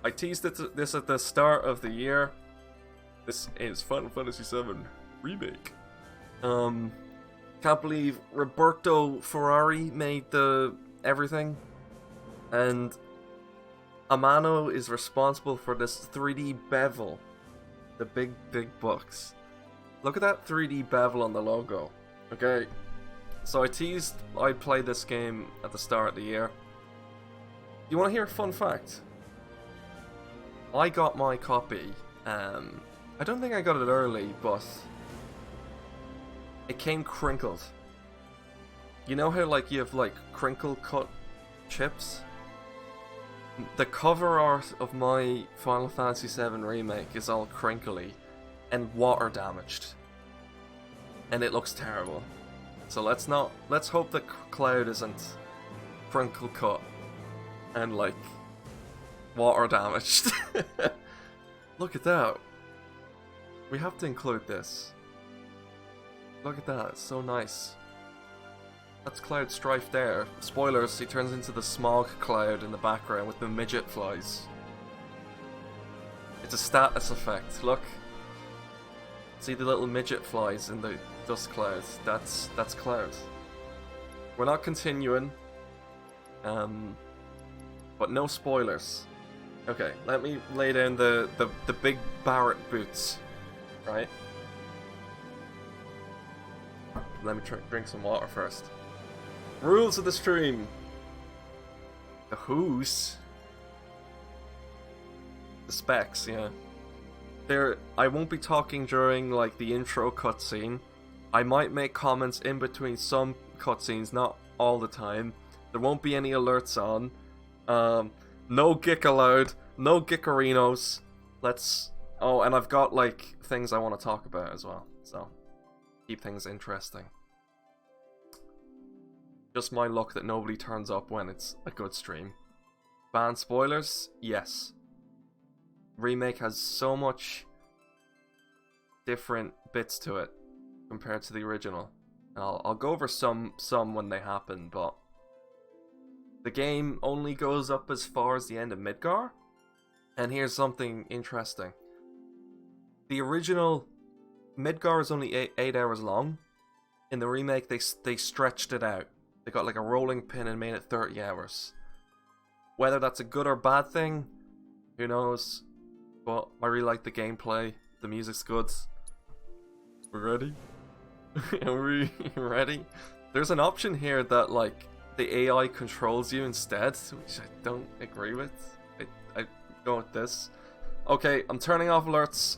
I teased this at the start of the year. This is Final Fantasy VII Remake. Can't believe Roberto Ferrari made the everything, and Amano is responsible for this 3D bevel. The big bucks. Look at that 3D bevel on the logo. Okay, so I teased I'd play this game at the start of the year. You want to hear a fun fact? I got my copy. I don't think I got it early, but it came crinkled. You know how like you have like crinkle cut chips? The cover art of my Final Fantasy VII Remake is all crinkly and water damaged. And it looks terrible. So let's hope that Cloud isn't crinkle cut and like water damaged. Look at that. We have to include this. Look at that, it's so nice. That's Cloud Strife there. Spoilers, he turns into the smog cloud in the background with the midget flies. It's a status effect, look. See the little midget flies in the dust cloud? That's Cloud. We're not continuing. But no spoilers. Okay, let me lay down the big Barrett boots. Right? Let me drink some water first. Rules of the stream. The who's. The specs, yeah. I won't be talking during like the intro cutscene. I might make comments in between some cutscenes, not all the time. There won't be any alerts on. No gick allowed. No gickerinos. Oh, and I've got like things I want to talk about as well. So keep things interesting. Just my luck that nobody turns up when it's a good stream. Ban spoilers? Yes. Remake has so much different bits to it compared to the original. I'll go over some when they happen, but the game only goes up as far as the end of Midgar. And here's something interesting. The original Midgar is only 8 hours long. In the remake, they stretched it out. They got like a rolling pin and made it 30 hours. Whether that's a good or bad thing, who knows? But I really like the gameplay. The music's good. We ready? Are we ready? There's an option here that like the AI controls you instead, which I don't agree with. I go with this. Okay, I'm turning off alerts.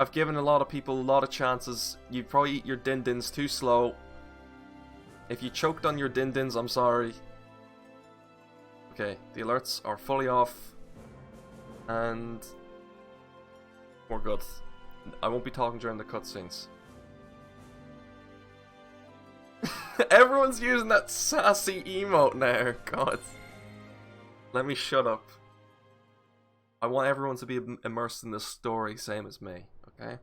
I've given a lot of people a lot of chances. You probably eat your din-dins too slow. If you choked on your din-dins, I'm sorry. Okay, the alerts are fully off. And we're good. I won't be talking during the cutscenes. Everyone's using that sassy emote now. God. Let me shut up. I want everyone to be immersed in this story, same as me, okay?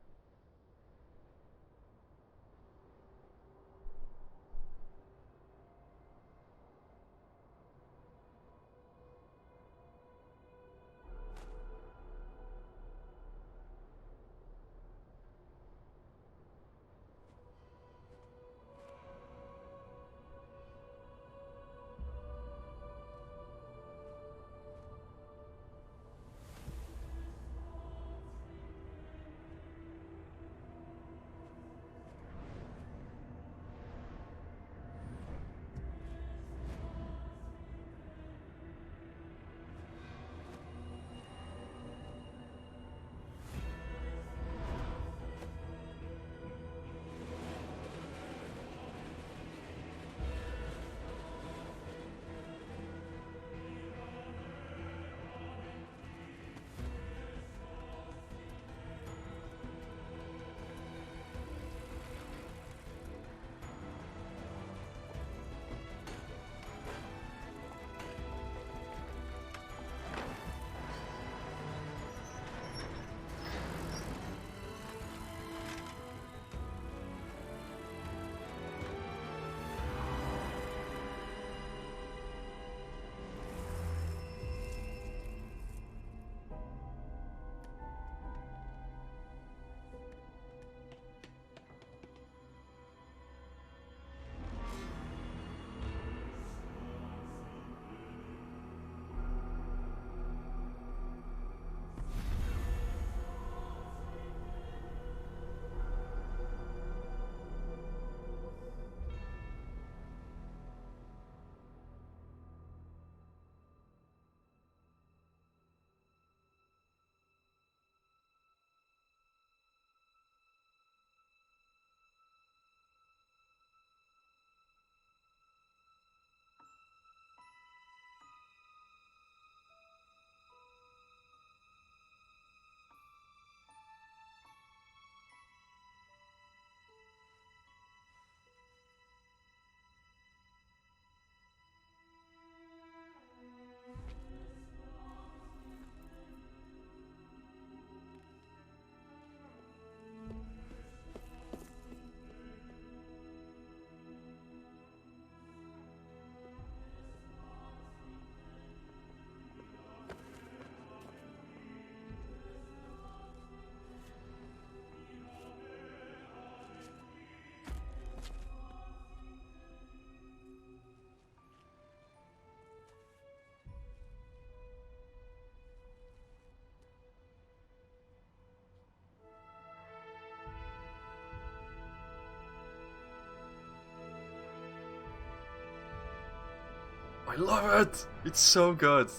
I love it! It's so good.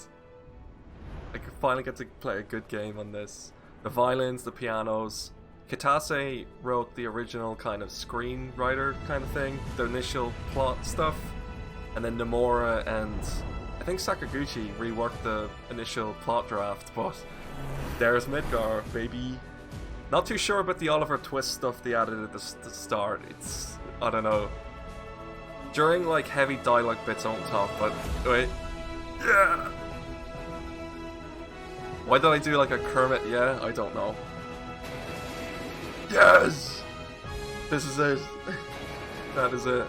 I could finally get to play a good game on this. The violins, the pianos. Kitase wrote the original kind of screenwriter kind of thing, the initial plot stuff. And then Nomura and I think Sakaguchi reworked the initial plot draft, but there's Midgar, baby. Not too sure about the Oliver Twist stuff they added at the start. It's, I don't know. During like heavy dialogue bits, I won't talk, but wait. Yeah! Why did I do like a Kermit yeah? I don't know. Yes! This is it. That is it.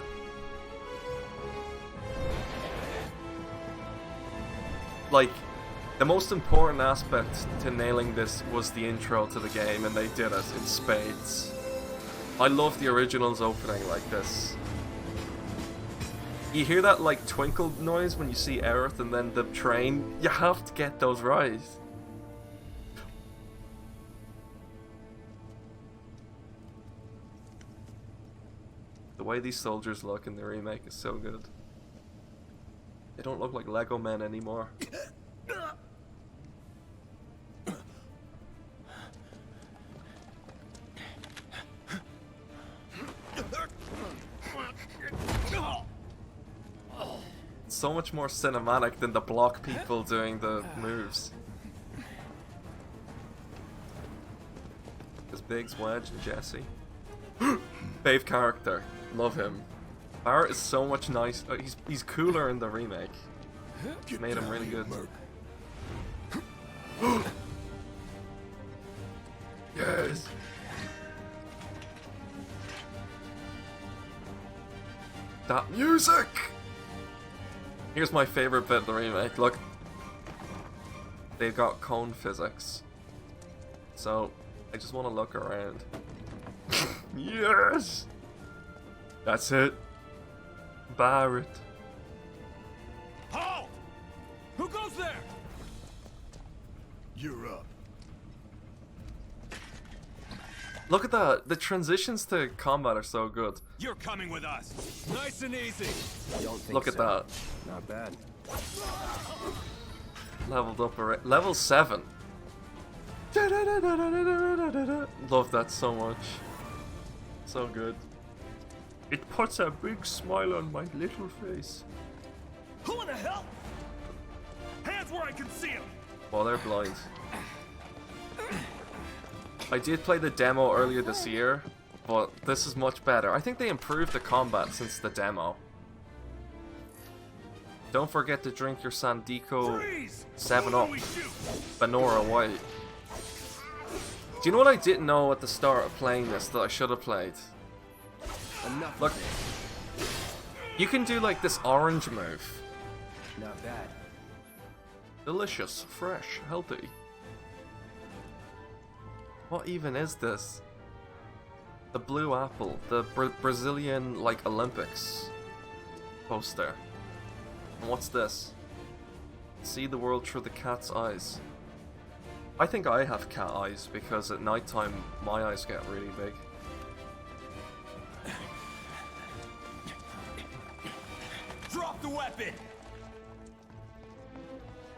Like, the most important aspect to nailing this was the intro to the game, and they did it in spades. I love the original's opening like this. You hear that like twinkle noise when you see Aerith and then the train? You have to get those right. The way these soldiers look in the remake is so good. They don't look like Lego men anymore. So much more cinematic than the block people doing the moves. There's Biggs, Wedge, and Jesse. Fave character. Love him. Barrett is so much nice. He's cooler in the remake. Made him really good. Yes. That music. Here's my favorite bit of the remake. Look, they've got cone physics. So I just want to look around. Yes. That's it. Barrett. Halt! Who goes there? You're up. Look at that. The transitions to combat are so good. You're coming with us. Nice and easy. Look at that. Not bad. Leveled up already. Level 7. Love that so much. So good. It puts a big smile on my little face. Who in the hell? Hands where I can see him. Well, they're blind. I did play the demo earlier this year, but this is much better. I think they improved the combat since the demo. Don't forget to drink your Sandico 7-Up. Benora White. Do you know what I didn't know at the start of playing this that I should have played? Look, you can do like this orange move. Not bad. Delicious, fresh, healthy. What even is this? The blue apple, the Brazilian like Olympics poster. And what's this? See the world through the cat's eyes. I think I have cat eyes because at nighttime my eyes get really big. Drop the weapon.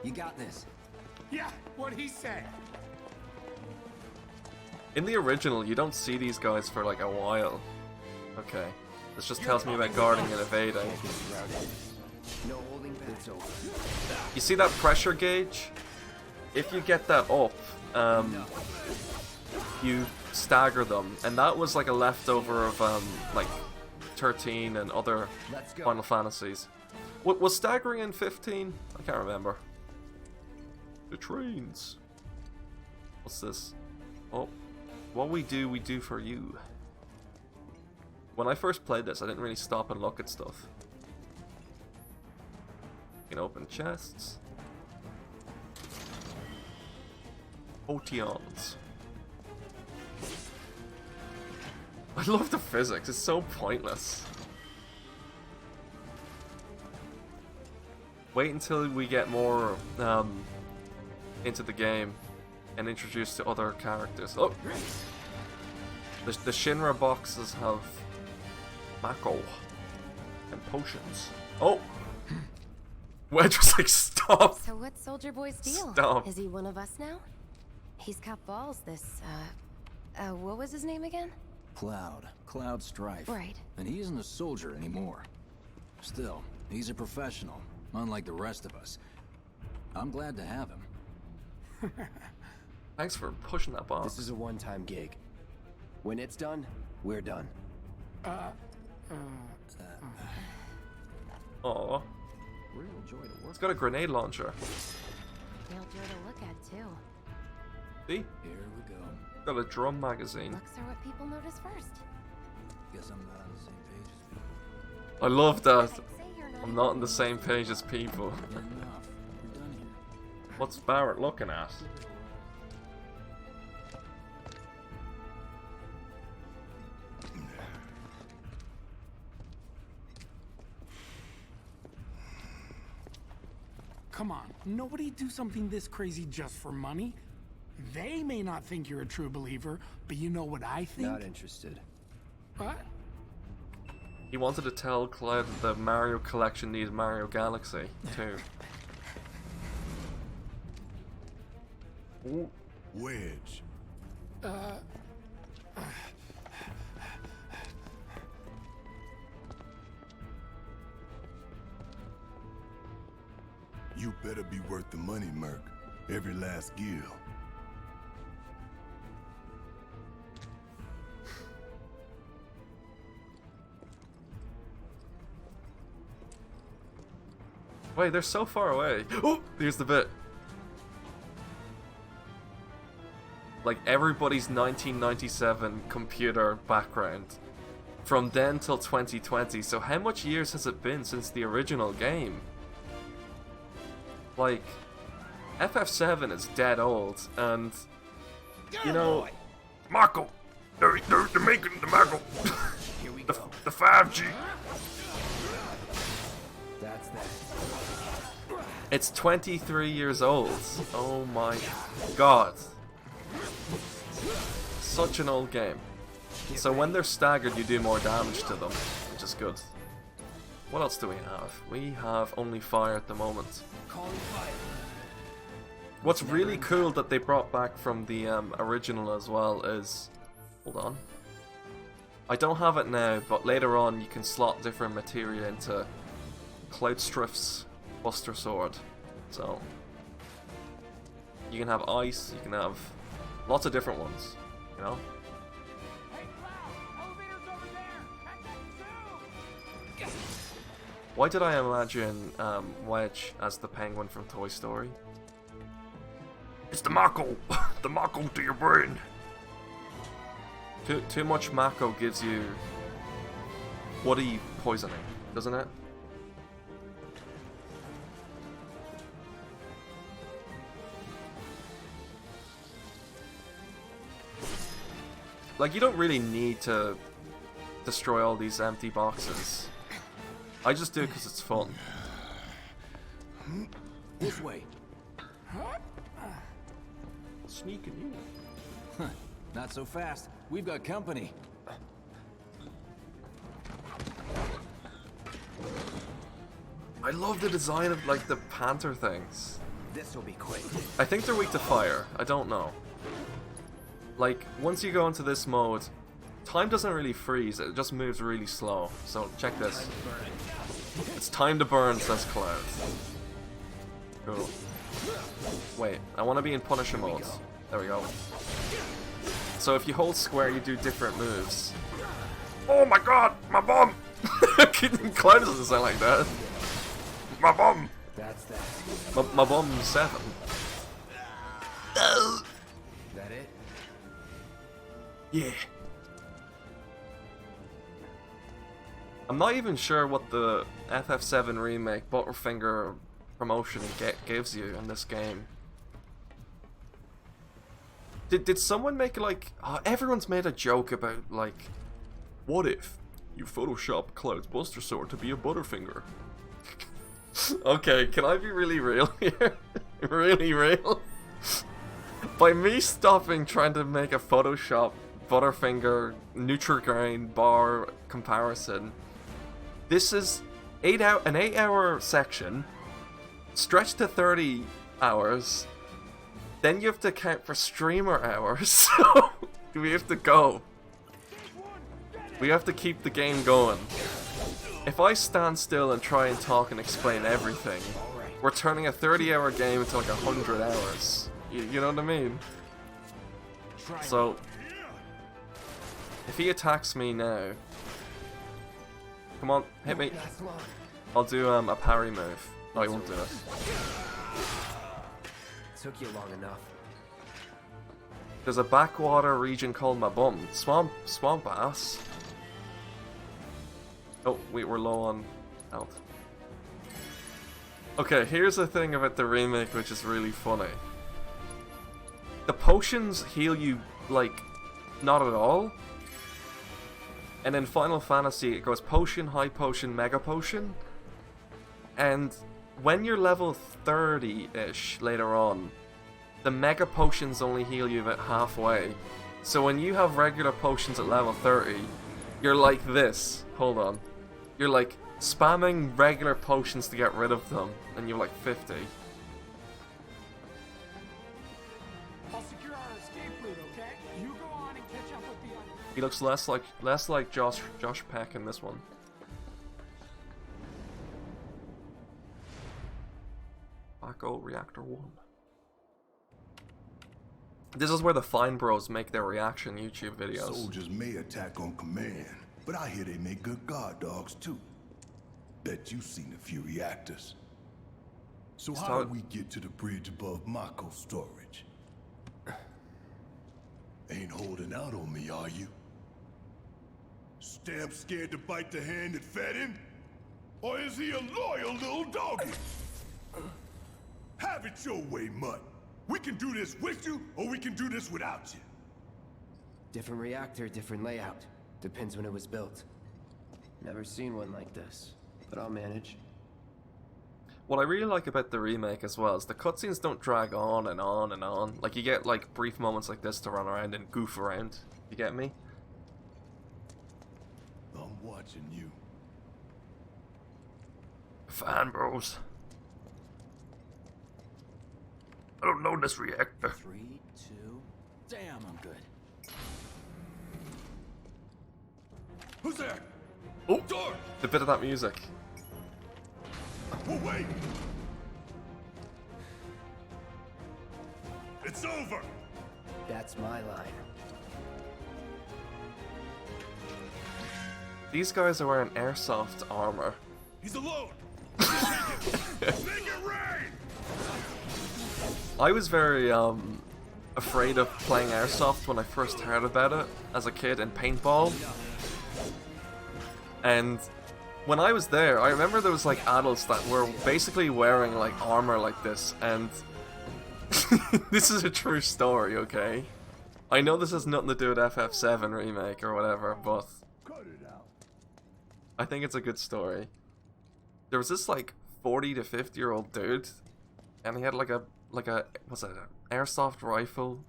You got this. Yeah, what he said. In the original, you don't see these guys for like a while. Okay. This just tells me about guarding and evading. No holding back. It's over. You see that pressure gauge? If you get that up, you stagger them. And that was like a leftover of like 13 and other Final Fantasies. What was staggering in 15? I can't remember. The trains. What's this? Oh. What we do for you. When I first played this, I didn't really stop and look at stuff. You can open chests. Potions. I love the physics, it's so pointless. Wait until we get more into the game and introduced to other characters. Oh! The Shinra boxes have Mako and potions. Oh! Wedge was like, stop! So what's Soldier Boy's deal? Stop. Is he one of us now? He's got balls, this, what was his name again? Cloud Strife. Right. And he isn't a soldier anymore. Still, he's a professional, unlike the rest of us. I'm glad to have him. Thanks for pushing that box. This is a one-time gig. When it's done, we're done. Aw. Real joy to work. It's got a grenade launcher. Real joy to look at, too. See? Here we go. Got a drum magazine. Looks are what people notice first. Guess I'm not on the same page as people. I love that. I'd say you're I'm not on the same page as people. Good enough. We're done here. What's Barrett looking at? Come on, nobody do something this crazy just for money. They may not think you're a true believer, but you know what I think? Not interested. What? He wanted to tell Cloud that the Mario collection needs Mario Galaxy, too. Ooh. Wedge. You better be worth the money, Merc. Every last gil. Wait, they're so far away. Oh, here's the bit. Like everybody's 1997 computer background. From then till 2020. So how much years has it been since the original game? Like, FF7 is dead old, and you know, Marco, they're making the Marco, Here we go. the 5G. That's that. It's 23 years old. Oh my god. Such an old game. So when they're staggered, you do more damage to them, which is good. What else do we have? We have only fire at the moment. Calling fire. What's really cool that they brought back from the original as well is... Hold on. I don't have it now, but later on you can slot different materia into Cloud Strife's Buster Sword. So... You can have ice, you can have lots of different ones, you know? Why did I imagine Wedge as the penguin from Toy Story? It's the Mako! The Mako to your brain! Too much Mako gives you woody poisoning, doesn't it? Like, you don't really need to destroy all these empty boxes. I just do it because it's fun. This way. Sneaking in. Huh. Not so fast. We've got company. I love the design of, like, the panther things. This'll be quick. I think they're weak to fire. I don't know. Like, once you go into this mode, time doesn't really freeze. It just moves really slow. So, check this. It's time to burn, says Cloud. Cool. Wait, I want to be in Punisher mode. There we go. So if you hold square, you do different moves. Oh my god, my bum! Cloud doesn't sound like that. My bum! That's that. My bum's 7. That it? Yeah. I'm not even sure what the FF7 remake Butterfinger promotion gives you in this game. Did someone make like everyone's made a joke about like, what if you Photoshop Cloud's Buster Sword to be a Butterfinger? Okay, can I be really real here? Really real? By me stopping trying to make a Photoshop Butterfinger Nutrigrain bar comparison, this is an 8-hour section stretched to 30 hours. Then you have to count for streamer hours. So we have to go. We have to keep the game going. If I stand still and try and talk and explain everything, we're turning a 30-hour game into like 100 hours. You know what I mean? So, if he attacks me now, come on, hit me. I'll do a parry move. No, he won't do it. Took you long enough. There's a backwater region called my bum. Swamp ass. Oh, wait, we're low on health. Okay, here's the thing about the remake which is really funny. The potions heal you, like, not at all. And in Final Fantasy, it goes potion, high potion, mega potion. And when you're level 30-ish later on, the mega potions only heal you about halfway. So when you have regular potions at level 30, you're like this. Hold on. You're like spamming regular potions to get rid of them, and you're like 50. I'll secure our escape route, okay? You go on and catch up with the others. He looks less like Josh Peck in this one. Baco Reactor 1. This is where the Fine Bros make their reaction YouTube videos. Soldiers may attack on command, but I hear they make good guard dogs too. Bet you've seen a few reactors. So how do we get to the bridge above Mako storage? Ain't holding out on me, are you? Stamp scared to bite the hand that fed him? Or is he a loyal little doggy? Have it your way, Mutt. We can do this with you, or we can do this without you. Different reactor, different layout. Depends when it was built. Never seen one like this, but I'll manage. What I really like about the remake as well is the cutscenes don't drag on and on and on. Like, you get like brief moments like this to run around and goof around. You get me? I'm watching you. Fan bros. I don't know this reactor. 3, 2. Damn, I'm good. Who's there? Oh, Door! the bit of that music. Oh, wait! It's over! That's my line. These guys are wearing airsoft armor. He's alone! Make it rain! I was very afraid of playing airsoft when I first heard about it as a kid in paintball. And when I was there, I remember there was like adults that were basically wearing like armor like this, and this is a true story, okay? I know this has nothing to do with FF7 Remake or whatever, but Cut it out. I think it's a good story. There was this like 40 to 50-year-old dude, and he had like a what's it, an airsoft rifle,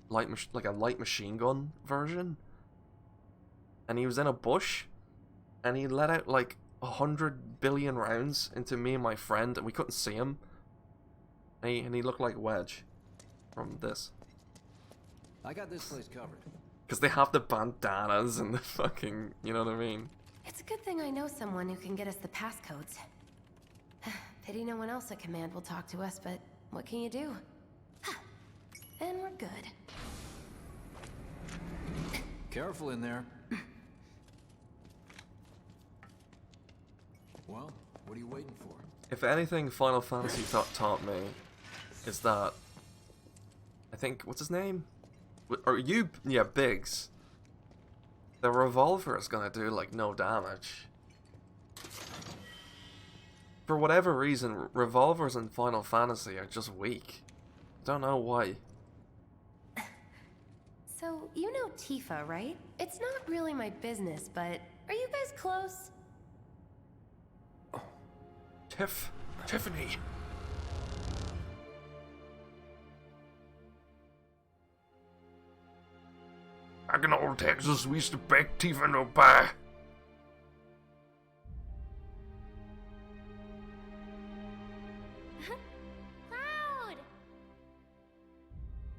like a light machine gun version, and he was in a bush, and he let out like 100 billion rounds into me and my friend, and we couldn't see him, and he looked like Wedge from this, I got this place covered. because they have the bandanas and the fucking, you know what I mean? It's a good thing I know someone who can get us the passcodes. Pity no one else at command will talk to us, but what can you do? And we're good. Careful in there. Well, what are you waiting for? If anything Final Fantasy taught me is that, I think, what's his name? Or you, yeah, Biggs. The revolver is gonna do like no damage. For whatever reason, revolvers in Final Fantasy are just weak. Don't know why. So, you know Tifa, right? It's not really my business, but are you guys close? Tiffany. Back in old Texas, we used to bake Tifa no pie.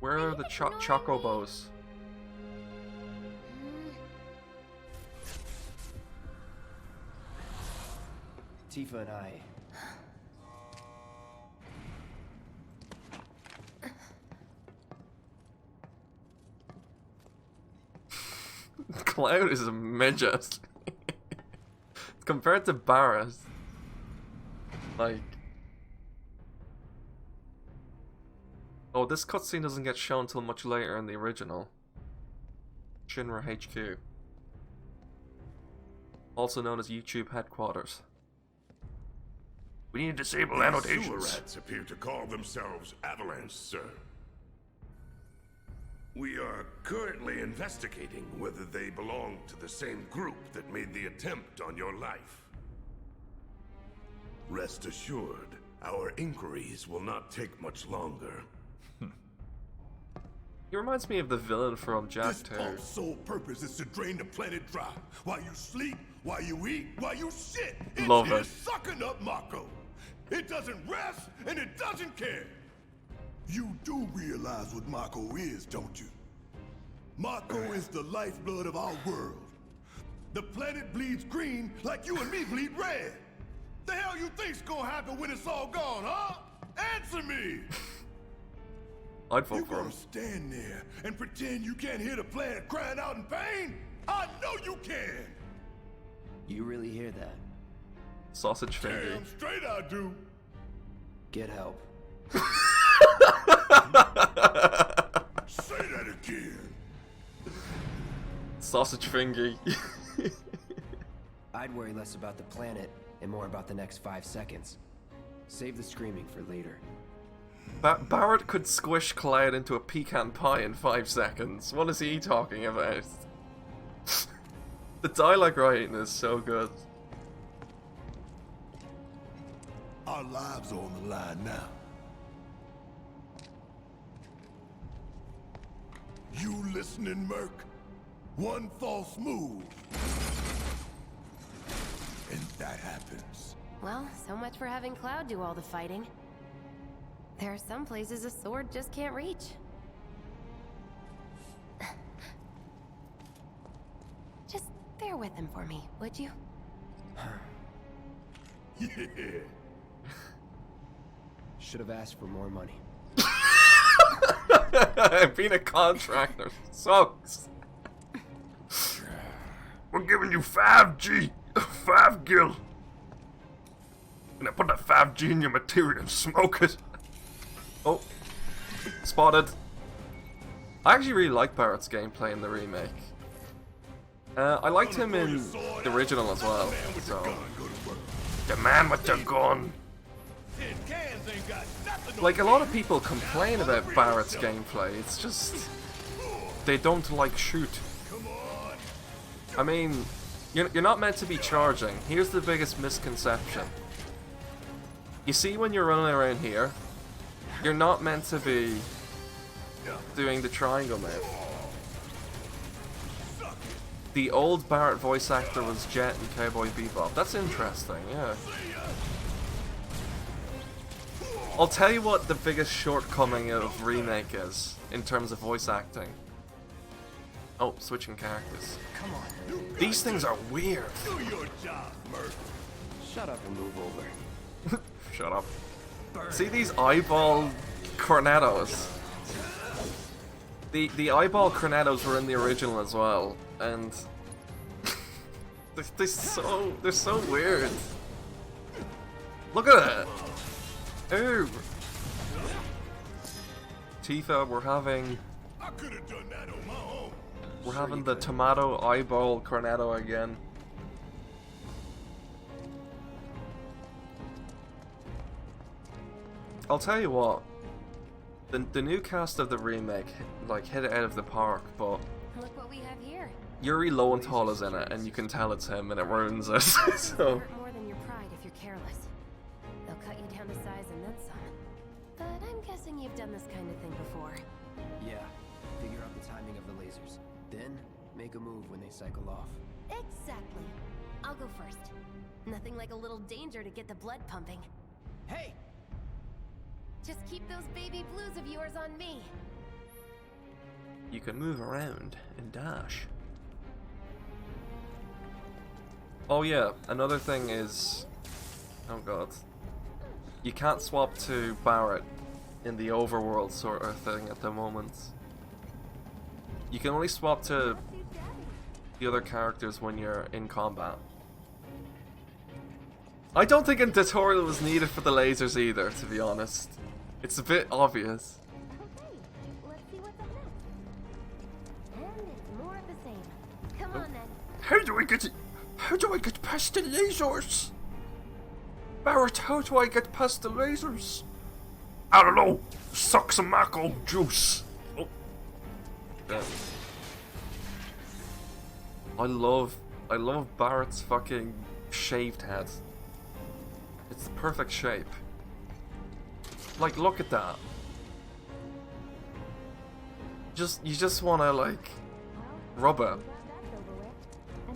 Where are the chocobos? Tifa and I. Cloud is a midget. Compared to Barret. Like... Oh, this cutscene doesn't get shown until much later in the original. Shinra HQ. Also known as YouTube headquarters. We need to disable annotations. Sewer rats appear to call themselves Avalanche, sir. We are currently investigating whether they belong to the same group that made the attempt on your life. Rest assured, our inquiries will not take much longer. He reminds me of the villain from Jack This 2. pulp's sole purpose is to drain the planet dry. While you sleep, while you eat, while you shit. It's Love here it. sucking up Mako. It doesn't rest, and it doesn't care. You do realize what Mako is, don't you? Mako is the lifeblood of our world. The planet bleeds green like you and me bleed red. The hell you think's gonna happen when it's all gone, huh? Answer me! I'd vote You for him. gonna stand there and pretend you can't hear the planet crying out in pain? I know you can! You really hear that? Sausage finger. Damn straight I do! Get help. Say that again! Sausage finger. I'd worry less about the planet and more about the next 5 seconds. Save the screaming for later. Barret could squish Cloud into a pecan pie in 5 seconds. What is he talking about? The dialogue writing is so good. Our lives are on the line now. You listening, Merc? One false move. And that happens. Well, so much for having Cloud do all the fighting. There are some places a sword just can't reach. Just bear with him for me, would you? Yeah. Should have asked for more money. Being a contractor sucks. We're giving you 5G, 5 gil. And I put that 5G in your material and smoke it. Oh, spotted. I actually really like Barret's gameplay in the remake. I liked him in the original as well. So, The man with the gun. like, a lot of people complain about Barret's gameplay. It's just they don't like shoot. I mean, you're not meant to be charging. Here's the biggest misconception. You see, when you're running around here, you're not meant to be doing the triangle move. The old Barret voice actor was Jet in Cowboy Bebop. That's interesting, yeah. I'll tell you what the biggest shortcoming of Remake is, in terms of voice acting. Oh, switching characters. Come on. These things are weird. Do your job, Merc. Shut up and move over. Shut up. See these eyeball cornetos? The eyeball cornetos were in the original as well, and they're so weird. Look at it. Ooh. Tifa, we're having I could have done that on my own. We're having the tomato eyeball cornetto again. I'll tell you what, the new cast of the remake like hit it out of the park, but Look what we have here. Yuri Lowenthal is in it, and you can tell it's him, and it ruins it. So Hurt more than your pride if you're careless. They'll cut you down to size and then some. But I'm guessing you've done this kind of thing before. Yeah. Figure out the timing of the lasers. Then, make a move when they cycle off. Exactly. I'll go first. Nothing like a little danger to get the blood pumping. Hey! Just keep those baby blues of yours on me. you can move around and dash. Oh yeah, another thing is... Oh god. You can't swap to Barret in the overworld sort of thing at the moment. You can only swap to the other characters when you're in combat. I don't think a tutorial was needed for the lasers either, to be honest. It's a bit obvious. Okay, let's see what's up next. And it's more of the same. Come on then. How do I get past the lasers? Barret, how do I get past the lasers? I don't know. Suck some Mako juice. Oh. Yeah. I love Barret's fucking shaved head. It's the perfect shape. Like, look at that. You just wanna, like, rub it.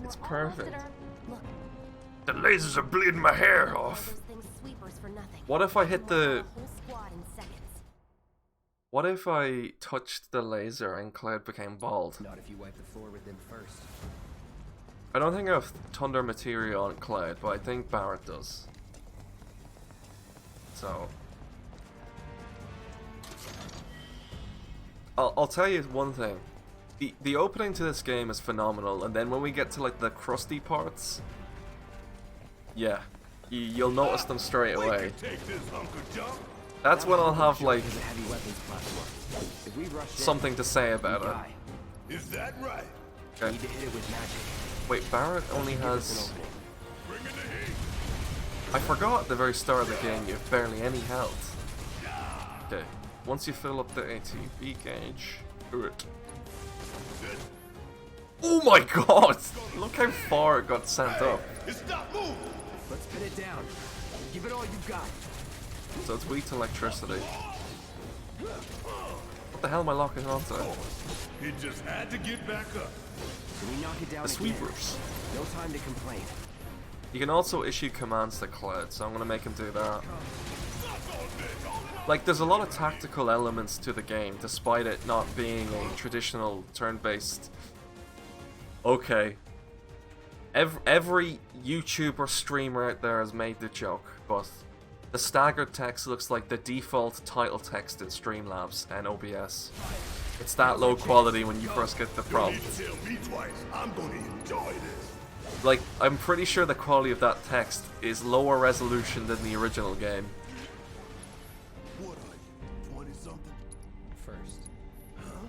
It's perfect. The lasers are bleeding my hair off. What if I hit the... What if I touched the laser and Cloud became bald? Not if you wipe the floor with them first. I don't think I have Thunder Materia on Cloud, but I think Barret does. So... I'll tell you one thing. The opening to this game is phenomenal, and then when we get to like the crusty parts... Yeah, you'll notice them straight away. That's when I'll have like something to say about it. Is that right? Okay. Wait, Barret only has... I forgot at the very start of the game you have barely any health. Okay, once you fill up the ATB gauge, do it. Oh my god! Look how far it got sent up. Let's pin it down. Give it all you've got. So it's weak to electricity. What the hell am I locking onto? He just had to get back up. Can we knock it down The sweepers. No time to complain. You can also issue commands to Cloud, so I'm gonna make him do that. Like, there's a lot of tactical elements to the game, despite it not being a traditional turn-based... Okay. Every YouTuber streamer out there has made the joke, but the staggered text looks like the default title text in Streamlabs and OBS. It's that low quality when you first get the prompt. Like, I'm pretty sure the quality of that text is lower resolution than the original game. What are you, 20-something? First. Huh?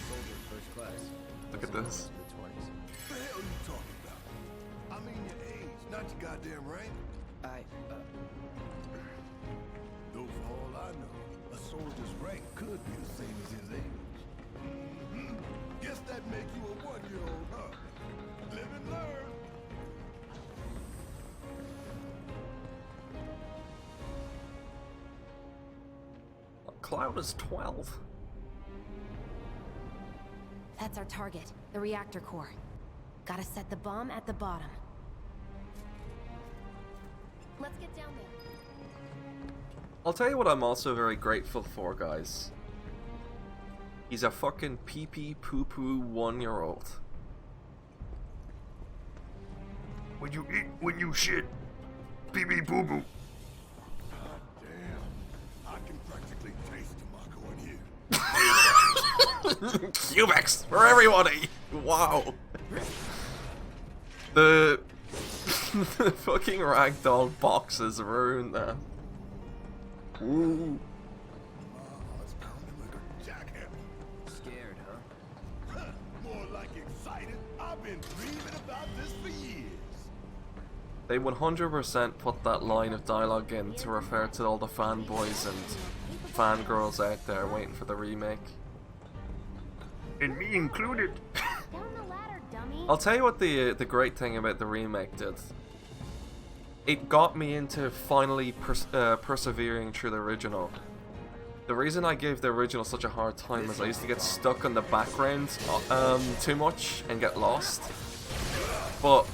Soldier first class. Look at this. What the hell are you talking about? I mean your age, not your goddamn rank. Though for all I know, a soldier's rank could be the same as his age. Guess that makes you a 1-year-old, huh? Live and learn. Cloud is 12. That's our target, the reactor core. Gotta set the bomb at the bottom. Let's get down there. I'll tell you what I'm also very grateful for, guys. He's a fucking pee-pee poo-poo 1-year-old. When you eat, when you shit, pee pee boo boo. Damn, I can practically taste the Mako in here. Cubex for everybody! Wow. The the fucking ragdoll boxes ruined that. Ooh. My heart's pounding like a jackhammer. Scared, huh? More like excited. I've been dreaming about this for years. They 100% put that line of dialogue in to refer to all the fanboys and fangirls out there waiting for the remake. And me included. Down the ladder, dummy. I'll tell you what the great thing about the remake did. It got me into finally persevering through the original. The reason I gave the original such a hard time is I used to get stuck on the background too much and get lost. But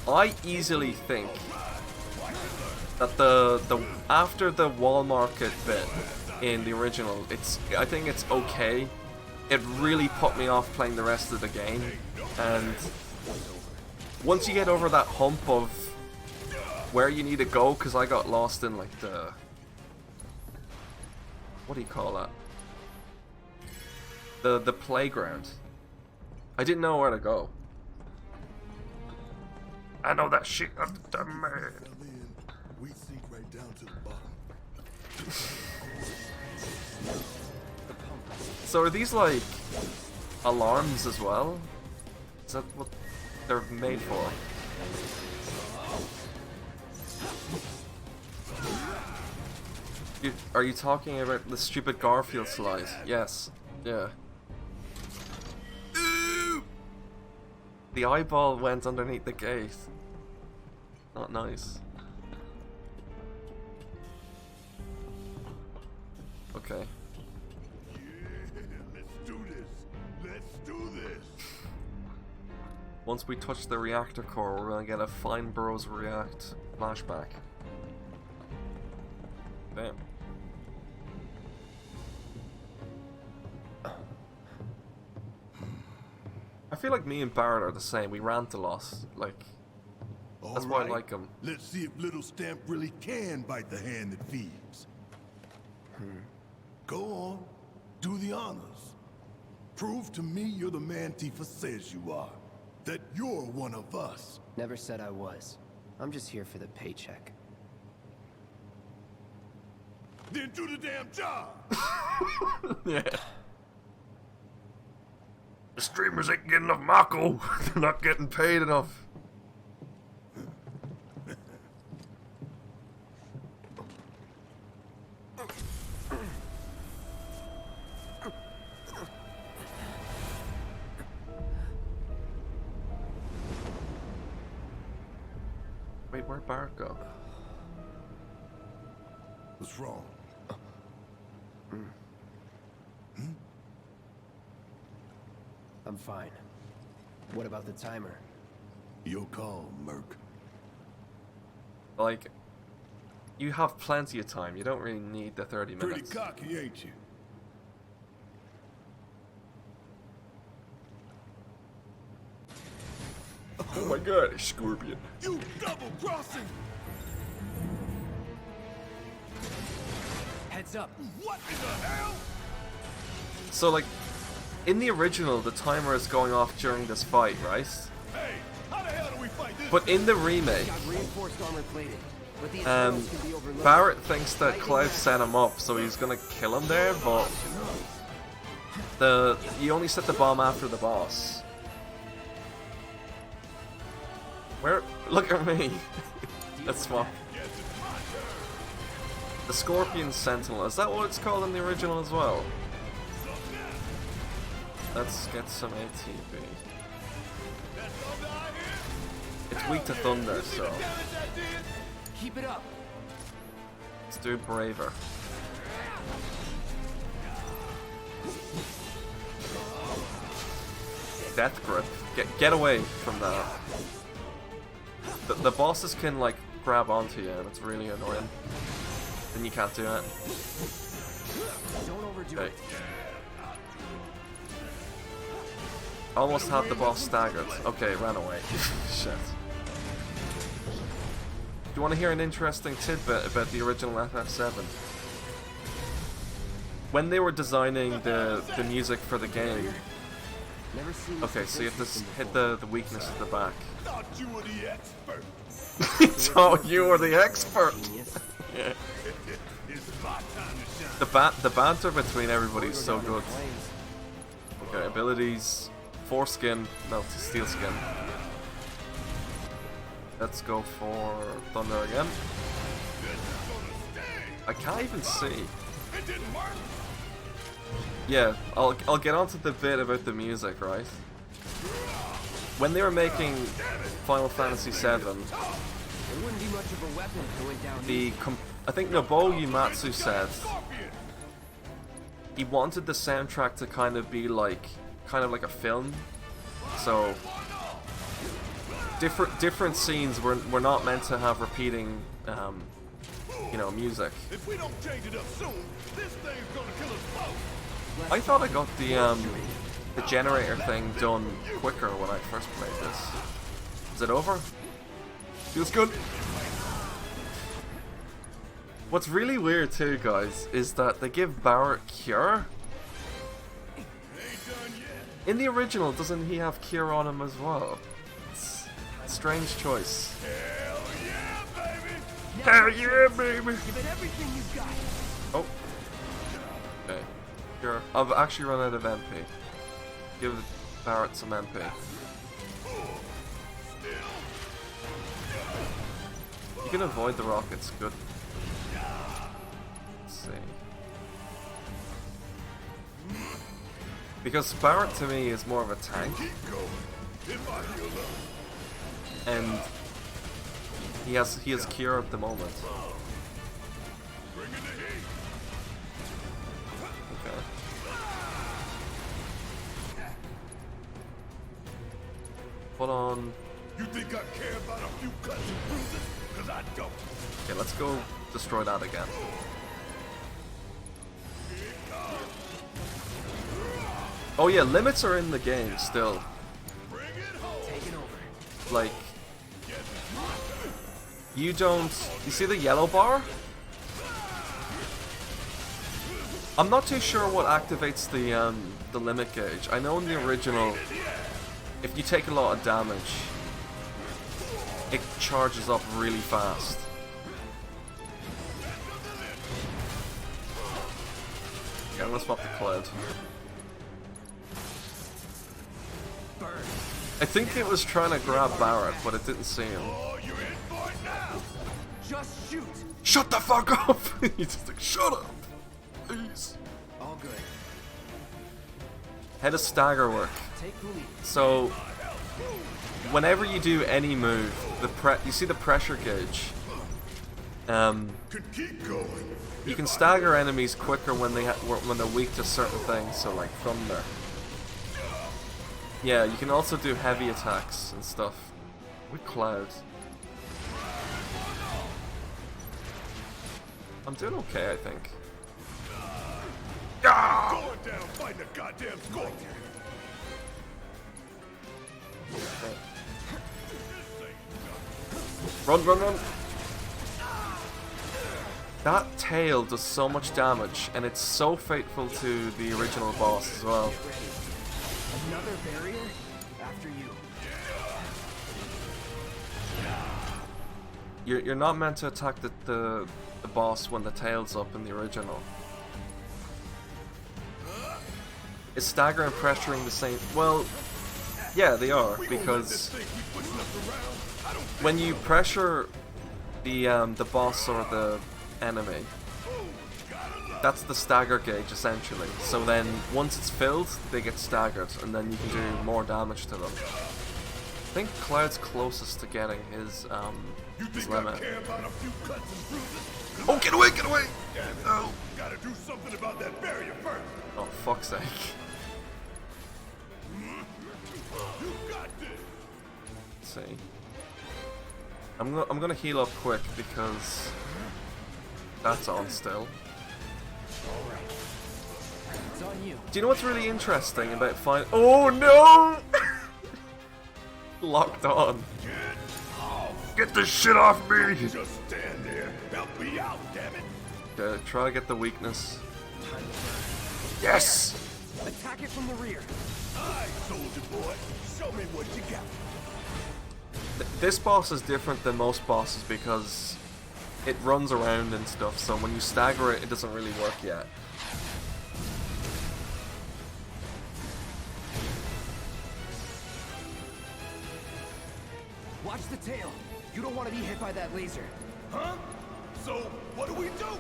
I easily think that the after the wall market bit in the original, I think it's okay. it really put me off playing the rest of the game. And once you get over that hump of where you need to go, because I got lost in like the, what do you call that? The playground. I didn't know where to go. I know that shit under the man. We sink right down to the bottom. So are these like alarms as well? Is that what they're made for? Are you talking about the stupid Garfield slide? Yes. Yeah. The eyeball went underneath the gate. Not nice. Okay. Yeah, let's do this. Let's do this. Once we touch the reactor core, we're gonna get a Fine Bros React flashback. Damn. I feel like me and Barrett are the same. We rant a lot. Like, that's why I like him. Let's see if little Stamp really can bite the hand that feeds. Go on. Do the honors. Prove to me you're the man Tifa says you are. That you're one of us. Never said I was. I'm just here for the paycheck. Then do the damn job. Yeah. The streamers ain't getting enough Mako. They're not getting paid enough. Wait, where'd Barrett go? What's wrong? I'm fine. What about the timer? Your call, Merc. Like, you have plenty of time. You don't really need the 30 Pretty minutes. cocky, ain't you? Oh my god, a scorpion. You double crossing! Heads up. What in the hell? So, like, in the original, the timer is going off during this fight, right? Hey, how the hell do we fight this? But in the remake, Got reinforced armor plated. But the internals can be overloaded. Barrett thinks that Cloud set him up, so he's gonna kill him there, but you only set the bomb after the boss. Where? Look at me. Let's swap. The Scorpion Sentinel, is that what it's called in the original as well? Let's get some ATB. It's weak to thunder, so Keep it up. let's do Braver. Death Grip. Get away from that. The bosses can like grab onto you and it's really annoying. Then you can't do it. Don't overdo Okay. it. Almost had the boss staggered. Okay, it ran away. Shit. Do you want to hear an interesting tidbit about the original FF7? When they were designing the music for the game, Never seen okay, so you have to hit the weakness at the back. Thought you were the expert. So you were the expert. genius. Yeah. It's my time to shine. The banter between everybody's so good. Okay, abilities, foreskin, no, steel skin. Let's go for thunder again. I can't even see. It didn't work. Yeah, I'll get onto the bit about the music, right? When they were making Final Fantasy VII, It wouldn't be much of a weapon if it went down. I think NOBUO UEMATSU said he wanted the soundtrack to kind of like a film. So different scenes were not meant to have repeating, music. If we don't change it up soon, this thing's gonna kill us both. I thought I got the generator thing done quicker when I first played this. Is it over? Feels good. What's really weird too, guys, is that they give Barrett Cure. In the original, doesn't he have Cure on him as well? It's a strange choice. Hell yeah, baby! Hell yeah, baby! Give it everything you've got. Oh. Okay. Cure. I've actually run out of MP. Give Barrett some MP. You can avoid the rockets, good. Let's see. Because Barrett to me is more of a tank. And he has cure at the moment. Okay. Hold on. You think I care about a few cuts and bruises? Cause I don't. Okay, let's go destroy that again. Oh yeah, limits are in the game still. Like, you don't... You see the yellow bar? I'm not too sure what activates the limit gauge. I know in the original, if you take a lot of damage, it charges up really fast. Okay, I'm gonna swap the cloud. I think it was trying to grab Barrett, but it didn't see him. Just shoot. Shut the fuck up! He's just like, shut up! Please. All good. How does stagger work? Take the lead. So, whenever you do any move, you see the pressure gauge. Keep going. You can stagger enemies quicker when they're weak to certain things. So like thunder. Yeah, you can also do heavy attacks and stuff with Cloud. I'm doing okay, I think. Going down, fighting the goddamn scorpion. Run, run, run! That tail does so much damage, and it's so faithful to the original boss as well. Another barrier after you. You're not meant to attack the boss when the tail's up in the original. Is stagger and pressuring the same? Well, yeah, they are, because when you pressure the boss or the enemy, that's the stagger gauge essentially. So then once it's filled, they get staggered, and then you can do more damage to them. I think Cloud's closest to getting his limit. Oh, get away, get away! Oh, gotta do something about that barrier first. Oh, fuck's sake. You got this. Let's see. I'm gonna heal up quick because that's on still. It's on you. Do you know what's really interesting about finding? Oh no! Locked on. Get this shit off me! Just stand there. Help me out, damn it. Okay, try to get the weakness. Yes! Attack it from the rear. Aye, soldier boy. Show me what you got. This boss is different than most bosses because it runs around and stuff, so when you stagger it, it doesn't really work yet. Watch the tail. You don't want to be hit by that laser. Huh? So, what do we do?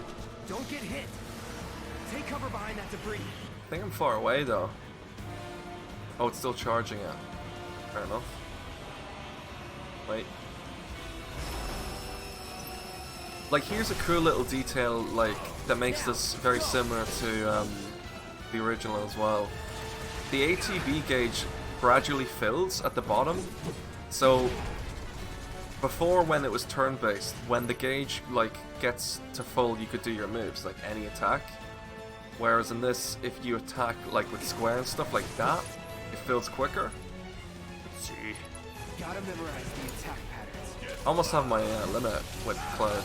Don't get hit. Take cover behind that debris. I think I'm far away though. Oh, it's still charging it. Fair enough. Wait. Like, here's a cool little detail, like, that makes this very similar to the original as well. The ATB gauge gradually fills at the bottom, so before, when it was turn-based, when the gauge like gets to full, you could do your moves, like any attack. Whereas in this, if you attack like with square and stuff like that, it fills quicker. Let's see. Gotta memorize the attack patterns. I almost have my limit with Cloud.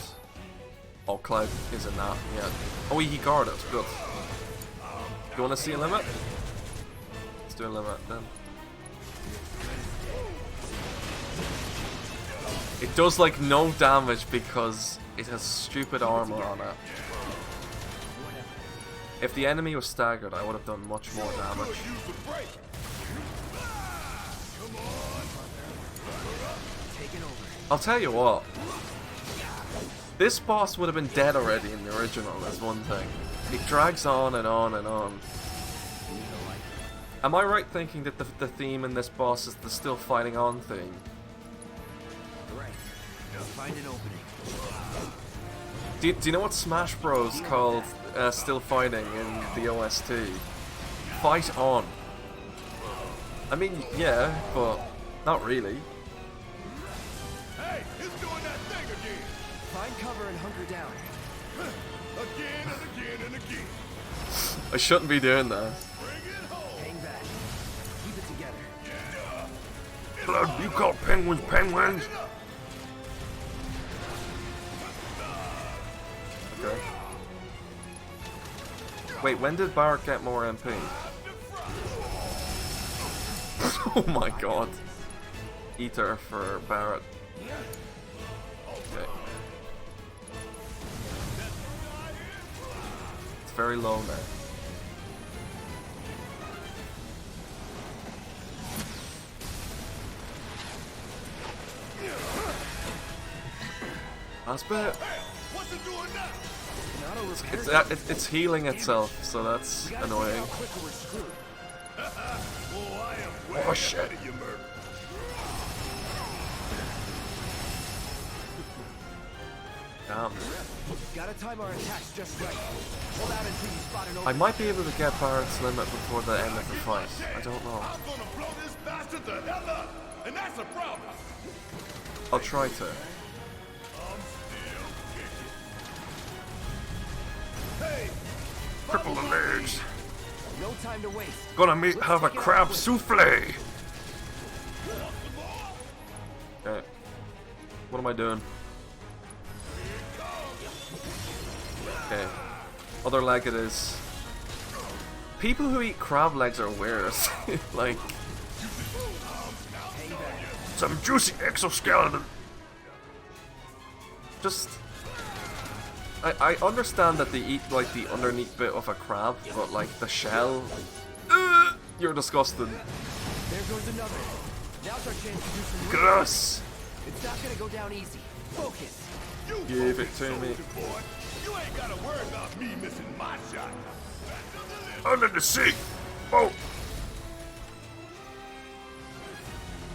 Oh, Cloud is in that, yeah. Oh, he guarded, good. You wanna see a limit? Let's do a limit then. It does like no damage because it has stupid armor on it. If the enemy was staggered, I would have done much more damage. I'll tell you what. This boss would have been dead already in the original, that's one thing. It drags on and on and on. Am I right thinking that the theme in this boss is the still fighting on theme? Right. Now find an opening. Do you know what Smash Bros called still fighting in the OST? Fight on. I mean, yeah, but not really. Hey, it's doing that thing again. Find cover and hunker down. Again and again and again. I shouldn't be doing that. Bring it home. Hang back. Keep it together. Blood, you call penguins penguins? Okay. Wait, when did Barrett get more MP? Oh my god. Ether for Barrett. Okay. It's very low now. That's bit. What's it doing now? It's healing itself, so that's annoying. Oh shit. You murder. Damn. Gotta time our attacks just right. Hold out until you spot an I opening. might be able to get Barrett's limit before the end of the fight. I don't know. I'm gonna blow this bastard the hell up, and that's a promise. I'll try to. Hey, Cripple the legs. No time to waste. Gonna have a crab souffle. Okay. What am I doing? Okay. Other leg it is. People who eat crab legs are weird. Like, Some juicy exoskeleton. just... I understand that they eat, like, the underneath bit of a crab, but, like, the shell... You're disgusting. There goes another. Now's our chance to do some real- Gross. It's not gonna go down easy. Focus. Give it to me. boy, you ain't gotta worry about me missing my shot. Under the sea. Oh.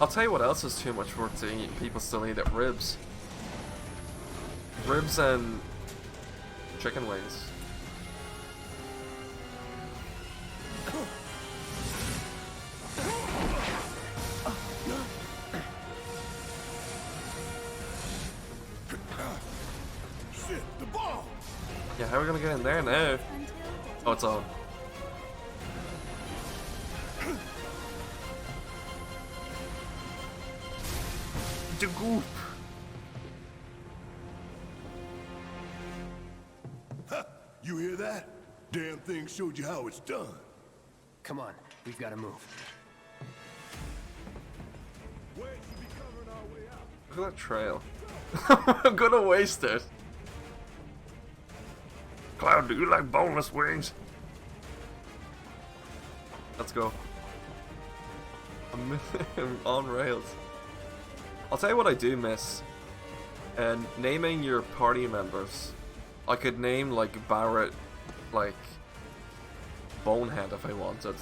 I'll tell you what else is too much work to eat. People still eat it. Ribs. Ribs and chicken wings. Shit, the ball. Yeah, how are we gonna get in there now? Oh, it's on. The goop. You hear that? Damn thing showed you how it's done. Come on, we've gotta move. Wait, should be covering our way out. Look at that trail. I'm gonna waste it. Cloud, do you like boneless wings? Let's go. I'm on rails. I'll tell you what I do miss. And naming your party members. I could name like Barrett, like Bonehead if I wanted.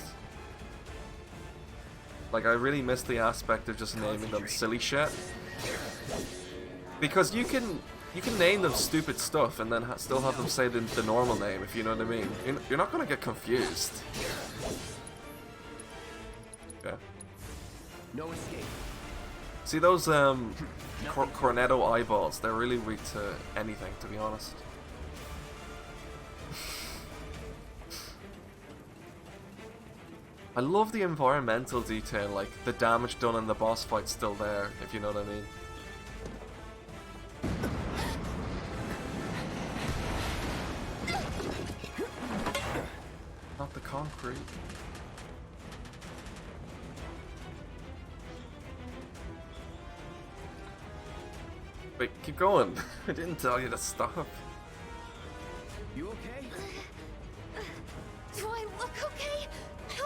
Like I really miss the aspect of just naming them silly shit. Because you can name them stupid stuff and then still have them say the normal name, if you know what I mean. You're not gonna get confused. Yeah. No escape. See those Cornetto eyeballs? They're really weak to anything, to be honest. I love the environmental detail, like the damage done in the boss fight's still there, if you know what I mean. Not the concrete. Wait, keep going. I didn't tell you to stop. You okay? Do I look okay?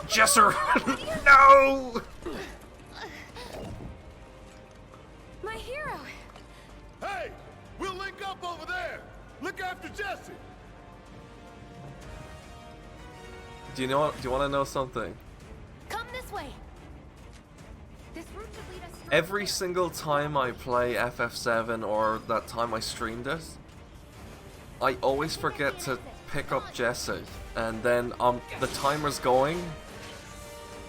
Jesser! No! My hero! Hey! We'll link up over there! Look after Jesse! Do you want to know something? Come this way! This route should lead us straight Every there. single time I play FF7 or that time I streamed it, I always forget to pick up Jessie, and then the timer's going.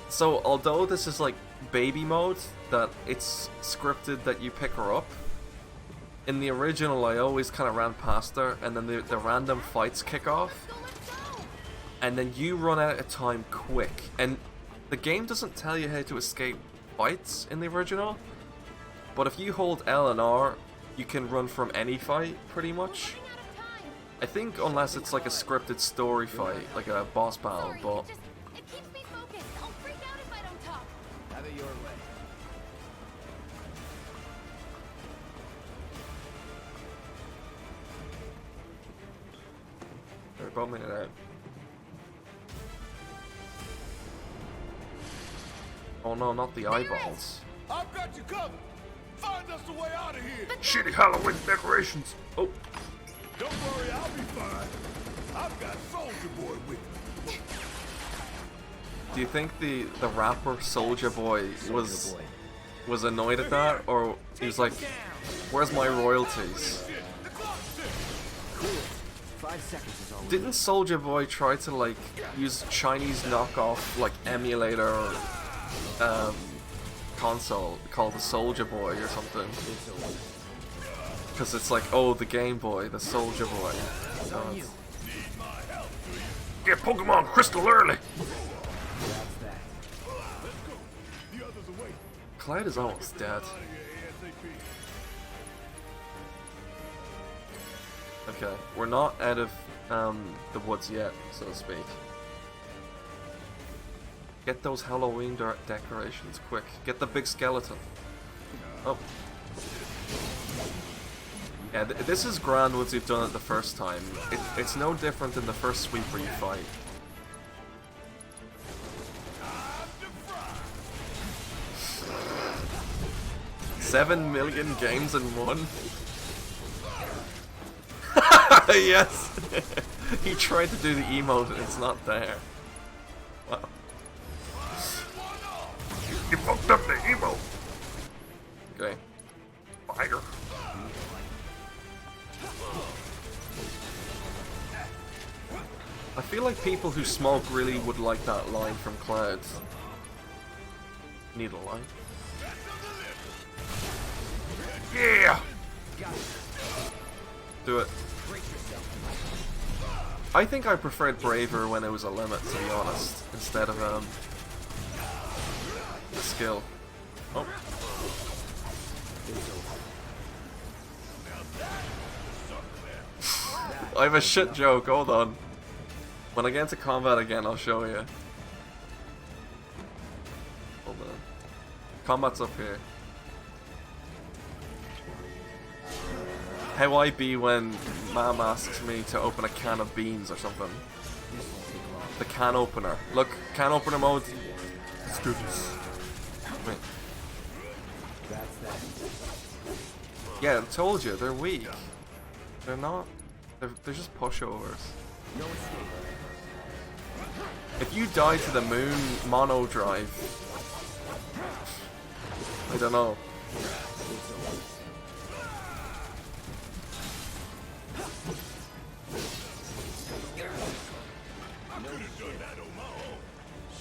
So although this is like baby mode, that it's scripted that you pick her up, in the original I always kind of ran past her, and then the random fights kick off, and then you run out of time quick, and the game doesn't tell you how to escape fights in the original, but if you hold L and R, you can run from any fight, pretty much. I think unless it's like a scripted story fight, like a boss battle, Sorry, but... it keeps me focused. I'll freak out if I don't talk. Have it your way. They're bombing it out. Oh no, not the eyeballs. I've got you covered! Find us a way out of here! Shitty Halloween decorations. Oh, Don't worry, I'll be fine. I've got Soldier Boy with me. Do you think the rapper Soulja Boy was annoyed at that, or he was like, "Where's my royalties?" The clock's ticking. 5 seconds is all we Didn't Soulja Boy try to like use Chinese knockoff like emulator console called the Soulja Boy or something? Because it's like, oh, the Game Boy, the Soulja Boy. God. get Pokemon Crystal early. The others away. Cloud is almost dead. Okay, we're not out of the woods yet, so to speak. Get those Halloween decorations quick. Get the big skeleton. Oh. Yeah, this is grand once you've done it the first time. It's no different than the first sweeper you fight. $7 million games in one? Yes! He tried to do the emote and it's not there. Wow. You fucked up the emo. Okay. Fire. I feel like people who smoke really would like that line from Cloud. Need a line. Yeah. Do it. I think I preferred Braver when it was a limit, to be honest, instead of the skill. Oh. I have a shit joke, hold on. When I get into combat again, I'll show you. Hold on. Combat's up here. How I be when Mom asks me to open a can of beans or something. The can opener. Look, can opener mode. Let's do this. Wait. Yeah, I told you, they're weak. They're not. They're just pushovers. If you die to the moon mono drive, I don't know.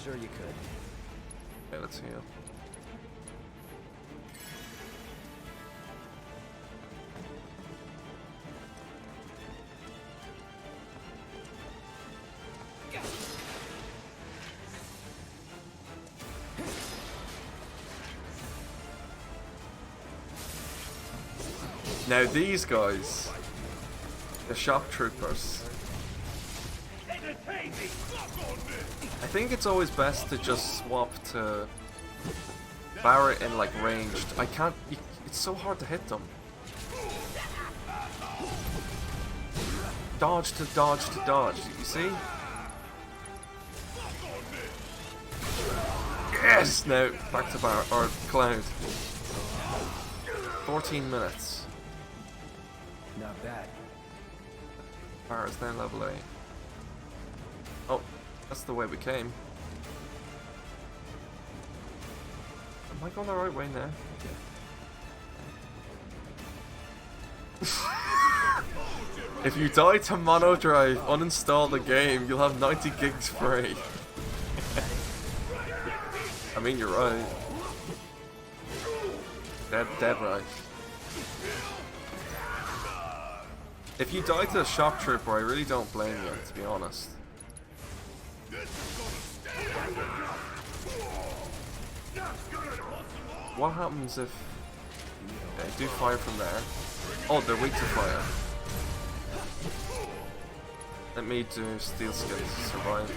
Sure you could. Okay, let's heal. Now these guys, the shock troopers. I think it's always best to just swap to Barret in like ranged. I can't. It's so hard to hit them. Dodge to dodge to dodge. You see? Yes! Now back to Barret or Cloud. 14 minutes. Not bad. Barret's now level 8. Oh, that's the way we came. Am I going the right way now? If you die to Mono Drive, uninstall the game, you'll have 90 gigs free. I mean, you're right. Dead right. If you die to a shock trooper, I really don't blame you, to be honest. What happens if they do fire from there? Oh, they're weak to fire. Let me do steel skins to survive.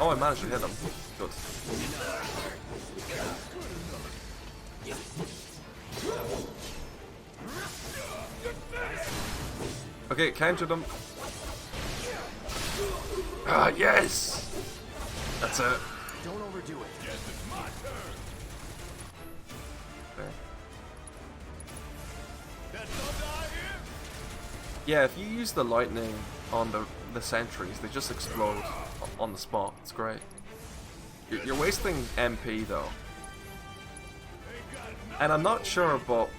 Oh, I managed to hit him. Good. Okay, counter them. Ah, yes! That's it. Don't overdo it. Okay. Yeah, if you use the lightning on the sentries, they just explode on the spot. It's great. You're wasting MP though. And I'm not sure, but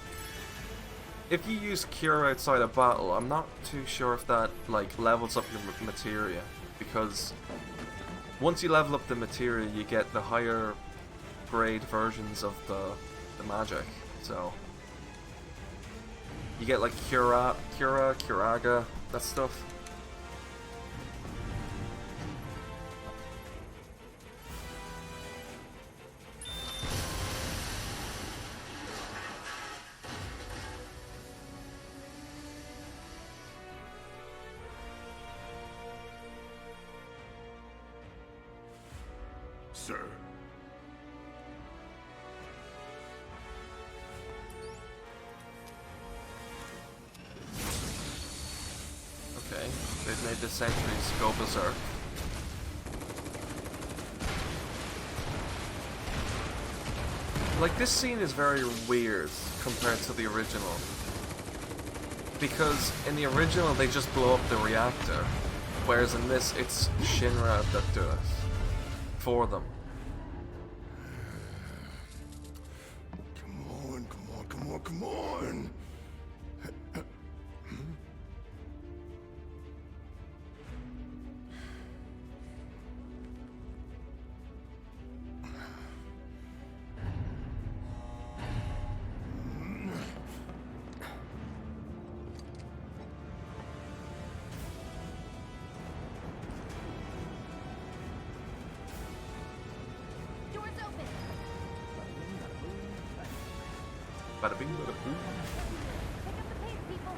if you use Cure outside a battle, I'm not too sure if that like levels up your materia, because once you level up the materia, you get the higher grade versions of the magic. So you get like Curaga, that stuff. Sir. Okay, they've made the sentries go berserk. Like, this scene is very weird compared to the original. Because in the original they just blow up the reactor, whereas in this it's Shinra that do it for them. Come on. Doors open. Bada bing, bada boom. Pick up the pace, people.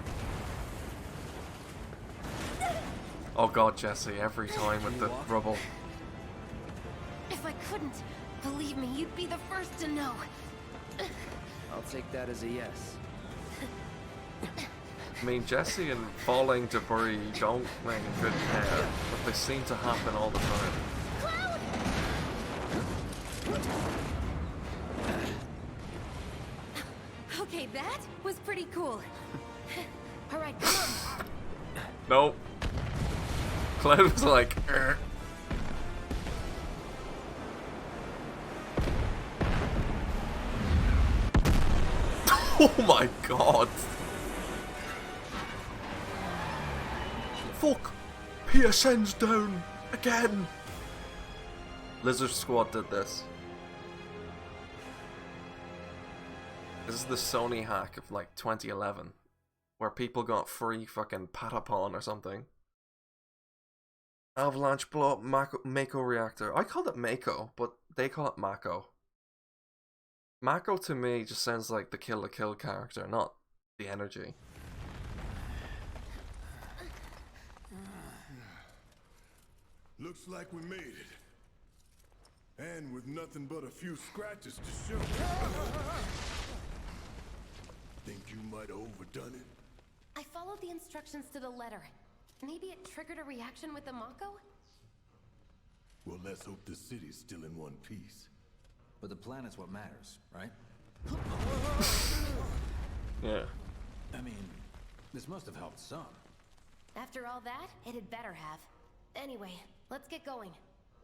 Oh god, Jesse, every time with the rubble. If I couldn't, believe me, you'd be the first to know. I'll take that as a yes. I mean, Jesse and falling debris don't make a good pair, but they seem to happen all the time. Okay, that was pretty cool. Alright, come on. Nope. Cloud was like, Oh my god. Fuck! PSN's down again. Lizard Squad did this. This is the Sony hack of like 2011, where people got free fucking Patapon or something. Avalanche blow up Mako reactor. I called it Mako, but they call it Mako. Mako to me just sounds like the Kill la Kill character, not the energy. Looks like we made it. And with nothing but a few scratches to show. Think you might have overdone it? I followed the instructions to the letter. Maybe it triggered a reaction with the Mako? Well, let's hope the city's still in one piece. But the planet's what matters, right? Yeah. I mean, this must have helped some. After all that, it had better have. Anyway, let's get going.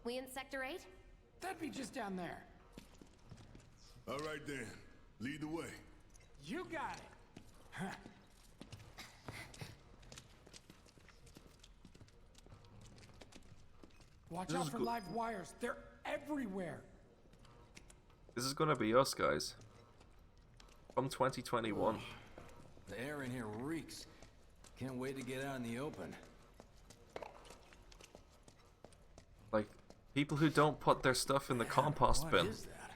We in Sector 8? That'd be just down there. All right then, lead the way. You got it. Huh. Watch out for live wires. They're everywhere. This is gonna be us, guys. From 2021. The air in here reeks. Can't wait to get out in the open. Like, people who don't put their stuff in the compost What bin. is that?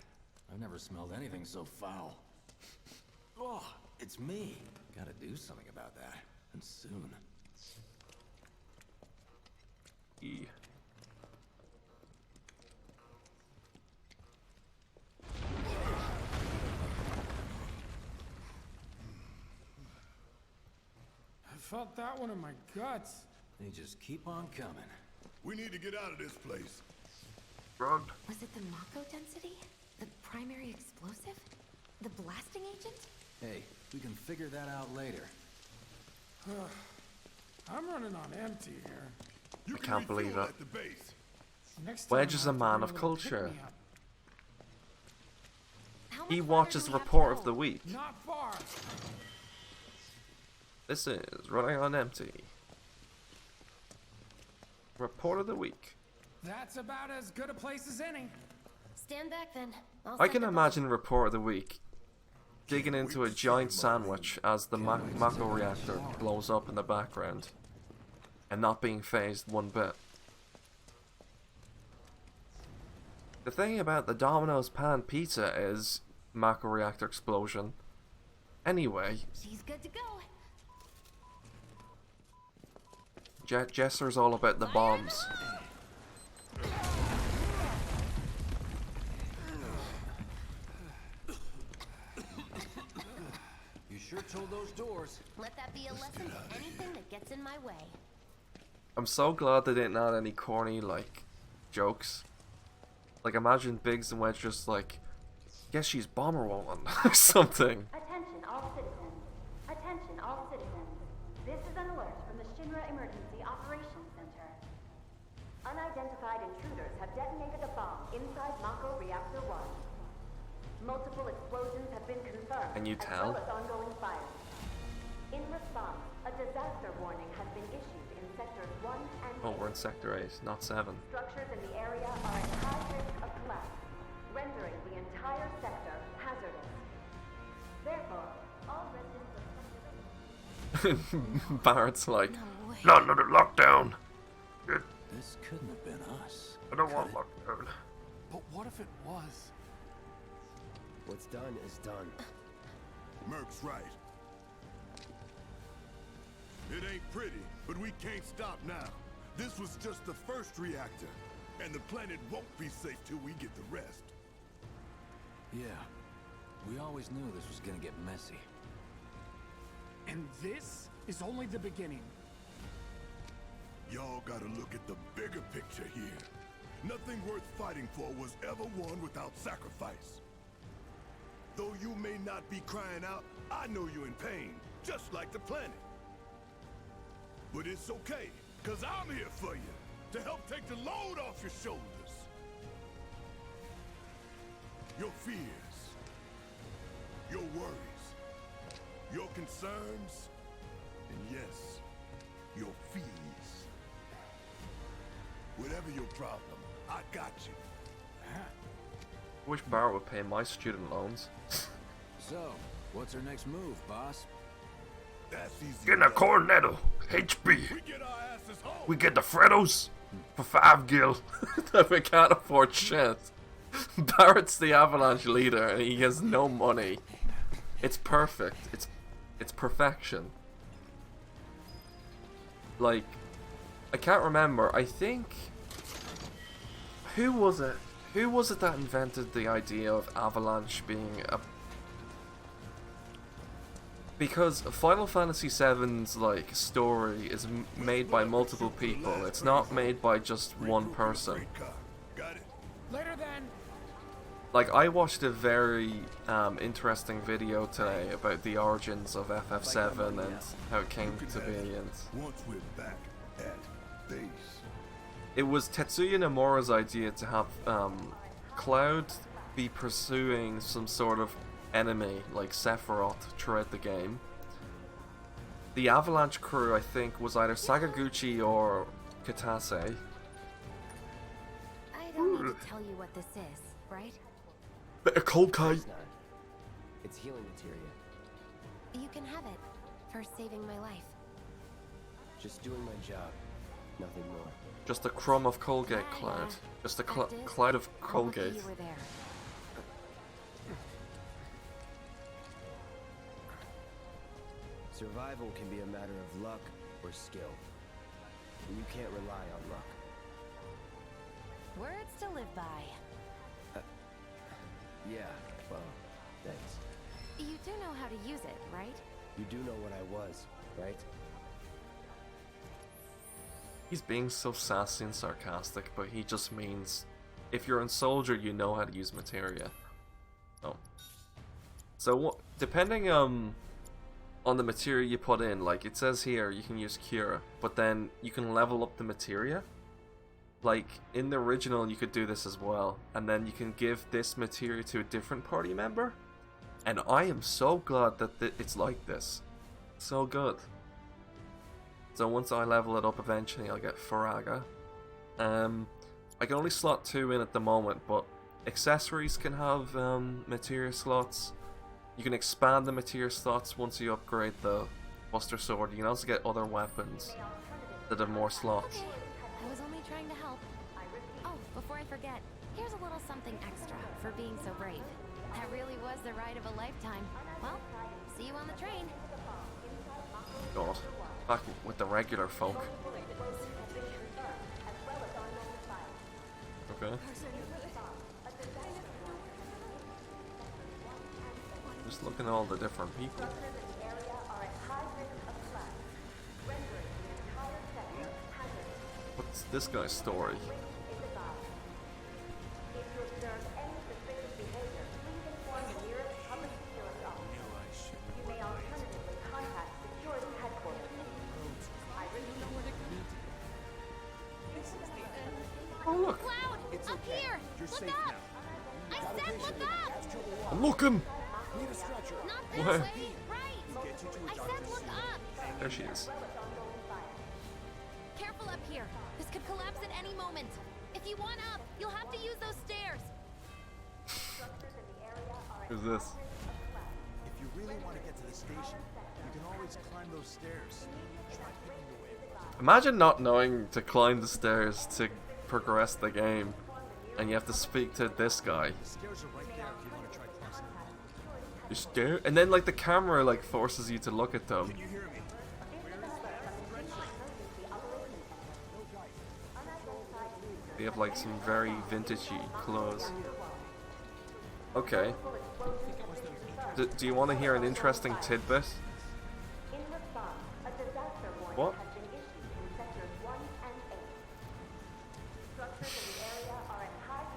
I've never smelled anything so foul. Oh, it's me. Gotta do something about that. And soon. E. I felt that one in my guts. They just keep on coming. We need to get out of this place. Run. Was it the Mako density? The primary explosive? The blasting agent? Hey, we can figure that out later. I'm running on empty here. You I can't believe refuel it. at the base. Next time Wedge I'll is a have to man bring of little culture. pick-me-up. How much He farther watches do the we have to report go? of the week. Not far. This is Running on Empty. Report of the week. That's about as good a place as any. Stand back then. I'll I set can the imagine Report of the Week digging into a giant sandwich as the Mako reactor blows up in the background and not being phased one bit. The thing about the Domino's pan pizza is Mako reactor explosion. Anyway, She's good to go. Jesser's all about the bombs. You sure told those doors. Let that be a lesson to anything that gets in my way. I'm so glad they didn't add any corny, like, jokes. Like, imagine Biggs and Wedge just like, guess she's Bomber Woman or something. Attention all citizens. Attention all citizens. This is an alert from the Shinra Emergency Operations Center. Unidentified intruders have detonated a bomb inside Mako Reactor 1. Multiple explosions have been confirmed. Can you as tell? well as ongoing fire. In response, a disaster warning has been issued in sectors 1 and 2. Oh, we're in Sector 8, not 7. Structures in the area are at high risk of collapse, rendering the entire sector hazardous. Therefore, all residents of Barrett's like, No way. Not another lockdown. This couldn't have been us. I don't want lockdown. But what if it was? What's done is done. Merc's right. It ain't pretty, but we can't stop now. This was just the first reactor, and the planet won't be safe till we get the rest. Yeah. We always knew this was gonna get messy. And this is only the beginning. Y'all gotta look at the bigger picture here. Nothing worth fighting for was ever won without sacrifice. Though you may not be crying out, I know you're in pain, just like the planet. But it's okay, cause I'm here for you, to help take the load off your shoulders. Your fears, your worries, your concerns, and yes, your fees. Whatever your problem, I got you. wish Barrett would pay my student loans. So, what's our next move, boss? That's easy. Get a enough. Cornetto. HB. We get our asses home. We get the Freddos for 5 gil. That we can't afford shit. Barrett's the Avalanche leader and he has no money. It's perfect. It's perfection. Like, I can't remember. I think, who was it? Who was it that invented the idea of Avalanche being a... Because Final Fantasy VII's like story is made by multiple people. It's not made by just one person. Later then. Like, I watched a very interesting video today about the origins of FF7 and how it came to be, and Once we're back at base. it was Tetsuya Nomura's idea to have Cloud be pursuing some sort of enemy like Sephiroth throughout the game. The Avalanche crew, I think, was either Sakaguchi or Katase. I don't need to tell you what this is, right? Bit of cold kite. It's not. It's healing materia. You can have it for saving my life. Just doing my job. Nothing more. Just a crumb of Colgate, Cloud. Just a cloud of Colgate. You were there. Survival can be a matter of luck or skill. And you can't rely on luck. Words to live by. Yeah, well, thanks. You do know how to use it, right? You do know what I was, right? He's being so sassy and sarcastic, but he just means if you're a soldier, you know how to use materia. Oh. So depending on the materia you put in, like it says here, you can use Cura, but then you can level up the materia. Like in the original, you could do this as well, and then you can give this materia to a different party member. And I am so glad that it's like this. So good. So once I level it up eventually, I'll get Faraga. I can only slot 2 in at the moment, but accessories can have materia slots. You can expand the materia slots once you upgrade the Buster Sword. You can also get other weapons that have more slots. Okay, I was only trying to help. Oh, before I forget, here's a little something extra for being so brave. That really was the ride of a lifetime. Well, see you on the train. God, back with the regular folk. Okay. Just looking at all the different people. What's this guy's story? Oh look! Cloud! Up here! Look up! I said look up! I'm looking! Not this Where? way! Right! I said look up! There she is. Careful up here. This could collapse at any moment. If you want up, you'll have to use those stairs. Who's this? If you really want to get to the station, you can always climb those stairs. Try picking your way. Imagine not knowing to climb the stairs to progress the game, and you have to speak to this guy. The stairs are right there if you want to try crossing them. You stare, and then like the camera like forces you to look at them. Can you hear me? They have like some very vintagey clothes. Okay. Do you want to hear an interesting tidbit? What?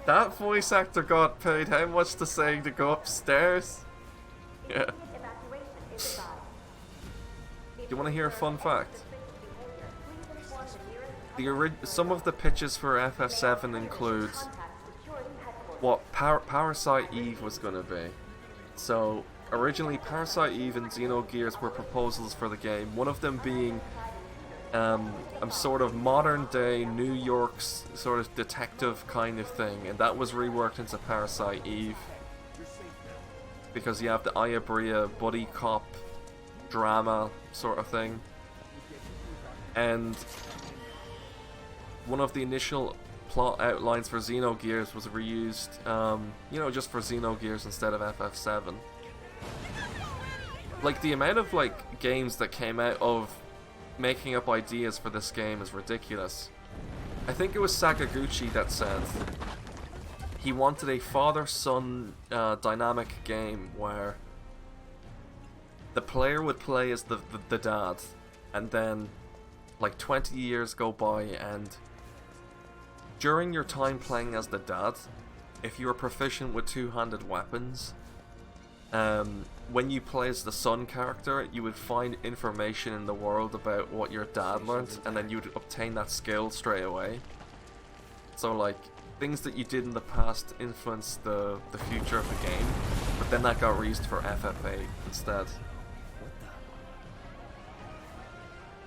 That voice actor got paid how much to say to go upstairs? Yeah. Do you want to hear a fun fact? Some of the pitches for FF7 includes what Parasite Eve was going to be. So, originally Parasite Eve and Xenogears were proposals for the game, one of them being a sort of modern day New York's sort of detective kind of thing, and that was reworked into Parasite Eve. Because you have the Ayabria buddy cop drama sort of thing. And one of the initial plot outlines for Xenogears was reused, you know, just for Xenogears instead of FF7. Like, the amount of, like, games that came out of making up ideas for this game is ridiculous. I think it was Sakaguchi that said he wanted a father-son dynamic game where the player would play as the dad, and then like 20 years go by, and during your time playing as the dad, if you were proficient with two-handed weapons, when you play as the son character, you would find information in the world about what your dad learned, and then you would obtain that skill straight away. So like, things that you did in the past influenced the future of the game, but then that got reused for FF8 instead.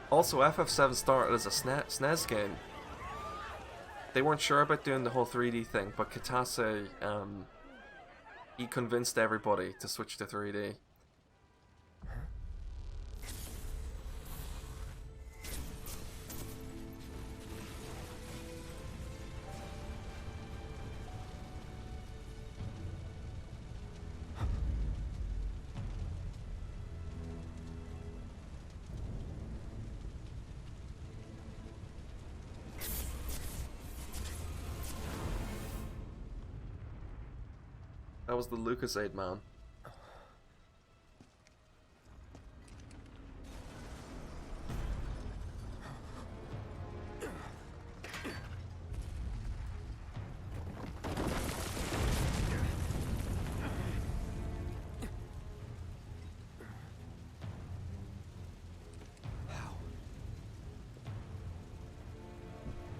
Also, FF7 started as a SNES game. They weren't sure about doing the whole 3D thing, but Kitase, he convinced everybody to switch to 3D. That was the LucasAid man.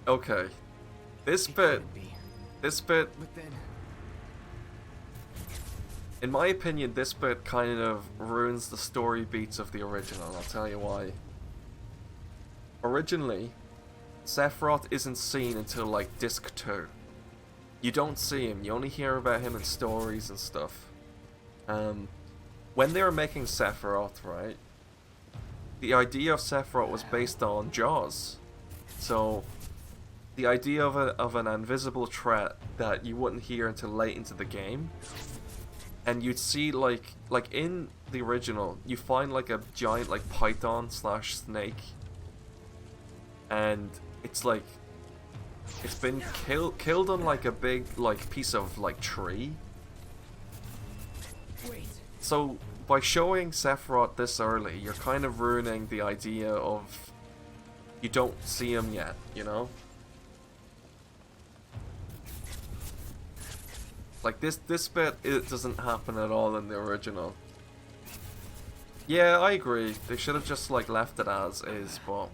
Okay. This bit... In my opinion, this bit kind of ruins the story beats of the original. I'll tell you why. Originally, Sephiroth isn't seen until like Disc 2. You don't see him, you only hear about him in stories and stuff. When they were making Sephiroth, right, the idea of Sephiroth was based on Jaws. So, the idea of an invisible threat that you wouldn't hear until late into the game. And you'd see, like in the original, you find like a giant like python / snake, and it's like it's been killed on like a big like piece of like tree. So by showing Sephiroth this early, you're kind of ruining the idea of you don't see him yet, you know? Like this bit, it doesn't happen at all in the original. Yeah, I agree. They should have just like left it as is, but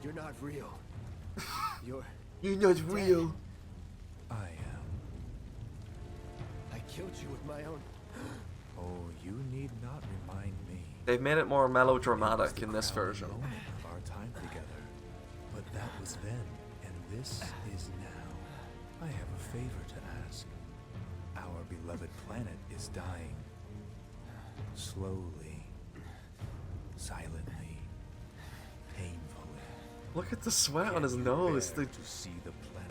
You're not real. You're not real. I am. I killed you with my own. Oh, you need not remind me. they've made it more melodramatic in this version. Of our time together. But that was then, and this is now. I have a favor to ask. Our beloved planet is dying. Slowly. Silently. Painfully. Look at the sweat on his nose, the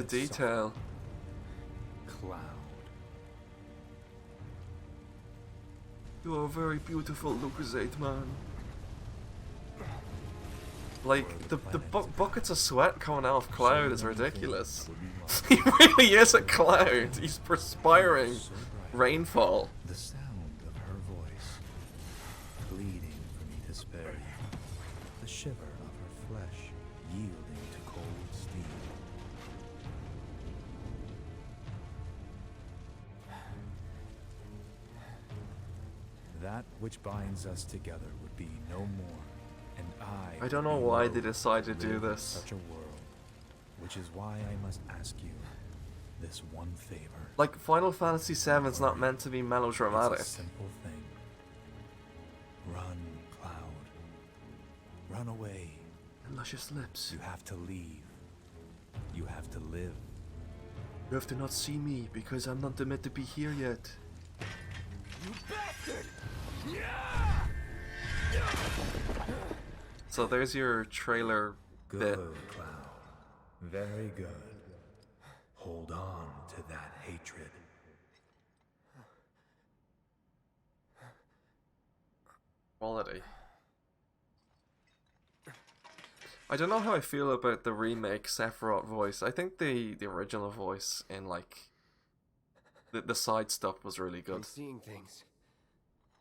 detail. Cloud. You are very beautiful, LucasAid man. Like, the buckets of sweat coming out of Cloud is ridiculous. He really is a cloud. He's perspiring rainfall. The sound of her voice, pleading for me to spare you. The shiver of her flesh, yielding to cold steel. That which binds us together would be no more, and I don't know why they decided to do this. Such a world, which is why I must ask you this one favor. Like, Final Fantasy VII's not meant to be melodramatic. It's a simple thing. Run, Cloud. Run away. And luscious lips. You have to leave. You have to live. You have to not see me because I'm not meant to be here yet. You bastard! So there's your trailer Good, bit. Cloud. Very good. Hold on to that hatred. Quality. I don't know how I feel about the remake Sephiroth voice. I think the original voice in like the side stuff was really I'm good. seeing things.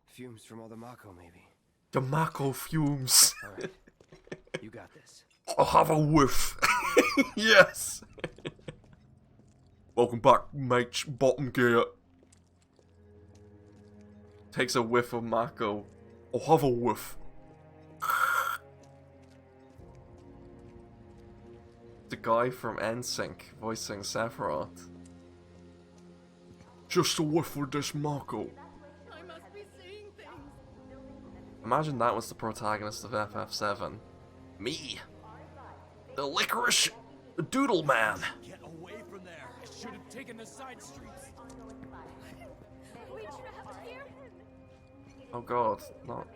Fumes from all the Mako, maybe. The Mako fumes. Alright. You got this. I'll have a whiff. Yes. Welcome back, mates. Bottom gear. Takes a whiff of Mako. I'll have a whiff. The guy from NSYNC voicing Sephiroth. Just a whiff of this Mako. I must be seeing things. Imagine that was the protagonist of FF7. Me. The licorice doodle man. Get away from there. I should have taken the side streets. We trapped here? Oh god,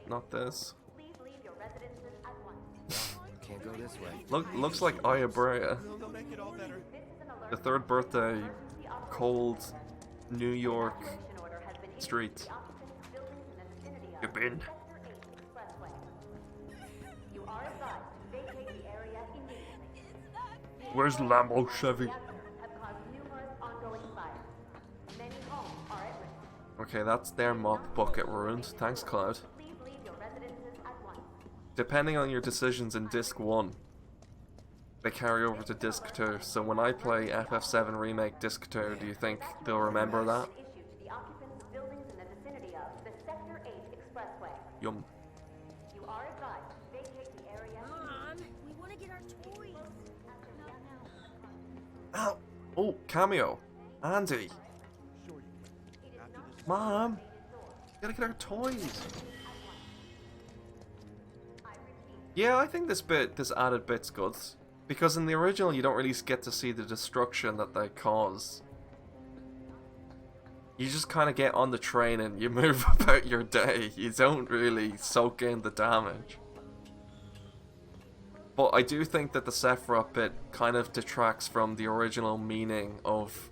not this. Please leave your residences at once. Can't go this way. Looks like IWASAWA. They'll make it all better. The third birthday, cold New York Operation order has been issued street. to the occupants of buildings in the vicinity You of been? Sector 8 Expressway. You are advised to vacate the area immediately. Where's Lambo Chevy? Reactors have caused numerous ongoing fires. Many homes are at risk. Okay, that's their mop bucket ruined. Thanks, Cloud. Please leave your residences at once. Depending on your decisions in Disc 1, they carry over to Disc 2. So when I play FF7 Remake Disc 2, do you think they'll remember that? Issued to the occupants of buildings in the vicinity of the Sector 8 Expressway. Yum. You are advised to vacate the area. Mom, we want to get our toys. Ow! Oh, cameo. Andy. Mom. Gotta get our toys. Yeah, I think this added bit's good. Because in the original you don't really get to see the destruction that they cause. You just kind of get on the train and you move about your day. You don't really soak in the damage. But I do think that the Sephiroth bit kind of detracts from the original meaning of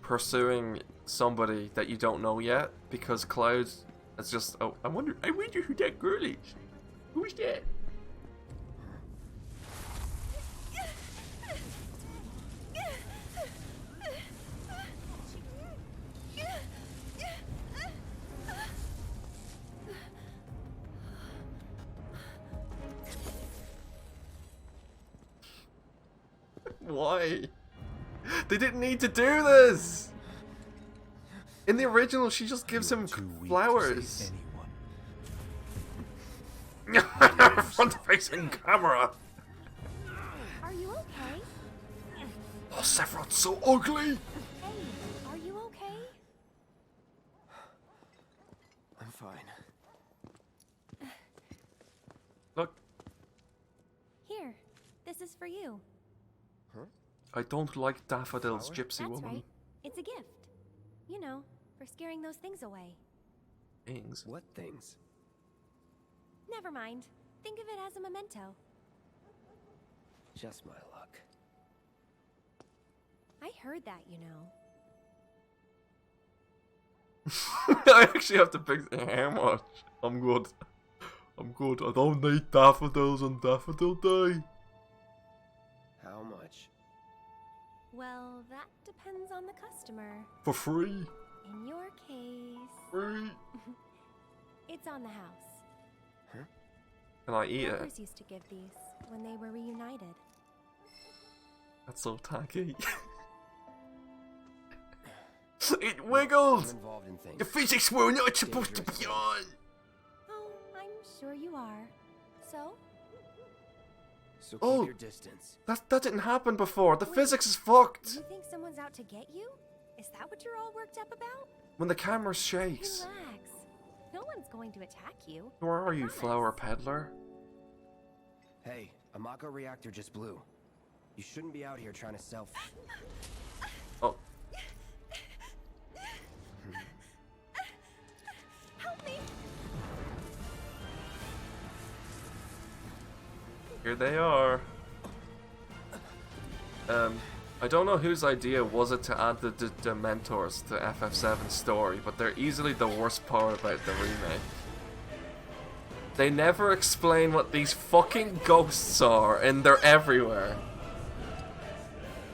pursuing somebody that you don't know yet. Because Cloud is just, oh, I wonder who that girl is. Who's that? Why? They didn't need to do this! In the original, she just gives him flowers. Front-facing camera. Are you okay? Oh, Sephiroth's so ugly. Hey, are you okay? I'm fine. Look, Here, this is for you. I don't like daffodils, gypsy That's woman. right. It's a gift. You know, for scaring those things away. Things. What things? Never mind. Think of it as a memento. Just my luck. I heard that, you know. I actually have to pick the how much. I'm good. I'm good. I don't need daffodils on Daffodil Day. How much? Well, that depends on the customer. For free. In your case, Free. it's on the house. Can I eat it? Brothers used to give these when they were reunited. That's so tacky. It I'm wiggled. involved in things. The physics were not supposed to be on. Oh, I'm sure you are. So, So keep Oh. your distance. That didn't happen before. The Wait. physics is fucked. you think someone's out to get you? Is that what you're all worked up about? When the camera shakes. Relax. No one's going to attack you. Where are you, Promise. flower peddler? Hey, a Mako reactor just blew. You shouldn't be out here trying to self. Oh, Help me! Here they are. I don't know whose idea was it to add the mentors to FF7's story, but they're easily the worst part about the remake. They never explain what these fucking ghosts are, and they're everywhere.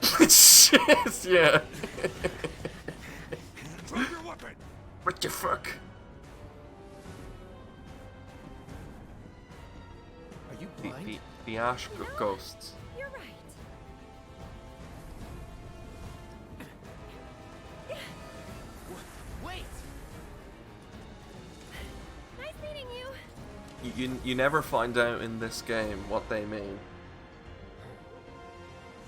Shit, yeah. What the fuck? Are you blind? The Ash ghosts. You're right. Wait! Nice meeting you. You never find out in this game what they mean.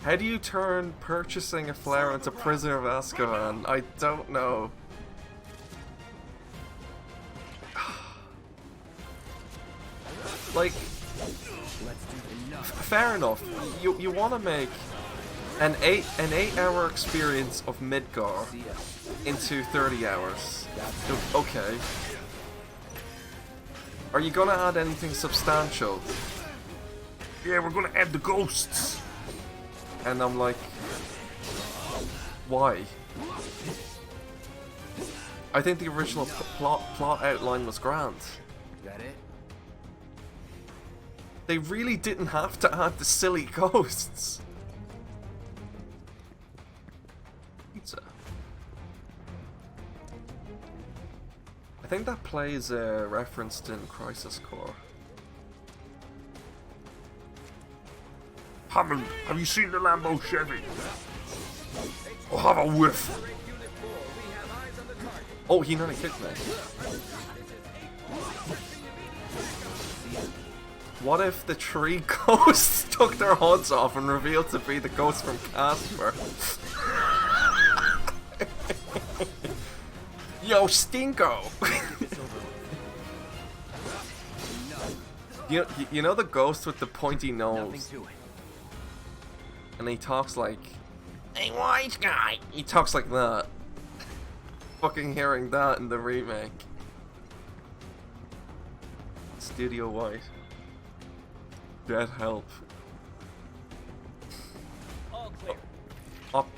How do you turn purchasing a flower into Prisoner of Azkaban? I don't know. Like, fair enough. You want to make an 8-hour experience of Midgar into 30 hours. Okay. Are you gonna add anything substantial? Yeah, we're gonna add the ghosts. And I'm like, why? I think the original plot outline was grand. That it? They really didn't have to add the silly ghosts. Pizza. I think that plays referenced in Crisis Core. Hammond, have you seen the Lambo Chevy? I'll have a whiff. Oh, he nearly kicked me. What if the three ghosts took their hoods off and revealed to be the ghosts from Casper? Yo, Stinko! you know the ghost with the pointy nose? And he talks like, "Hey, white guy!" He talks like that. Fucking hearing that in the remake. Studio White. Dead help.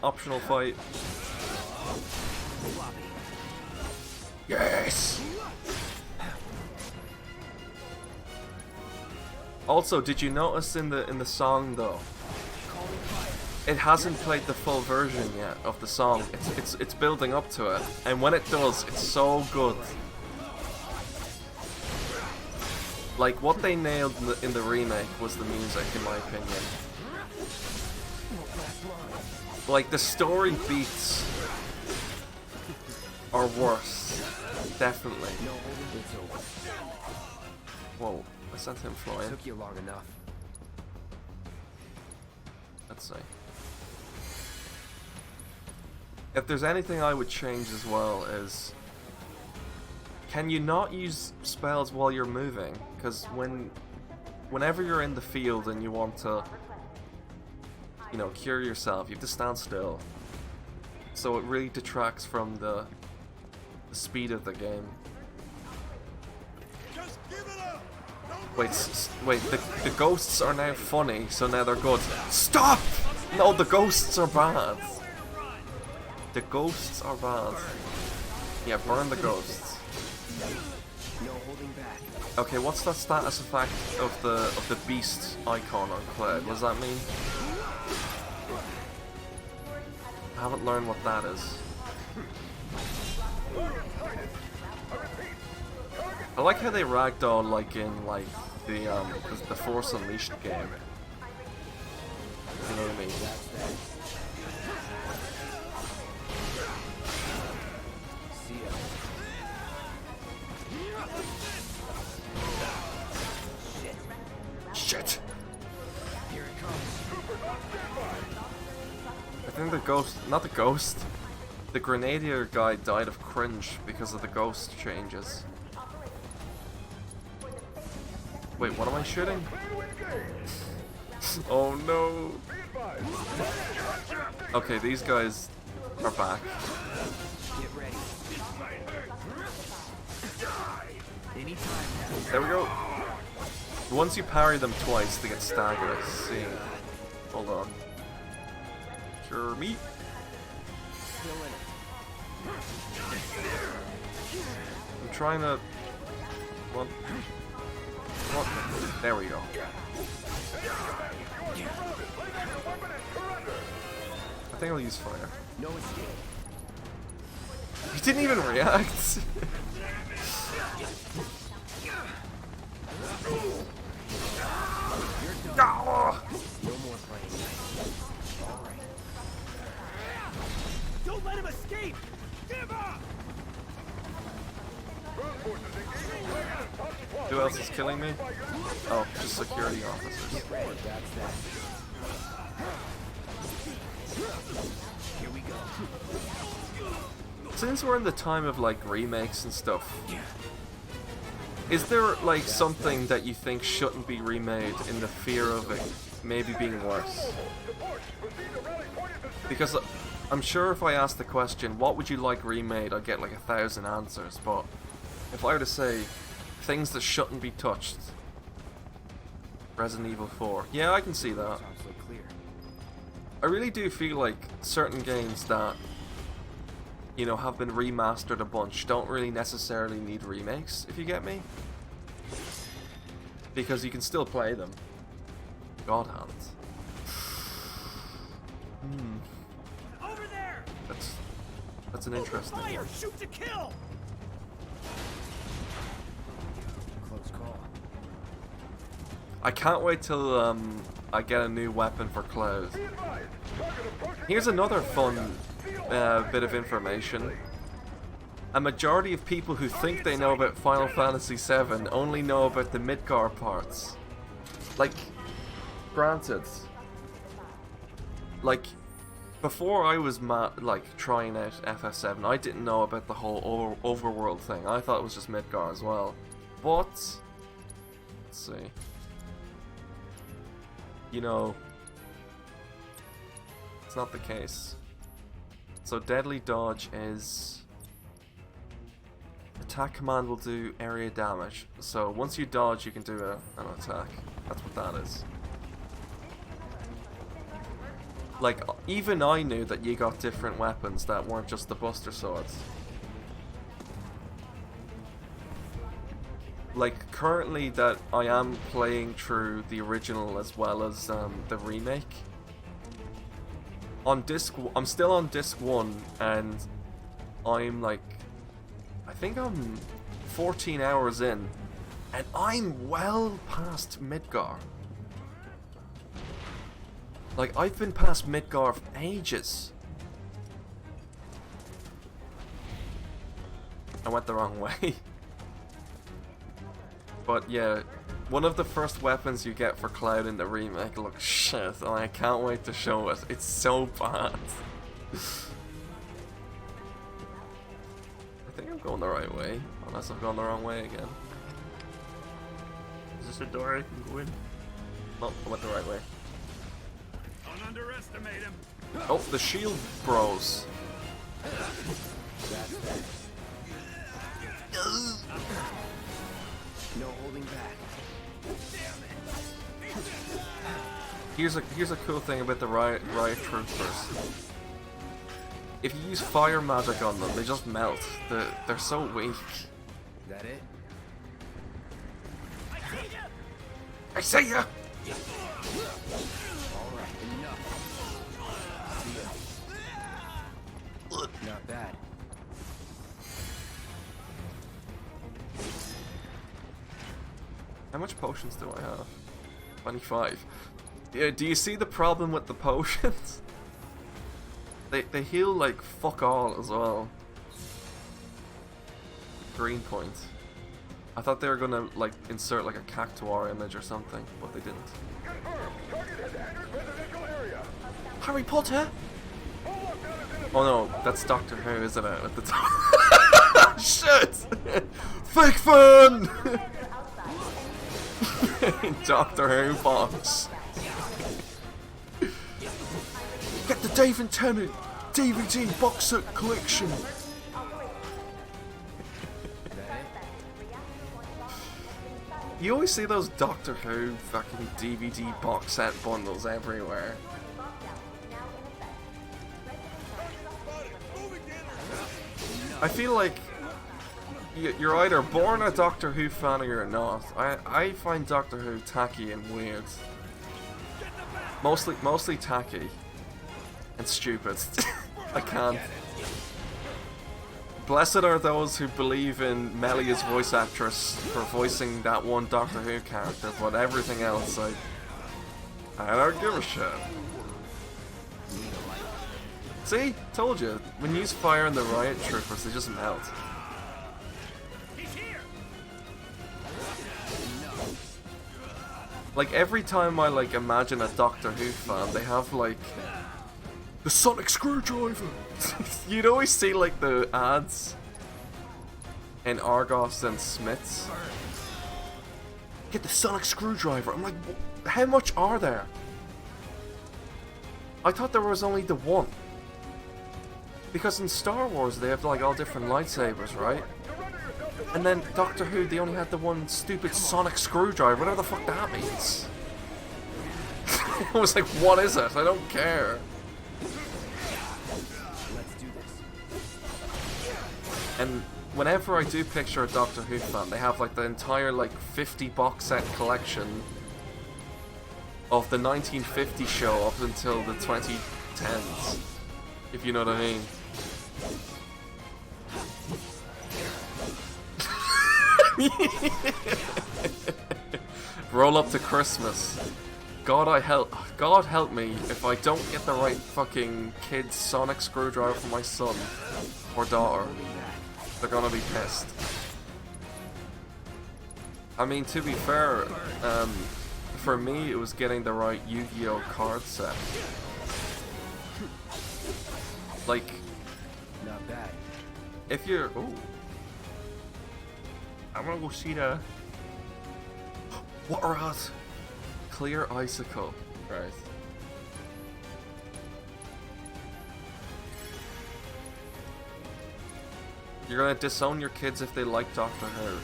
Optional fight. Yes! Also, did you notice in the song though? It hasn't played the full version yet of the song. It's building up to it, and when it does, it's so good. Like what they nailed in the remake was the music, in my opinion. Like the story beats are worse, definitely. Whoa, I sent him flying. Took you long enough. Let's see. If there's anything I would change as well is, can you not use spells while you're moving? Because whenever you're in the field and you want to, you know, cure yourself, you have to stand still. So it really detracts from the speed of the game. Wait, the ghosts are now funny, so now they're good. Stop! No, the ghosts are bad. The ghosts are bad. Yeah, burn the ghosts. Okay, what's that status effect of the beast icon on Cloud? What does that mean? I haven't learned what that is. I like how they ragdoll like in like the Force Unleashed game. You know what I mean? Shit! Here it comes. I think the ghost, not the ghost, the Grenadier guy died of cringe because of the ghost changes. Wait, what am I shooting? Oh no! Okay, these guys are back. Get ready. Anytime now. There we go. Once you parry them twice, they get staggered. I see. Hold on. Sure, me. I'm trying to. What? There we go. I think I'll use fire. No escape. He didn't even react. Oh. No more playing. All right. Don't let him escape! Give up! Who else is killing me? Oh, just security officers. That's that. Here we go. Since we're in the time of like remakes and stuff, is there like something that you think shouldn't be remade in the fear of it maybe being worse? Because I'm sure if I ask the question, what would you like remade, I'd get like 1,000 answers, but if I were to say things that shouldn't be touched, Resident Evil 4, yeah, I can see that. I really do feel like certain games that, you know, have been remastered a bunch don't really necessarily need remakes, if you get me. Because you can still play them. God hand. Over there! That's an interesting Fire! one. Shoot to kill! Close call. I can't wait till I get a new weapon for Cloud. Here's another fun bit of information. A majority of people who think they know about Final Fantasy VII only know about the Midgar parts. Like, granted, like, before I was trying out FF7, I didn't know about the whole overworld thing. I thought it was just Midgar as well. But, let's see. You know, it's not the case. So deadly dodge is attack command will do area damage. So once you dodge, you can do an attack. That's what that is. Like, even I knew that you got different weapons that weren't just the Buster Swords. Like, currently that I am playing through the original as well as the remake. On I'm still on disc 1, and I'm like, I think I'm 14 hours in, and I'm well past Midgar. Like, I've been past Midgar for ages. I went the wrong way. But yeah, one of the first weapons you get for Cloud in the remake looks shit, and I can't wait to show it. It's so bad. I think I'm going the right way, unless I've gone the wrong way again. Is this a door I can go in? No, I went the right way. Don't underestimate him. Oh, the shield bros. No holding back. Here's a cool thing about the riot troopers. If you use fire magic on them, they just melt. They're so weak. That it? I see ya! Alright, enough. Not bad. How much potions do I have? 25. Yeah, do you see the problem with the potions? They heal like fuck all as well. Green point. I thought they were gonna like insert like a cactuar image or something, but they didn't. Harry Potter? Oh no, that's Doctor Who, isn't it? At the top. Shit! Fake fan! Doctor Who box. Get the Dave and Tennant DVD box set collection. You always see those Doctor Who fucking DVD box set bundles everywhere. I feel like you're either born a Doctor Who fan or you're not. I find Doctor Who tacky and weird. Mostly tacky. And stupid. I can't. Blessed are those who believe in Melia's voice actress for voicing that one Doctor Who character, but everything else, I don't give a shit. See? Told you. When you use fire in the riot troopers, they just melt. Like, every time I, like, imagine a Doctor Who fan, they have, like, the sonic screwdriver! You'd always see, like, the ads in Argos and Smiths. Get the sonic screwdriver! I'm like, how much are there? I thought there was only the one. Because in Star Wars, they have, like, all different lightsabers, right? And then Doctor Who, they only had the one stupid sonic screwdriver, whatever the fuck that means. I was like, what is it? I don't care. And whenever I do picture a Doctor Who fan, they have like the entire like 50 box set collection of the 1950 show up until the 2010s, if you know what I mean. Roll up to Christmas. God help me if I don't get the right fucking kid's sonic screwdriver for my son or daughter. They're gonna be pissed. I mean, to be fair, for me it was getting the right Yu-Gi-Oh card set. Like, Not bad. if you're... Ooh. I'm gonna go see the... Water hat! Clear icicle. Right. You're gonna disown your kids if they like Doctor Who.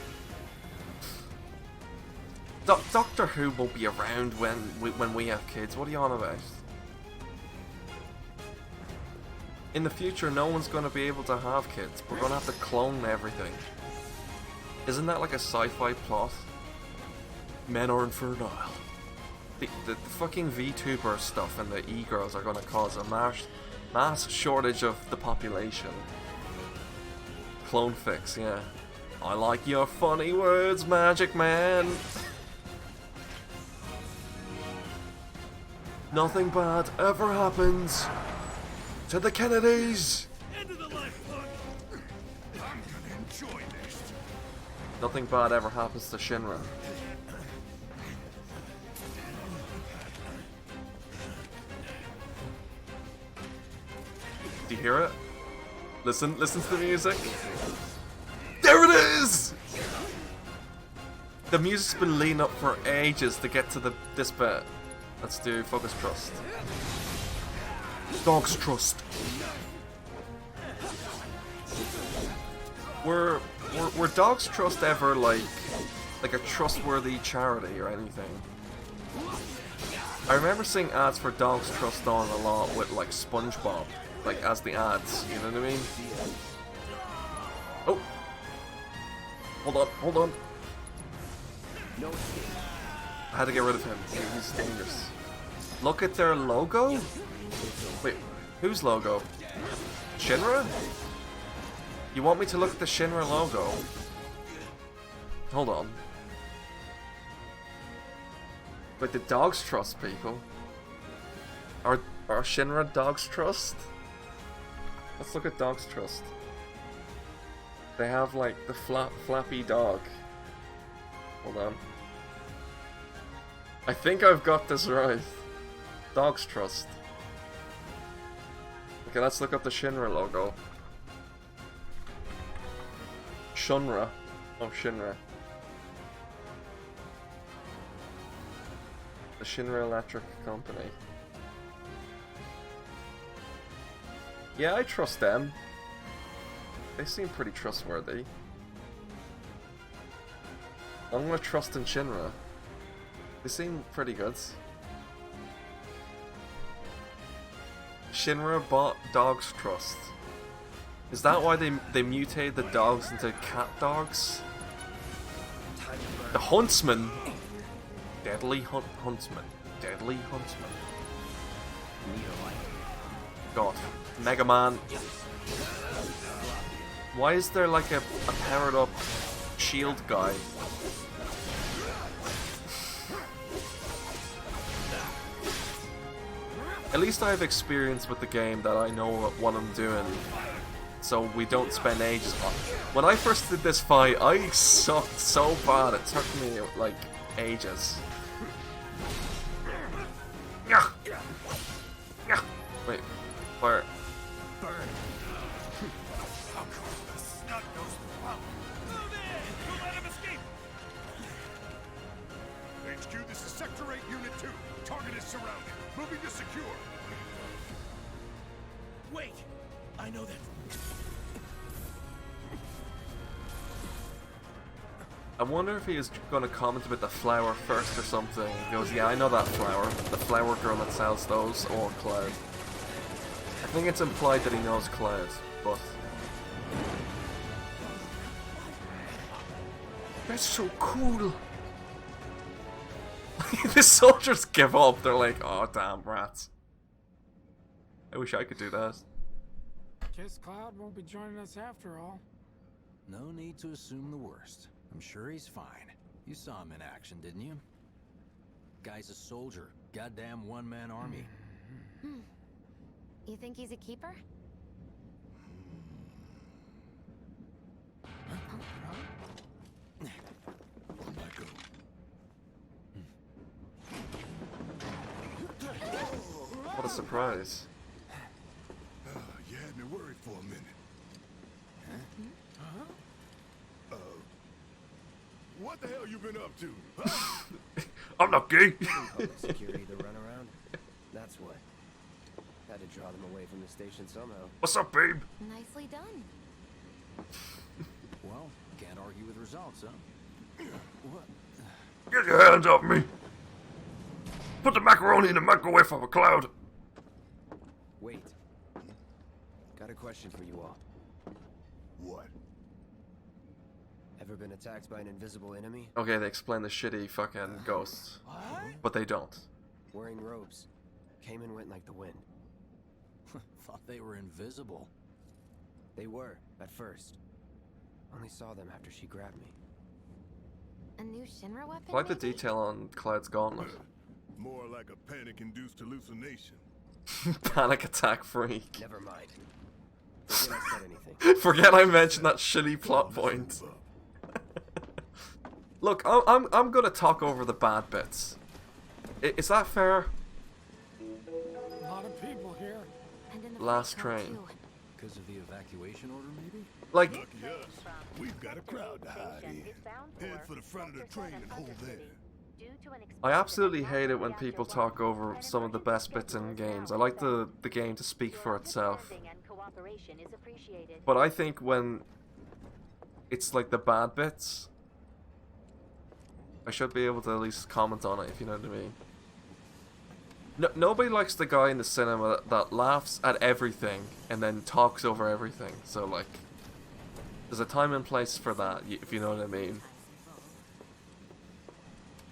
Doctor Who won't be around when we have kids. What are you on about? In the future, no one's gonna be able to have kids. We're gonna have to clone everything. Isn't that like a sci-fi plot? Men are infernile. The fucking VTuber stuff and the e-girls are gonna cause a mass shortage of the population. Clone fix, yeah. I like your funny words, Magic Man. Nothing bad ever happens to the Kennedys. End of the lifeboat. I'm gonna enjoy this. Nothing bad ever happens to Shinra. Do you hear it? Listen to the music. There it is! The music's been leading up for ages to get to this bit. Let's do Focus Trust. Dogs Trust. Were Dogs Trust ever like a trustworthy charity or anything? I remember seeing ads for Dogs Trust on a lot with like SpongeBob, like as the ads, you know what I mean? Oh! Hold on. I had to get rid of him. He's dangerous. Look at their logo? Wait, whose logo? Shinra? You want me to look at the Shinra logo? Hold on. Wait, the Dogs Trust people? Are Shinra Dogs Trust? Let's look at Dogs Trust. They have like the flappy dog. Hold on. I think I've got this right. Dogs Trust. Okay, let's look up the Shinra logo. Shunra. Oh, Shinra. The Shinra Electric Company. Yeah, I trust them. They seem pretty trustworthy. I'm gonna trust in Shinra. They seem pretty good. Shinra bought Dogs Trust. Is that why they mutated the dogs into cat dogs? The Huntsman. Deadly Huntsman. Deadly Huntsman. God. Mega Man. Why is there like a powered up shield guy? At least I have experience with the game that I know what I'm doing, so we don't spend ages on it. When I first did this fight, I sucked so bad, it took me like ages. Wait, fire. HQ, this is Sector 8, Unit 2. Target is surrounded. Moving to secure. Wait, I know that. I wonder if he is going to comment about the flower first or something. He goes, yeah, I know that flower. The flower girl that sells those, or Cloud. I think it's implied that he knows Cloud, but... That's so cool! The soldiers give up, they're like, oh damn, rats. I wish I could do that. Guess Cloud won't be joining us after all. No need to assume the worst. I'm sure he's fine. You saw him in action, didn't you? Guy's a soldier. Goddamn one-man army. You think he's a keeper? What a surprise. You had me worried for a minute. What the hell you been up to? I'm not gay. Security to run around? That's what. Had to draw them away from the station somehow. What's up, babe? Nicely done. Well, can't argue with results, huh? What? Get your hands off me. Put the macaroni in the microwave for a Cloud. Wait. Got a question for you all. What? Ever been attacked by an invisible enemy? Okay, they explain the shitty fucking ghosts. But they don't. Wearing robes. Came and went like the wind. Thought they were invisible. They were, at first. Only saw them after she grabbed me. A new Shinra weapon? I like the maybe? detail on Cloud's gauntlet. More like a panic-induced hallucination. Panic attack freak. Never mind. Forget I said anything. Forget I mentioned that shitty plot point. Look, I'm gonna talk over the bad bits. Is that fair? A lot of people here. And in the Last freight car, train. too. Because of the evacuation order, maybe? Like, Lucky us. We've got a crowd to hide in. Head for the front of the train and hold there. I absolutely hate it when people talk over some of the best bits in games. I like the game to speak for itself. But I think when it's like the bad bits, I should be able to at least comment on it, if you know what I mean. Nobody likes the guy in the cinema that laughs at everything and then talks over everything. So like, there's a time and place for that, if you know what I mean.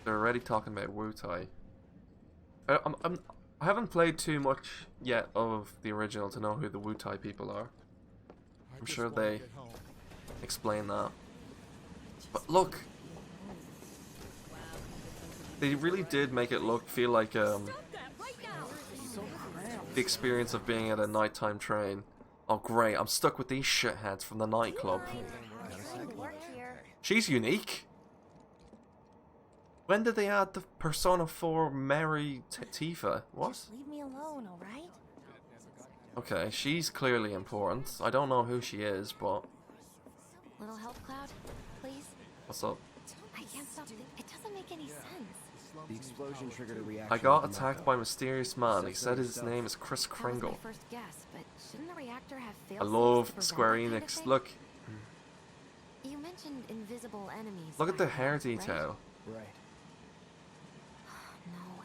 They're already talking about Wutai. I haven't played too much yet of the original to know who the Wutai people are. I'm sure they explain that. But look, they really did make it feel like the experience of being at a nighttime train. Oh great, I'm stuck with these shitheads from the nightclub. She's unique. When did they add the Persona 4 Mary Tifa? What? Just leave me alone, alright? Okay, she's clearly important. I don't know who she is, but... Little help, Cloud? Please? What's up? I can't stop thinking. It doesn't make any sense. The explosion triggered a reaction. I got attacked by a mysterious man. He said his name is Chris That was Kringle. my first guess, but shouldn't the reactor have failed I love Square Enix. Look, You mentioned mentioned invisible enemies. Look at the hair right? detail. Right. No.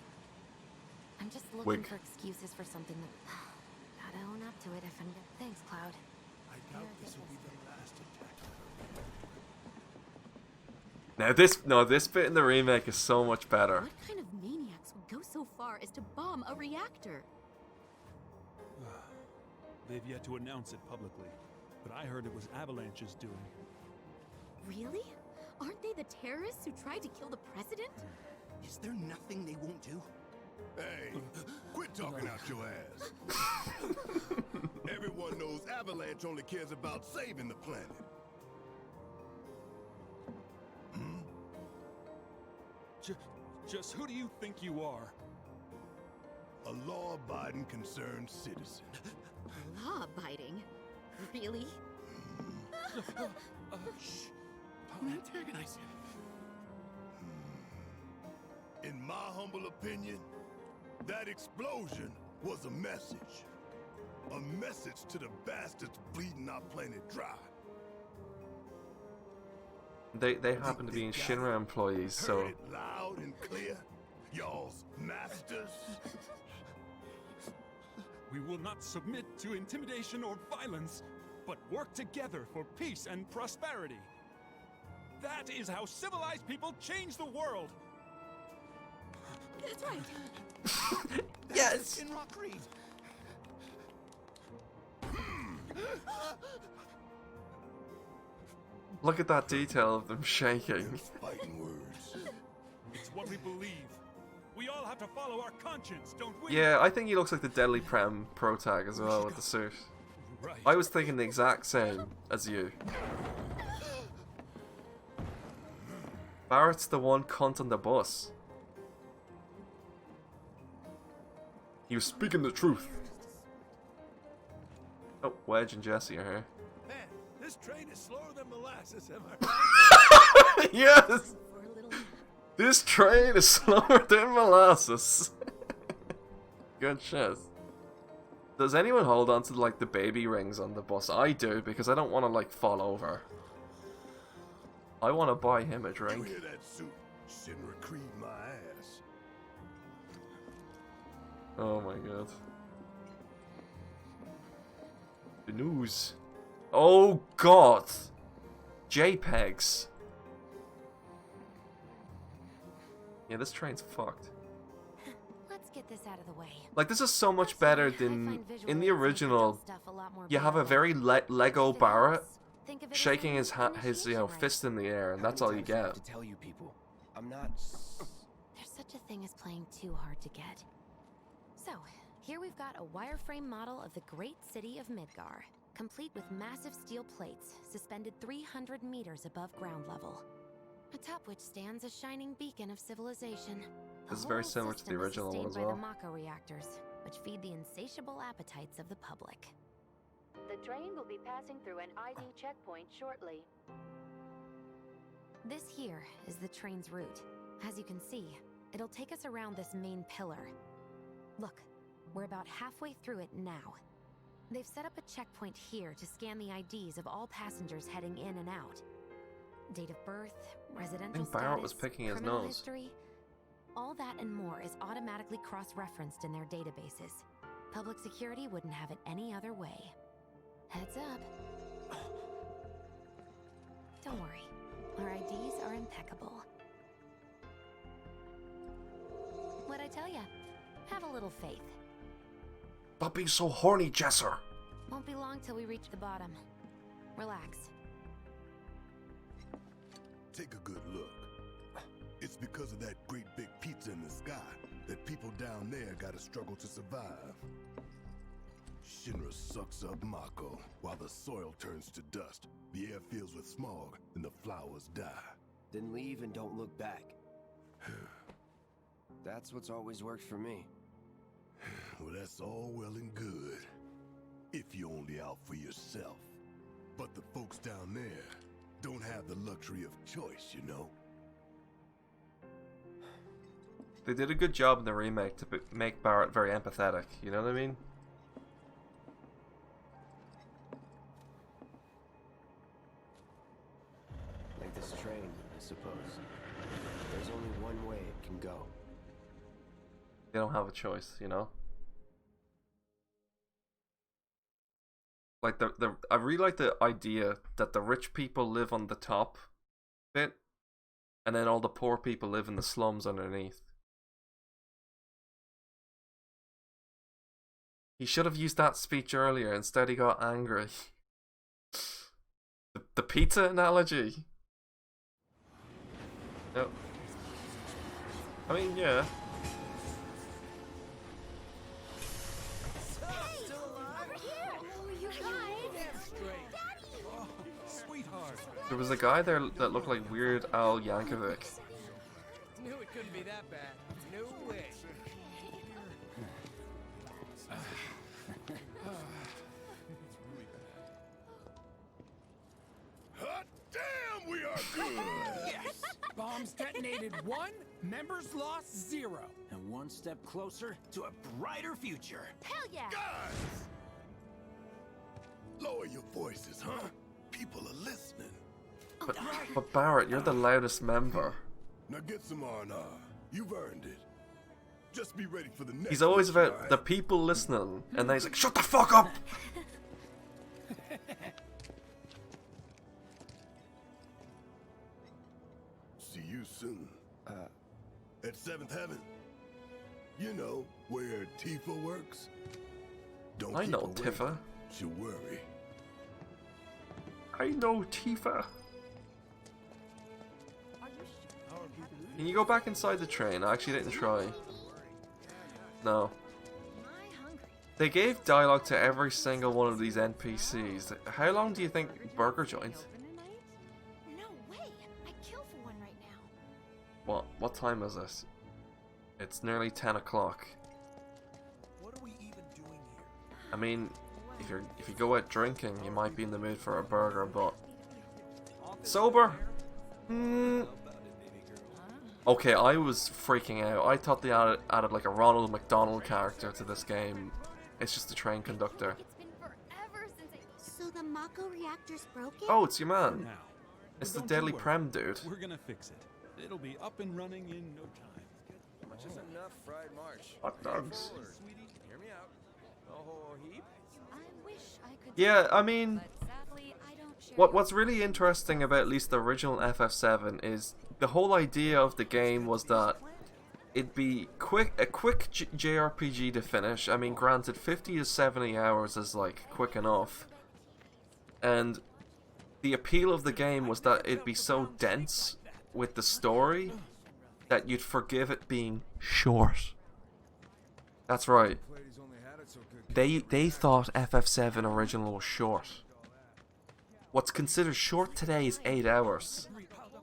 I'm just looking Wig. for excuses for something that... Gotta own up to it if I'm... Thanks, Cloud. I doubt this will be the last attack. Now this bit in the remake is so much better. What kind of maniacs would go so far as to bomb a reactor? They've yet to announce it publicly, but I heard it was Avalanche's doing. Really? Aren't they the terrorists who tried to kill the president? Is there nothing they won't do? Hey, quit talking out your ass. Everyone knows Avalanche only cares about saving the planet. Just who do you think you are? A law-abiding, concerned citizen. Law-abiding? Really? Shh. Don't antagonize him. In my humble opinion, that explosion was a message. A message to the bastards bleeding our planet dry. They happen to be Shinra employees, so... Heard it loud and clear? Y'all's masters? We will not submit to intimidation or violence, but work together for peace and prosperity. That is how civilized people change the world. That's right. Yes! Shinra Creed. Look at that detail of them shaking. Fighting words. It's what we believe. We all have to follow our conscience, don't we? Yeah, I think he looks like the Deadly Prem protag as well with the suit. Right. I was thinking the exact same as you. Barrett's the one cunt on the bus. He was speaking the truth. Oh, Wedge and Jesse are here. Man, this train is slower than molasses, am I right? Yes! This train is slower than molasses. Good shit. Does anyone hold on to like the baby rings on the bus? I do, because I don't want to like fall over. I want to buy him a drink. You hear that suit? Shinra Creed my ass. Oh my god. The news. Oh god! JPEGs. Yeah, this train's fucked. Let's get this out of the way. Like, this is so much better than in the original. You have a very Lego Barrett shaking his fist in the air, and that's all you get. To tell you people, I'm not. There's such a thing as playing too hard to get. So, here we've got a wireframe model of the great city of Midgar, complete with massive steel plates suspended 300 meters above ground level, atop which stands a shining beacon of civilization. This is very similar to the original one as well. By the Mako reactors, which feed the insatiable appetites of the public. The train will be passing through an ID checkpoint shortly. This here is the train's route. As you can see, it'll take us around this main pillar. Look, we're about halfway through it now. They've set up a checkpoint here to scan the IDs of all passengers heading in and out. Date of birth, residential status, Barrett was picking his criminal nose. history. All that and more is automatically cross-referenced in their databases. Public security wouldn't have it any other way. Heads up. Don't worry, our IDs are impeccable. What'd I tell ya? Have a little faith. Stop being so horny, Jesser. Won't be long till we reach the bottom. Relax. Take a good look. It's because of that great big pizza in the sky that people down there gotta struggle to survive. Shinra sucks up Mako while the soil turns to dust, the air fills with smog, and the flowers die. Then leave and don't look back. That's what's always worked for me. Well, that's all well and good, if you're only out for yourself. But the folks down there don't have the luxury of choice, you know? They did a good job in the remake to make Barrett very empathetic, you know what I mean? go. They don't have a choice, you know? Like I really like the idea that the rich people live on the top bit, and then all the poor people live in the slums underneath. He should have used that speech earlier, instead he got angry. The pizza analogy? No. I mean, yeah. There was a guy there that looked like Weird Al Yankovic. Knew it couldn't be that bad. No way. Hot damn, we are good! Yes! Bombs detonated 1, members lost 0. And one step closer to a brighter future. Hell yeah! Guys! Lower your voices, huh? People are listening. But Barrett, you're the loudest member. Now get some R&R. You've earned it. Just be ready for the next. He's always mission, about all right? the people listening, and then he's like, "Shut the fuck up!" See you soon. At 7th Heaven. You know, where Tifa works. Don't I keep know her waiting. Tifa. She'll worry. I know Tifa. Can you go back inside the train? I actually didn't try. No. They gave dialogue to every single one of these NPCs. How long do you think Burger Joint? No way! I'd kill for one right now. What time is this? It's nearly 10 o'clock. What are we even doing here? I mean, if you go out drinking, you might be in the mood for a burger, but sober? Okay, I was freaking out. I thought they added like a Ronald McDonald character to this game. It's just a train conductor. It's been forever since So the Mako reactor's broken? Oh, it's your man. Now, It's the don't Deadly you worry. Prem dude. We're gonna fix it. It'll be up and running in no time. How much is enough fried marsh? Hot dogs. Sweetie, hear me out. A whole heap? I wish I could. Yeah, I mean, But sadly, I don't share what's really interesting about at least the original FF7 is the whole idea of the game was that it'd be a quick JRPG to finish. I mean, granted, 50 to 70 hours is like quick enough, and the appeal of the game was that it'd be so dense with the story that you'd forgive it being short. That's right. They thought FF7 original was short. What's considered short today is 8 hours.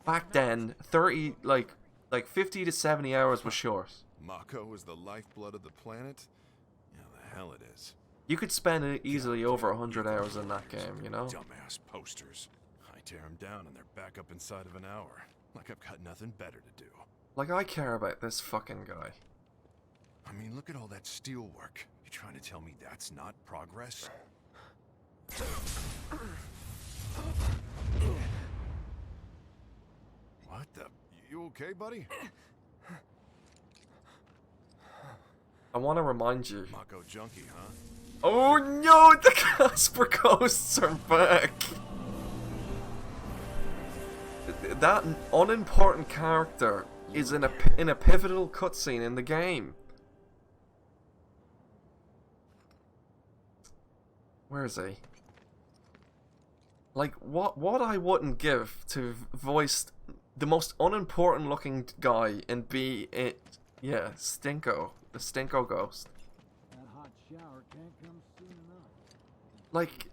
Back then, 50 to 70 hours was short. Mako is the lifeblood of the planet? Yeah, the hell it is. You could spend easily over 100 hours in that game, you know? Dumbass posters. I tear them down and they're back up inside of an hour. Like I've got nothing better to do. Like, I care about this fucking guy. I mean, look at all that steel work. You trying to tell me that's not progress? What the? You okay, buddy? I want to remind you. Mako junkie, huh? Oh no, the Casper ghosts are back! That unimportant character is in a pivotal cutscene in the game. Where is he? Like, what I wouldn't give to voice the most unimportant looking guy and be it, yeah, Stinko, the Stinko ghost. That hot shower can't come soon enough. Like,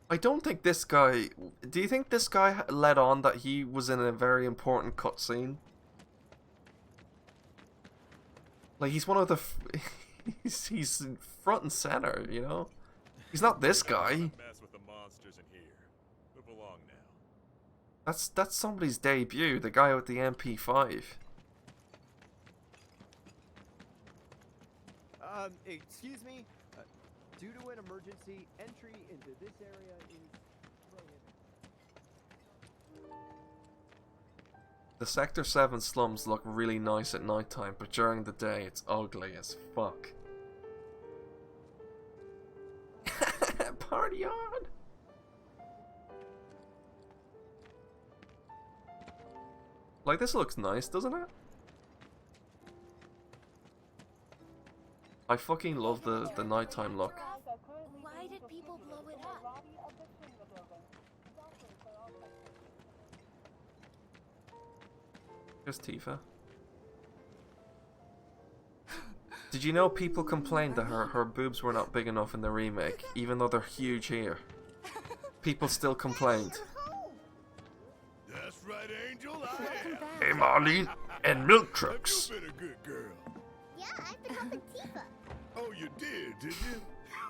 I don't think this guy. Do you think this guy let on that he was in a very important cutscene? Like, he's one of the. He's front and center, you know. He's not this guy. Mess with the monsters in here. Move along now. That's somebody's debut. The guy with the MP5. Excuse me. Due to an emergency, entry into this area is prohibited. The Sector 7 slums look really nice at nighttime, but during the day it's ugly as fuck. Party on! Like, this looks nice, doesn't it? I fucking love the nighttime look. Why did people blow it up? Here's Tifa. Did you know people complained that her boobs were not big enough in the remake, even though they're huge here? People still complained. That's right, Angel. I am. Hey, Marlene, and milk trucks. You've been a good girl. Yeah, I've been helping Tifa. Oh, you did you?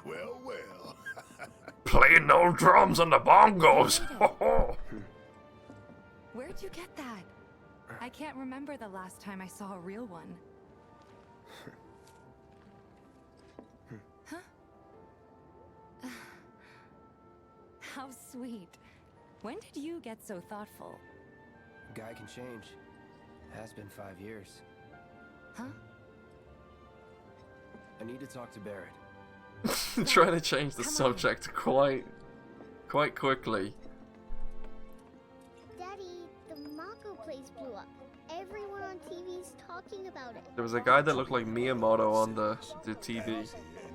Well, well. Playing those drums on the bongos. Ho ho. Where'd you get that? I can't remember the last time I saw a real one. Huh? How sweet. When did you get so thoughtful? Guy can change. Has been 5 years. Huh? I need to talk to Barrett. Trying to change the subject quite quickly. Daddy, the Mako place blew up. Everyone on TV's talking about it. There was a guy that looked like Miyamoto on the TV. And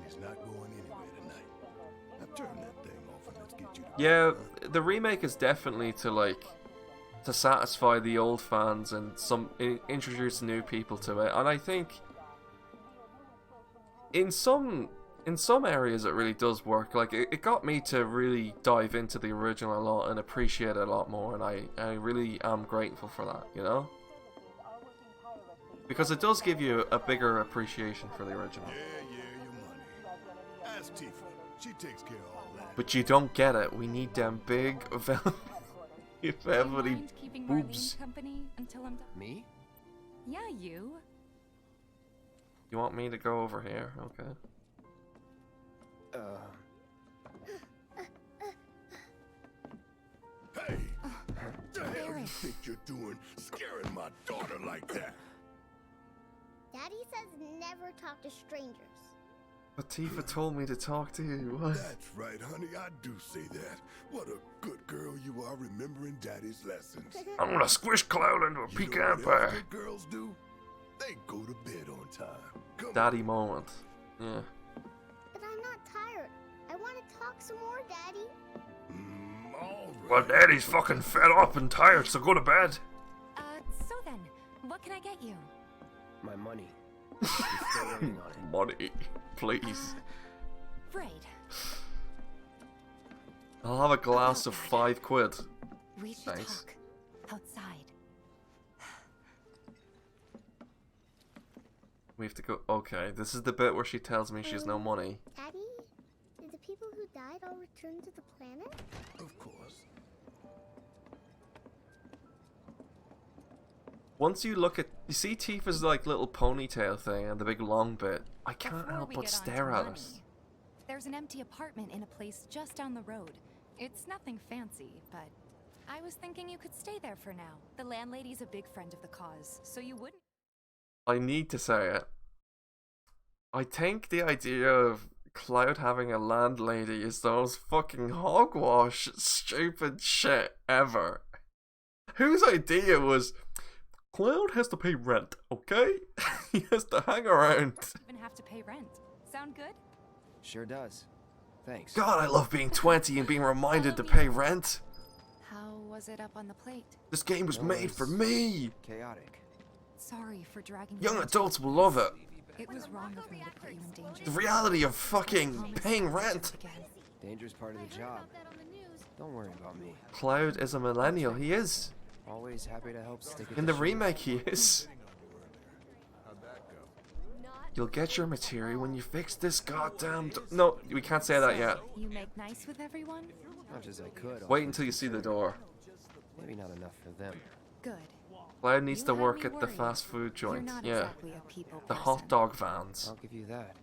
it's not going anywhere tonight. Now turn that thing off and let's get you to Yeah, the remake is definitely to satisfy the old fans and introduce new people to it. And I think in some areas it really does work. Like it got me to really dive into the original a lot and appreciate it a lot more, and I really am grateful for that, you know? Because it does give you a bigger appreciation for the original. Yeah, your money. Ask Tifa. She takes care of all that. But you don't get it. We need them big velvety boobs. Company until I'm done? Me? Yeah, you. You want me to go over here? Okay. Hey! What the hell you think you're doing scaring my daughter like that? Daddy says never talk to strangers. But Tifa told me to talk to you. What? That's right, honey. I do say that. What a good girl you are, remembering Daddy's lessons. I'm gonna squish Cloud into a pecan pie. Good girls do? They go to bed on time. Come Daddy moment. Yeah. But I'm not tired. I want to talk some more, Daddy. All right. Well, Daddy's fucking fed up and tired, so go to bed. So then, what can I get you? My money. I'm still waiting on it. Money, please. Braid. I'll have a glass of £5. We should Thanks. talk outside. We have to go. Okay, this is the bit where she tells me she has no money. Daddy, did the people who died all return to the planet? Of course. Once you look at, you see Tifa's like little ponytail thing and the big long bit. I can't Before help we but get on stare to at money, it. There's an empty apartment in a place just down the road. It's nothing fancy, but I was thinking you could stay there for now. The landlady's a big friend of the cause, so you wouldn't. I need to say it. I think the idea of Cloud having a landlady is the most fucking hogwash, stupid shit ever. Whose idea was, Cloud has to pay rent, okay? He has to hang around. Even have to pay rent. Sound good? Sure does. Thanks. God, I love being 20 and being reminded to pay rent. How was it up on the plate? This game was made for me. Chaotic. Sorry for dragging you Young into adults will love it. It was wrong of me to put you in danger. The reality of fucking paying rent. Dangerous part of the job. Don't worry about me. Cloud is a millennial. He is. Always happy to help stick it In to the shit. remake, he is. You'll get your material when you fix this goddamn. No, we can't say that yet. You make nice with everyone? Much as I could. Wait until you see the door. Maybe not enough for them. Good. Cloud needs You to had work me at the worried. fast food You're joint. not Yeah. exactly a people The person. hot dog vans. I'll give you that.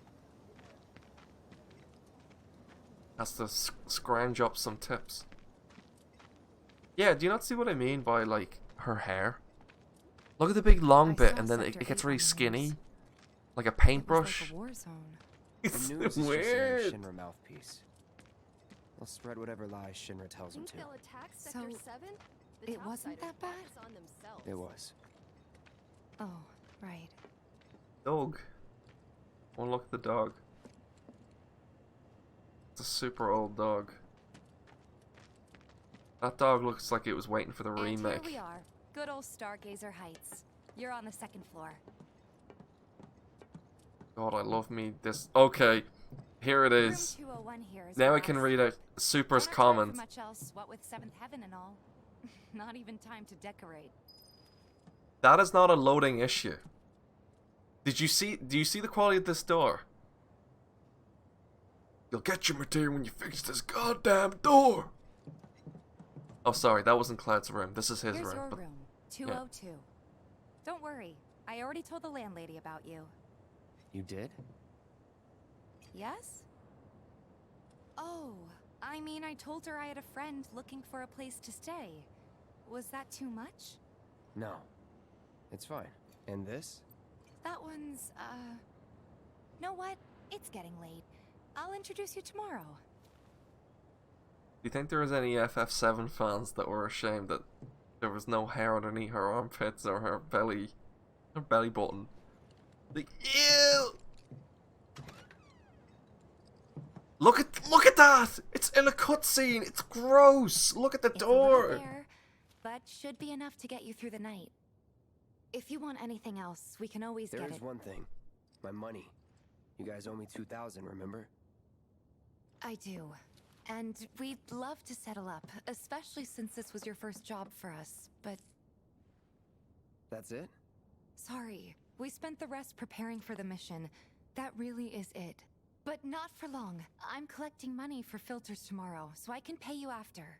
Has to scrounge up some tips. Yeah, do you not see what I mean by, like, her hair? Look at the big long I bit, saw and then Sector it gets 8 really on the skinny, news. like a It was paintbrush. like a war zone. It's The news is just weird. another Shinra mouthpiece. They'll spread whatever lies Shinra tells them to. Think they'll attack So, Sector 7? The it wasn't that bad? focus on themselves. It was. Oh, right. Dog. Oh, look at the dog. It's a super old dog. That dog looks like it was waiting for the And remake. here we are. Good old Stargazer Heights. You're on the second floor. God, I love me this. Okay, here it is. Room 201 here is Now I where can I'll read sleep. out Super's Don't have time for comment. much else, what with Seventh Heaven and all. Not even time to decorate. That is not a loading issue. Did you see? Do you see the quality of this door? You'll get your material when you fix this goddamn door. Oh, sorry, that wasn't Cloud's room. This is his Here's room. your but- room, 202. Don't worry, I already told the landlady about you. You did? Yes? Oh, I mean, I told her I had a friend looking for a place to stay. Was that too much? No. It's fine. And this? That one's, know what? It's getting late. I'll introduce you tomorrow. Do you think there was any FF7 fans that were ashamed that there was no hair underneath her armpits or her belly button? Like, ew! Look at that! It's in a cutscene. It's gross. Look at the It's a little door. bare, but should be enough to get you through the night. If you want anything else, we can always get There is it. one thing. My money. You guys owe me 2,000, remember? I do. And we'd love to settle up, especially since this was your first job for us, but That's it? sorry. We spent the rest preparing for the mission. That really is it. But not for long. I'm collecting money for filters tomorrow, so I can pay you after.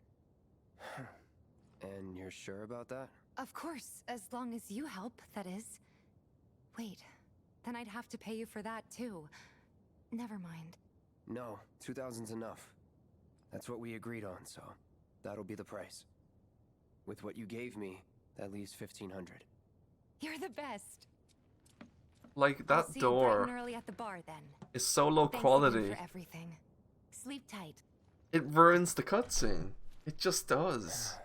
And you're sure about that? Of course, as long as you help, that is. Wait, then I'd have to pay you for that too. Never mind. No, 2,000's enough. That's what we agreed on, so that'll be the price. With what you gave me, that leaves 1,500. You're the best. Like, I'll that see you bright and door early at the bar then. is so low Thanks quality. again for everything. Sleep tight. It ruins the cutscene. It just does.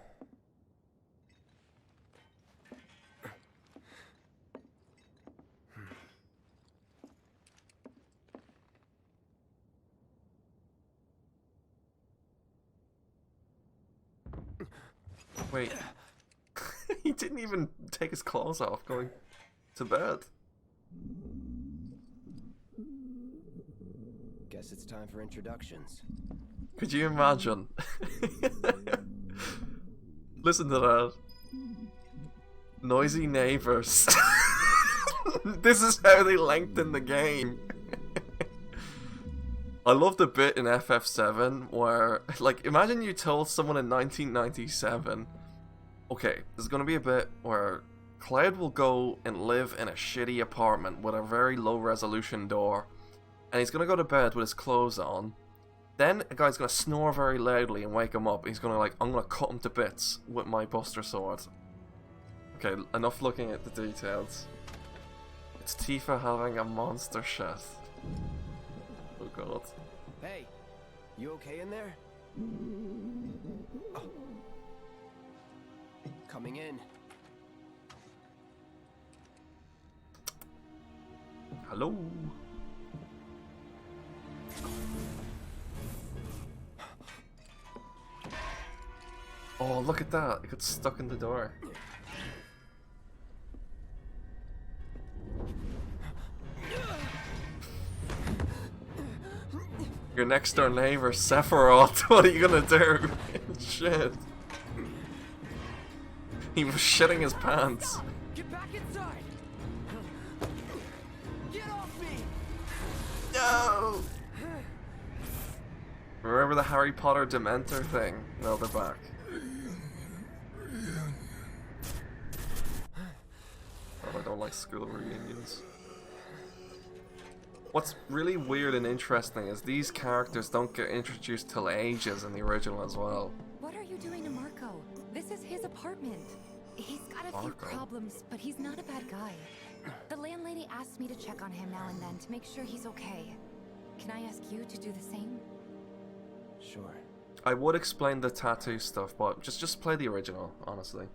Wait. He didn't even take his clothes off going to bed. Guess it's time for introductions. Could you imagine? Listen to that. Noisy neighbors. This is how they lengthen the game. I love the bit in FF7 where, like, imagine you told someone in 1997, okay, there's gonna be a bit where Cloud will go and live in a shitty apartment with a very low resolution door, and he's gonna go to bed with his clothes on. Then a guy's gonna snore very loudly and wake him up. He's gonna I'm gonna cut him to bits with my Buster Sword. Okay, enough looking at the details. It's Tifa having a monster shit. Oh god. Hey, you okay in there? Oh. Coming in. Hello. Oh, look at that. It got stuck in the door. Your next door neighbor, Sephiroth. What are you gonna do? Shit. He was shitting his pants. Get back inside! Get off me! No! Remember the Harry Potter Dementor thing? No, they're back. Oh, I don't like school reunions. What's really weird and interesting is these characters don't get introduced till ages in the original as well. What are you doing to Marco? This is his apartment. He's gotta few Marco. problems, but he's not a bad guy. The landlady asked me to check on him now and then to make sure he's okay. Can I ask you to do the same? Sure. I would explain the tattoo stuff, but just play the original, honestly.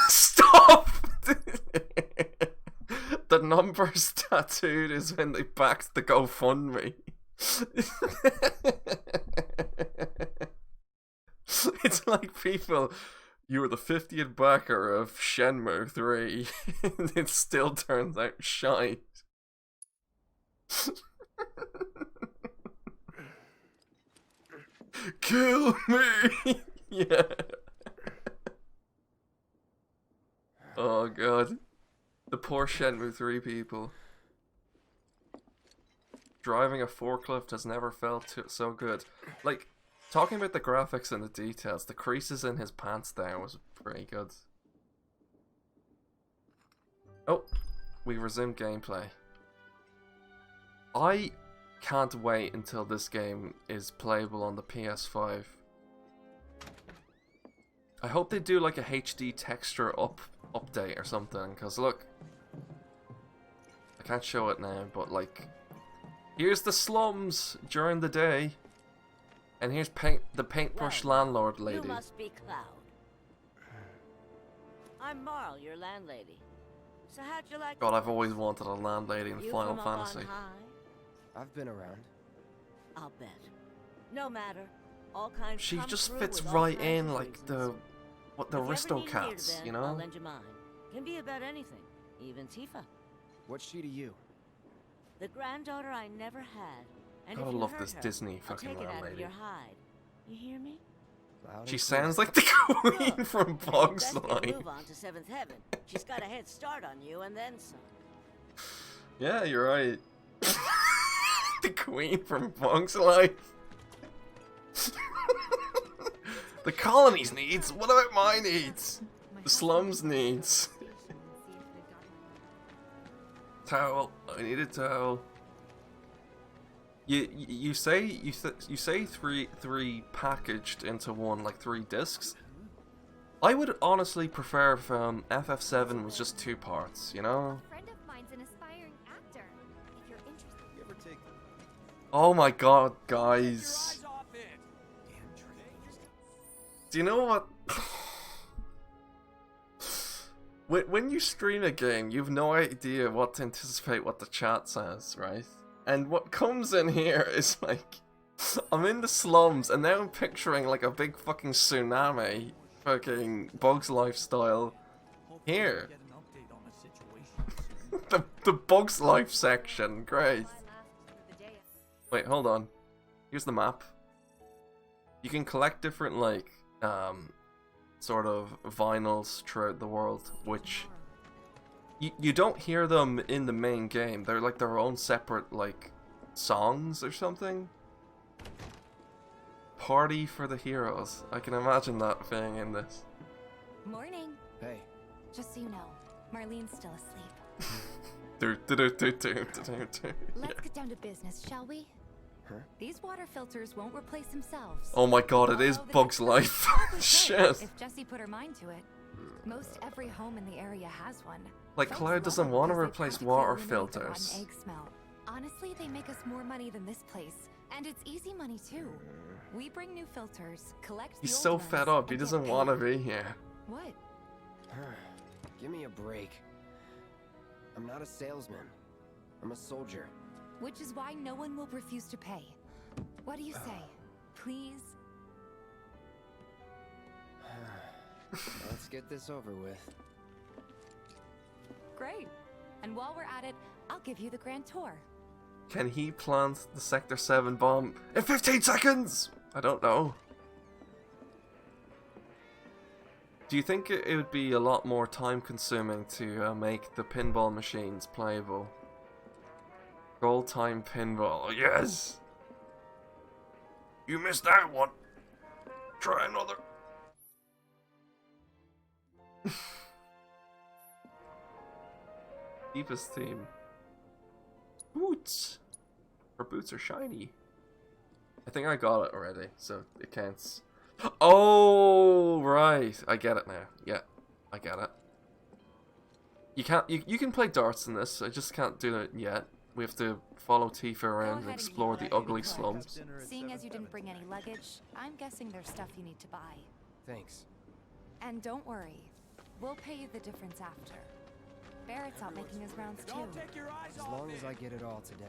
Stop! The numbers tattooed is when they backed the GoFundMe. It's like people, you were the 50th backer of Shenmue 3, and it still turns out shite. Kill me! Yeah. Oh god. The poor Shenmue 3 people. Driving a forklift has never felt so good. Like, talking about the graphics and the details, the creases in his pants there was pretty good. Oh, we resumed gameplay. I can't wait until this game is playable on the PS5. I hope they do like a HD texture update or something, because look, I can't show it now, but like, here's the slums during the day, and here's the paintbrush landlord lady. You must be Cloud. I'm Marl, your landlady. So how'd you like? God, I've always wanted a landlady in Final Fantasy. I've been around. I'll bet. No matter. All kinds. She come just through fits with all right kinds in of like the If you ever need an ear to Aristocats, bend, you I'll know? lend you mine. Can be about anything, even Tifa. What's she to you? The granddaughter I never had. And Gotta if you love hurt this her, Disney I'll fucking take it out of landlady. your hide. You hear me? She sounds like the queen from Bugs Best Life. move on to Seventh Heaven. She's got a head start on you, and then some. Yeah, you're right. The queen from Bugs Life. The colony's needs? What about my needs? The slums needs. Towel. I need a towel. You say three packaged into one, like 3 discs. I would honestly prefer if FF7 was just 2 parts, you know? A friend of mine's an aspiring actor. If you're interested. You ever take Oh my god, guys. Do you know what? When you stream a game, you've no idea what to anticipate what the chat says, right? And what comes in here is like, I'm in the slums, and now I'm picturing like a big fucking tsunami, fucking Bugs Life style here. the Bugs Life section, great. Wait, hold on. Here's the map. You can collect different like sort of vinyls throughout the world, which you don't hear them in the main game. They're like their own separate like songs or something. Party for the heroes. I can imagine that being in this. Morning. Hey. Just so you know, Marlene's still asleep. Let's get down to business, shall we? Huh? These water filters won't replace themselves. Oh my god, it is Although the Bugs next Life. one probably could, Shit. If Jessie put her mind to it. Most every home in the area has one. Like Folks Cloud love doesn't them want to because they replace practically water eliminate the rotten filters. egg smell. Honestly, they make us more money than this place. And it's easy money too. We bring new filters, collect He's the so old fed ones, up, he and get doesn't paid. want to be here. What? Give me a break. I'm not a salesman. I'm a soldier. Which is why no one will refuse to pay. What do you say? Please? Let's get this over with. Great. And while we're at it, I'll give you the grand tour. Can he plant the Sector 7 bomb in 15 seconds? I don't know. Do you think it would be a lot more time consuming to make the pinball machines playable? Gold time pinball, yes! You missed that one. Try another. Deepest theme. Boots! Her boots are shiny. I think I got it already, so it counts. Oh, right. I get it now. Yeah, I get it. You can't. You can play darts in this. I just can't do it yet. We have to follow Tifa around and explore the ugly slums. Seeing as you didn't bring any luggage, I'm guessing there's stuff you need to buy. Thanks. And don't worry, we'll pay you the difference after. Barrett's out making his rounds too. As long as I get it all today.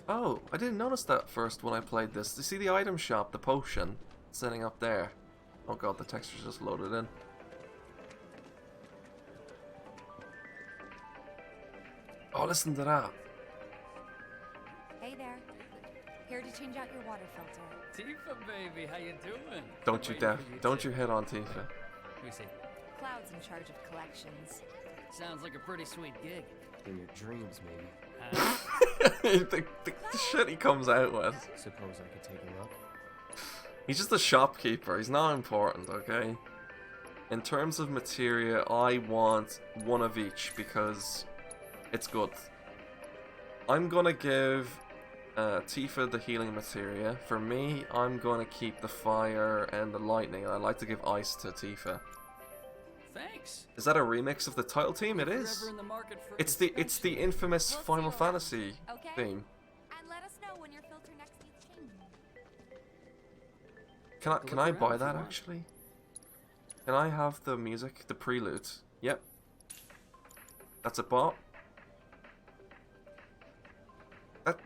Oh, I didn't notice that first when I played this. You see the item shop, the potion, sitting up there. Oh god, the texture's just loaded in. Oh, listen to that. Hey there. Here to change out your water filter. Tifa, baby, how you doing? Don't you hit on Tifa. Let me see. Cloud's in charge of collections. Sounds like a pretty sweet gig. In your dreams, maybe. the shit he comes out with. Suppose I could take a look. He's just a shopkeeper. He's not important, okay? In terms of materia, I want one of each because it's good. I'm gonna give Tifa the healing materia. For me, I'm gonna keep the fire and the lightning. I like to give ice to Tifa. Thanks. Is that a remix of the title theme? It is. It's the infamous Final Fantasy theme. And let us know when your filter next needs changing. Can I buy that actually? Can I have the music, the prelude? Yep. That's a bot.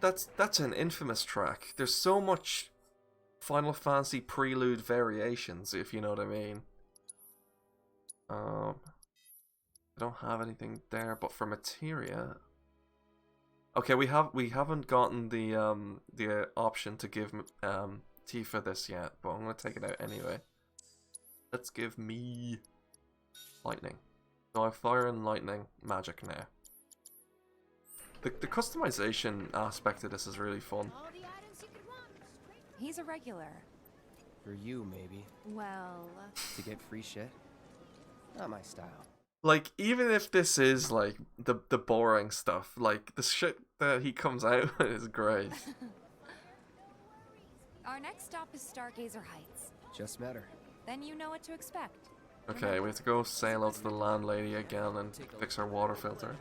That's an infamous track. There's so much Final Fantasy prelude variations, if you know what I mean. I don't have anything there, but for materia. Okay, we haven't gotten the option to give Tifa this yet, but I'm gonna take it out anyway. Let's give me lightning. So I have fire and lightning magic now. The customization aspect of this is really fun. He's a regular. For you, maybe. Well... To get free shit? Not my style. Like, even if this is, like, the boring stuff, like, the shit that he comes out with is great. Our next stop is Stargazer Heights. Just met her. Then you know what to expect. Okay, we have to go say hello to the landlady again and fix our water filter.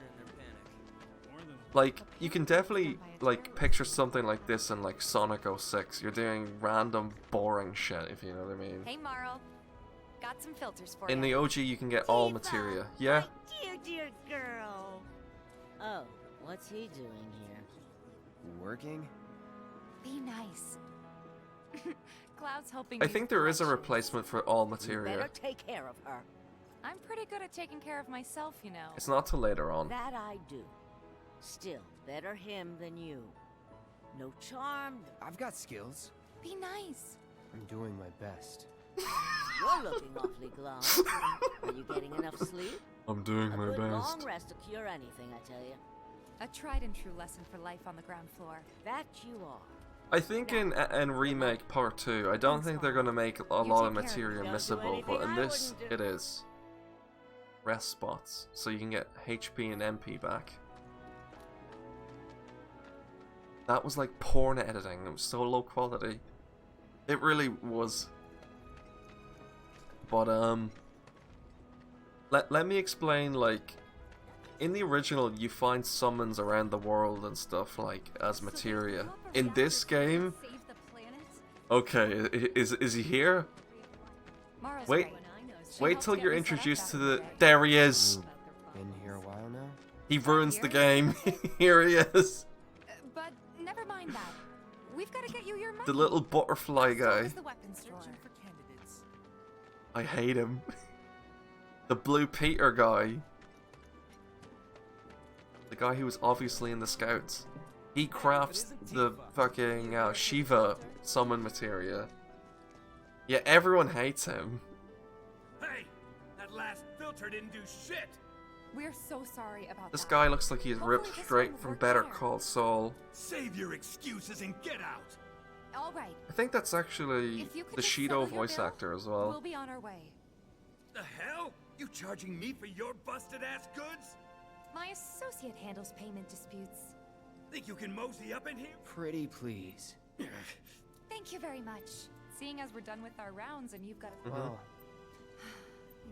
Like, you can definitely, like, picture something like this in, like, Sonic 06. You're doing random, boring shit, if you know what I mean. Hey, Marl. Got some filters for you. In the OG, you can get all materia. Yeah? Dear, dear girl. Oh, what's he doing here? Working? Be nice. Cloud's helping. I think there is a replacement for all materia. Better take care of her. I'm pretty good at taking care of myself, you know. It's not till later on. That I do. Still, better him than you. No charm. I've got skills. Be nice. I'm doing my best. You're looking awfully glum. Are you getting enough sleep? I'm doing my best. A good best. long rest to cure anything, I tell you. A tried and true lesson for life on the ground floor. That you are. I think in Remake Part 2, I don't think they're going to make a lot of materia missable, but in this, it is. Rest spots, so you can get HP and MP back. That was like porn editing, it was so low quality. It really was. But, let me explain, like, in the original, you find summons around the world and stuff, like, as materia. In this game... Okay, is he here? Wait till you're introduced to the... There he is! Been here a while now? He ruins the game. Here he is! But never mind that. We've got to get you your money. The little butterfly guy. The weapons store. I hate him. The Blue Peter guy. The guy who was obviously in the Scouts. He crafts the fucking Shiva summon materia. Yeah, everyone hates him. Hey! That last filter didn't do shit! We're so sorry about This that. guy looks like he's ripped straight from Better Call Saul. Save your excuses and get out! All right. I think that's actually the Shido voice actor as well. We'll be on our way. The hell? You charging me for your busted-ass goods? My associate handles payment disputes. Think you can mosey up in here? Pretty please. Thank you very much. Seeing as we're done with our rounds and you've got a... Well,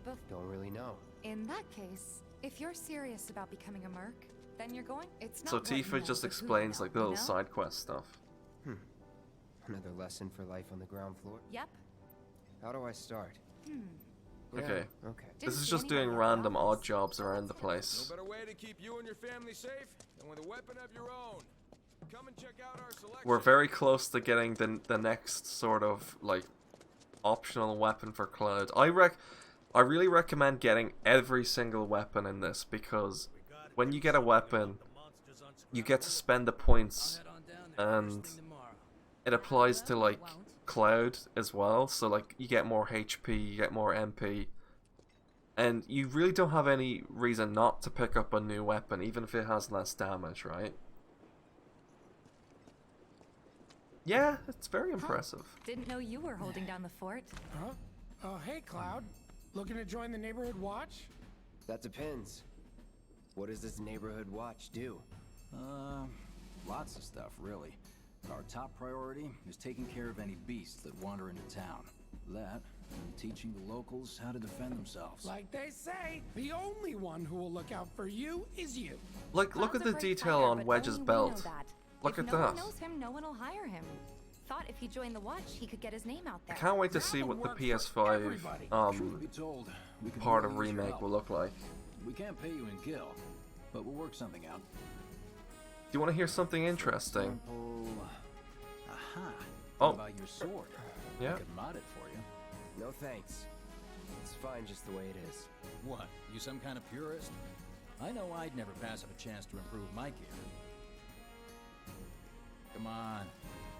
Bef- don't really know. In that case, if you're serious about becoming a merc, then you're going. It's not So what you Tifa know, just but who you explains know, like the little you know? side quest stuff. Another lesson for life on the ground floor? Yep. How do I start? Okay. Yeah, okay. This is just doing random odd jobs around the place. No better way to keep you and your family safe than with a weapon of your own. Come and check out our selection. We're very close to getting the next sort of like optional weapon for Cloud. I really recommend getting every single weapon in this, because when you get a weapon, you get to spend the points, and it applies to like Cloud as well. So like you get more HP, you get more MP, and you really don't have any reason not to pick up a new weapon, even if it has less damage, right? Yeah, it's very impressive. Didn't know you were holding down the fort. Huh? Oh, hey, Cloud. Looking to join the neighborhood watch? That depends. What does this neighborhood watch do? Lots of stuff, really. Our top priority is taking care of any beasts that wander into town. That, and teaching the locals how to defend themselves. Like they say, the only one who will look out for you is you. Like, look at the detail on Wedge's belt. Look at If no one that. knows him, no one will hire him. Thought if he joined the watch, he could get his name out I there. can't wait to see what the PS5 Truth be told, we can part really of use your Remake help. will look like. We can't pay you in gil, but we'll work something out. Do you want to hear something interesting? Aha. Oh. What about your sword? Yeah. I could mod it for you. No thanks. It's fine just the way it is. What? You some kind of purist? I know I'd never pass up a chance to improve my gear. Come on.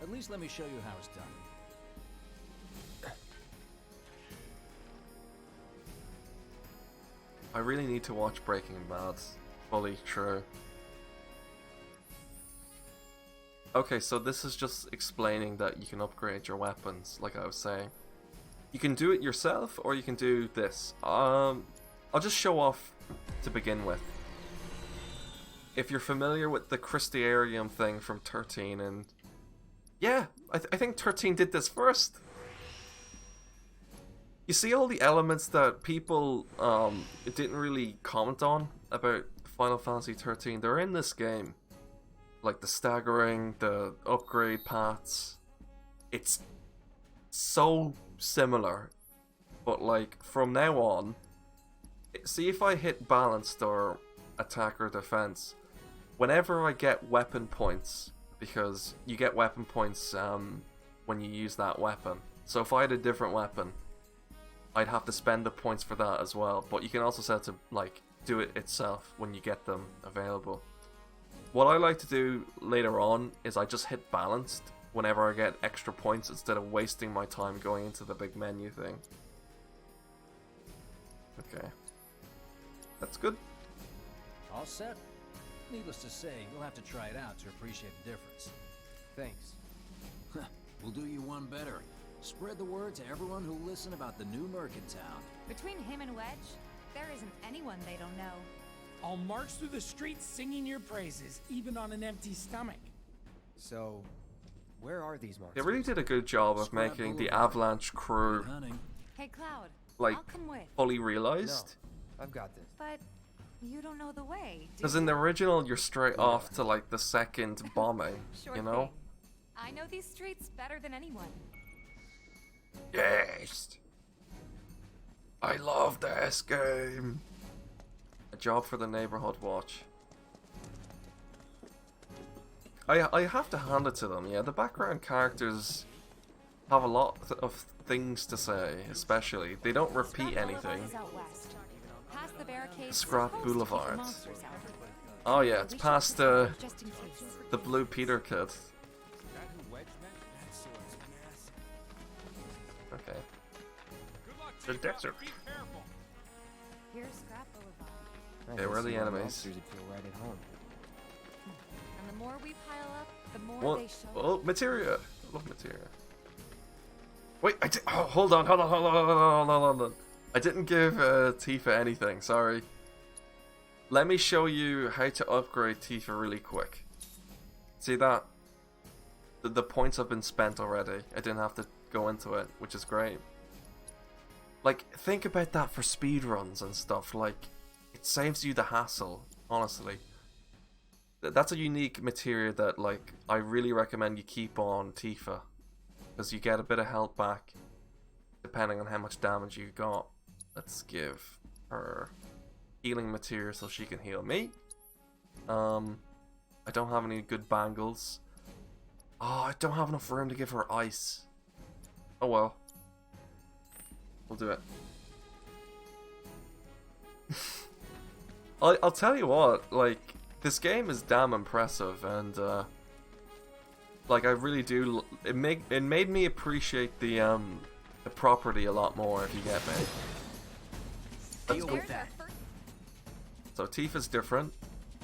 At least let me show you how it's done. I really need to watch Breaking Bad. Fully true. Okay, so this is just explaining that you can upgrade your weapons, like I was saying. You can do it yourself, or you can do this. I'll just show off to begin with. If you're familiar with the Christiarium thing from 13, and yeah, I think 13 did this first. You see all the elements that people didn't really comment on about Final Fantasy 13, they're in this game. Like the staggering, the upgrade paths. It's so similar. But like, from now on, see if I hit balanced or attack or defense, whenever I get weapon points, because you get weapon points when you use that weapon. So if I had a different weapon, I'd have to spend the points for that as well. But you can also set to like do it itself when you get them available. What I like to do later on is I just hit balanced whenever I get extra points instead of wasting my time going into the big menu thing. Okay. That's good. All set? Needless to say, you'll have to try it out to appreciate the difference. Thanks. We'll do you one better. Spread the word to everyone who'll listen about the new merc in town. Between him and Wedge, there isn't anyone they don't know. I'll march through the streets singing your praises, even on an empty stomach. So, where are these marks? They really did a good job of making the Avalanche crew Hey Cloud, like I'll come with. fully realized. No, I've got this. But you don't know the way, do Because you? in the original, you're straight off to like the second bombing, Sure you know? thing. I know these streets better than anyone. Yes! I love this game! A job for the neighborhood watch. I have to hand it to them, yeah. The background characters have a lot of things to say, especially. They don't repeat anything. Scrap Boulevard. Oh yeah, it's past the Blue Peter kid. Okay. The desert. Here's Scrap Boulevard. Okay, where are the enemies? Feel right at home. And the more we pile up, the more What? they show Oh, up. materia. I love materia. Wait, oh, hold on. I didn't give Tifa anything, sorry. Let me show you how to upgrade Tifa really quick. See that? The points have been spent already. I didn't have to go into it, which is great. Like, think about that for speedruns and stuff. Like, it saves you the hassle, honestly. That's a unique material that, like, I really recommend you keep on Tifa, because you get a bit of health back depending on how much damage you got. Let's give her healing material so she can heal me. I don't have any good bangles. Oh, I don't have enough room to give her ice. Oh well. We'll do it. I'll tell you what, like, this game is damn impressive, and like, I really do. It made me appreciate the property a lot more, if you get me. That's cool. So Tifa's different.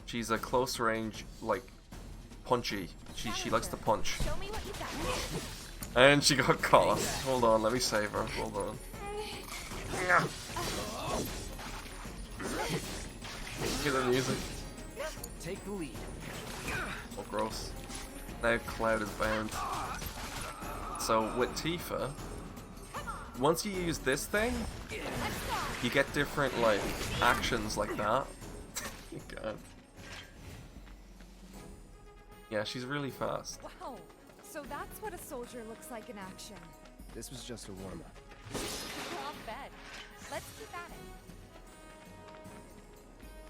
She's a close range, like, punchy. She likes to punch. And she got caught. Hold on, let me save her. Hold on. Hear the music. Take the lead. Oh, gross. Now Cloud is bound. So with Tifa, once you use this thing, you get different, like, actions like that. God. Yeah, she's really fast. Wow, so that's what a soldier looks like in action. This was just a warm-up. I'll bet. Let's keep at it.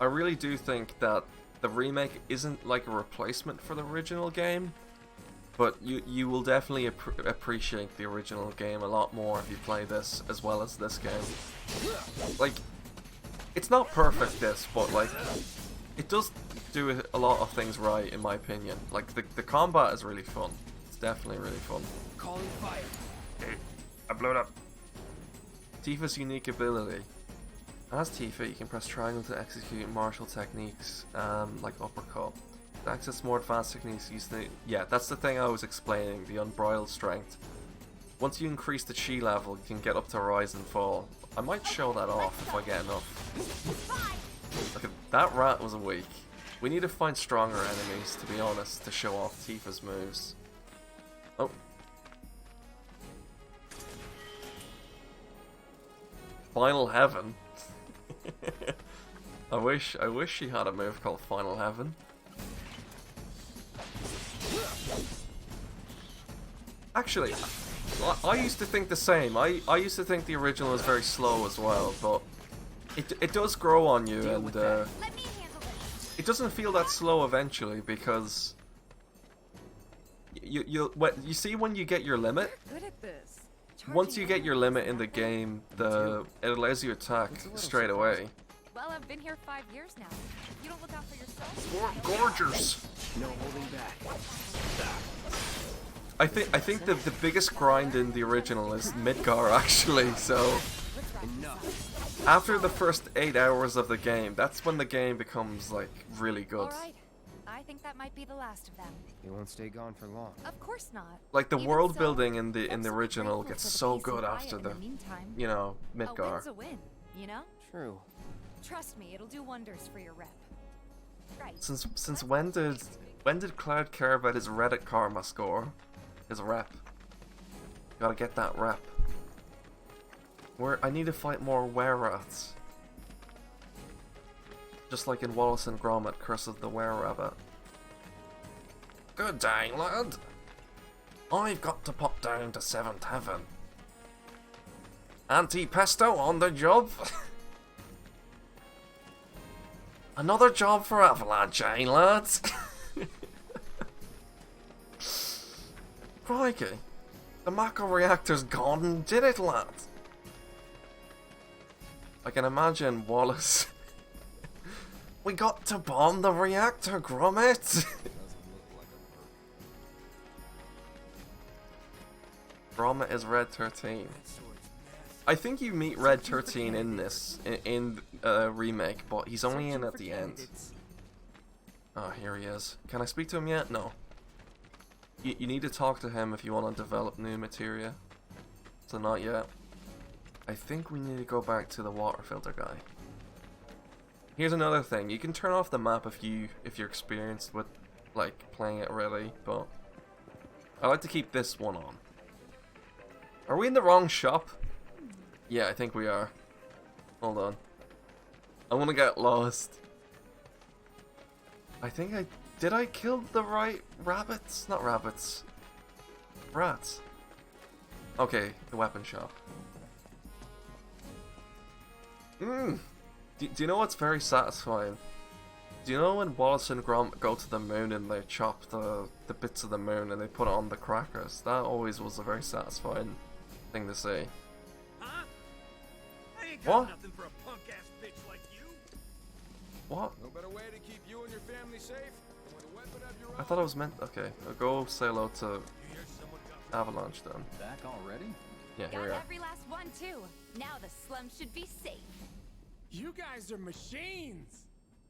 I really do think that the remake isn't like a replacement for the original game, but you will definitely appreciate the original game a lot more if you play this as well as this game. Like, it's not perfect, this, but like, it does do a lot of things right, in my opinion. Like, the combat is really fun. It's definitely really fun. Calling fire. Hey, I blew it up. Tifa's unique ability. As Tifa, you can press triangle to execute martial techniques, like uppercut. To access more advanced techniques, use the... Yeah, that's the thing I was explaining, the unbridled strength. Once you increase the chi level, you can get up to rise and fall. I might show that off if I get enough. Look, that rat was weak. We need to find stronger enemies, to be honest, to show off Tifa's moves. Oh. Final Heaven? I wish she had a move called Final Heaven. Actually, I used to think the same. I used to think the original was very slow as well, but it does grow on you, and it doesn't feel that slow eventually, because you see when you get your limit. Once you get your limit in the game, it allows you to attack straight away. Well, I've been here 5 years now. You don't look out for yourself. Gorgeous. No holding back. I think the biggest grind in the original is Midgar, actually. So after the first 8 hours of the game, that's when the game becomes like really good. Alright, I think that might be the last of them. They won't stay gone for long. Of course not. Like, the Even world so, building in the original grateful gets for the so peace good and after quiet the, in meantime. you know, A Midgar. win's a win, you know? True. Trust me, it'll do wonders for your rep. Right. Since when did Cloud care about his Reddit karma score? His rep. Gotta get that rep. I need to fight more were-rats. Just like in Wallace and Gromit, Curse of the Were-Rabbit. Good day, lad. I've got to pop down to 7th Heaven. Auntie Pesto on the job? Another job for Avalanche, eh, lads? Crikey. The Mako reactor's gone, did it, lads? I can imagine Wallace. We got to bomb the reactor, Gromit! Gromit is Red 13. I think you meet Red 13 in this, in Remake, but he's only in at the end. Oh, here he is. Can I speak to him yet? No. You need to talk to him if you want to develop new materia. So not yet. I think we need to go back to the water filter guy. Here's another thing. You can turn off the map if you're experienced with, like, playing it really, but I like to keep this one on. Are we in the wrong shop? Yeah, I think we are. Hold on. I want to get lost. I think I... Did I kill the right rabbits? Not rabbits. Rats. Okay, the weapon shop. Do you know what's very satisfying? Do you know when Wallace and Gromit go to the moon and they chop the bits of the moon and they put it on the crackers? That always was a very satisfying thing to see. Huh? I ain't got What? nothing for a punk-ass bitch like you. What? No better way to keep you and your family safe than with a weapon of your own. I thought I was meant... Okay, I'll go say hello to Avalanche then. Back already? Yeah, here we Got are. every last one too. Now the slum should be safe. You guys are machines.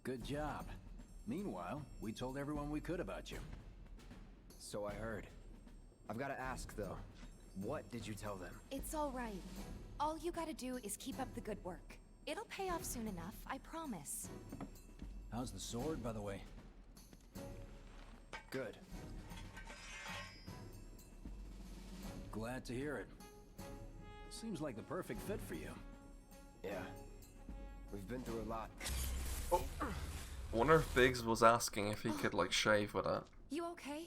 Good job. Meanwhile, we told everyone we could about you. So I heard. I've got to ask though. What did you tell them? It's all right. All you gotta do is keep up the good work. It'll pay off soon enough, I promise. How's the sword, by the way? Good. Glad to hear it. Seems like the perfect fit for you. Yeah. We've been through a lot. Oh. I wonder if Biggs was asking if he could like shave with it. You okay?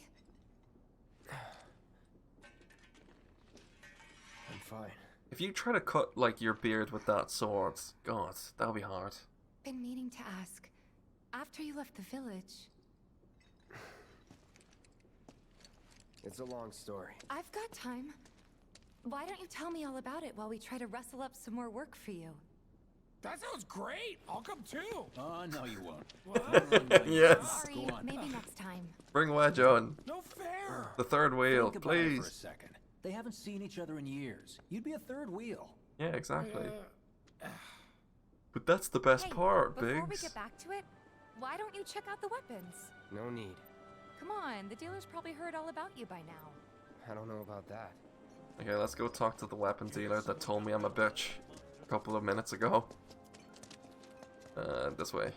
I'm fine. If you try to cut like your beard with that sword, God, that'll be hard. Been meaning to ask. After you left the village... It's a long story. I've got time. Why don't you tell me all about it while we try to rustle up some more work for you? That sounds great. I'll come too. Oh, no you won't. Yes. Sorry, maybe next time. Bring Wedge on. No fair. The third wheel, Think about it for a please. second. They haven't seen each other in years. You'd be a third wheel. Yeah, exactly. But that's the best part, Before we Biggs. get back to it, why don't you check out the weapons? No need. Come on, the dealer's probably heard all about you by now. I don't know about that. Okay, let's go talk to the weapon dealer that told me I'm a bitch a couple of minutes ago. This way.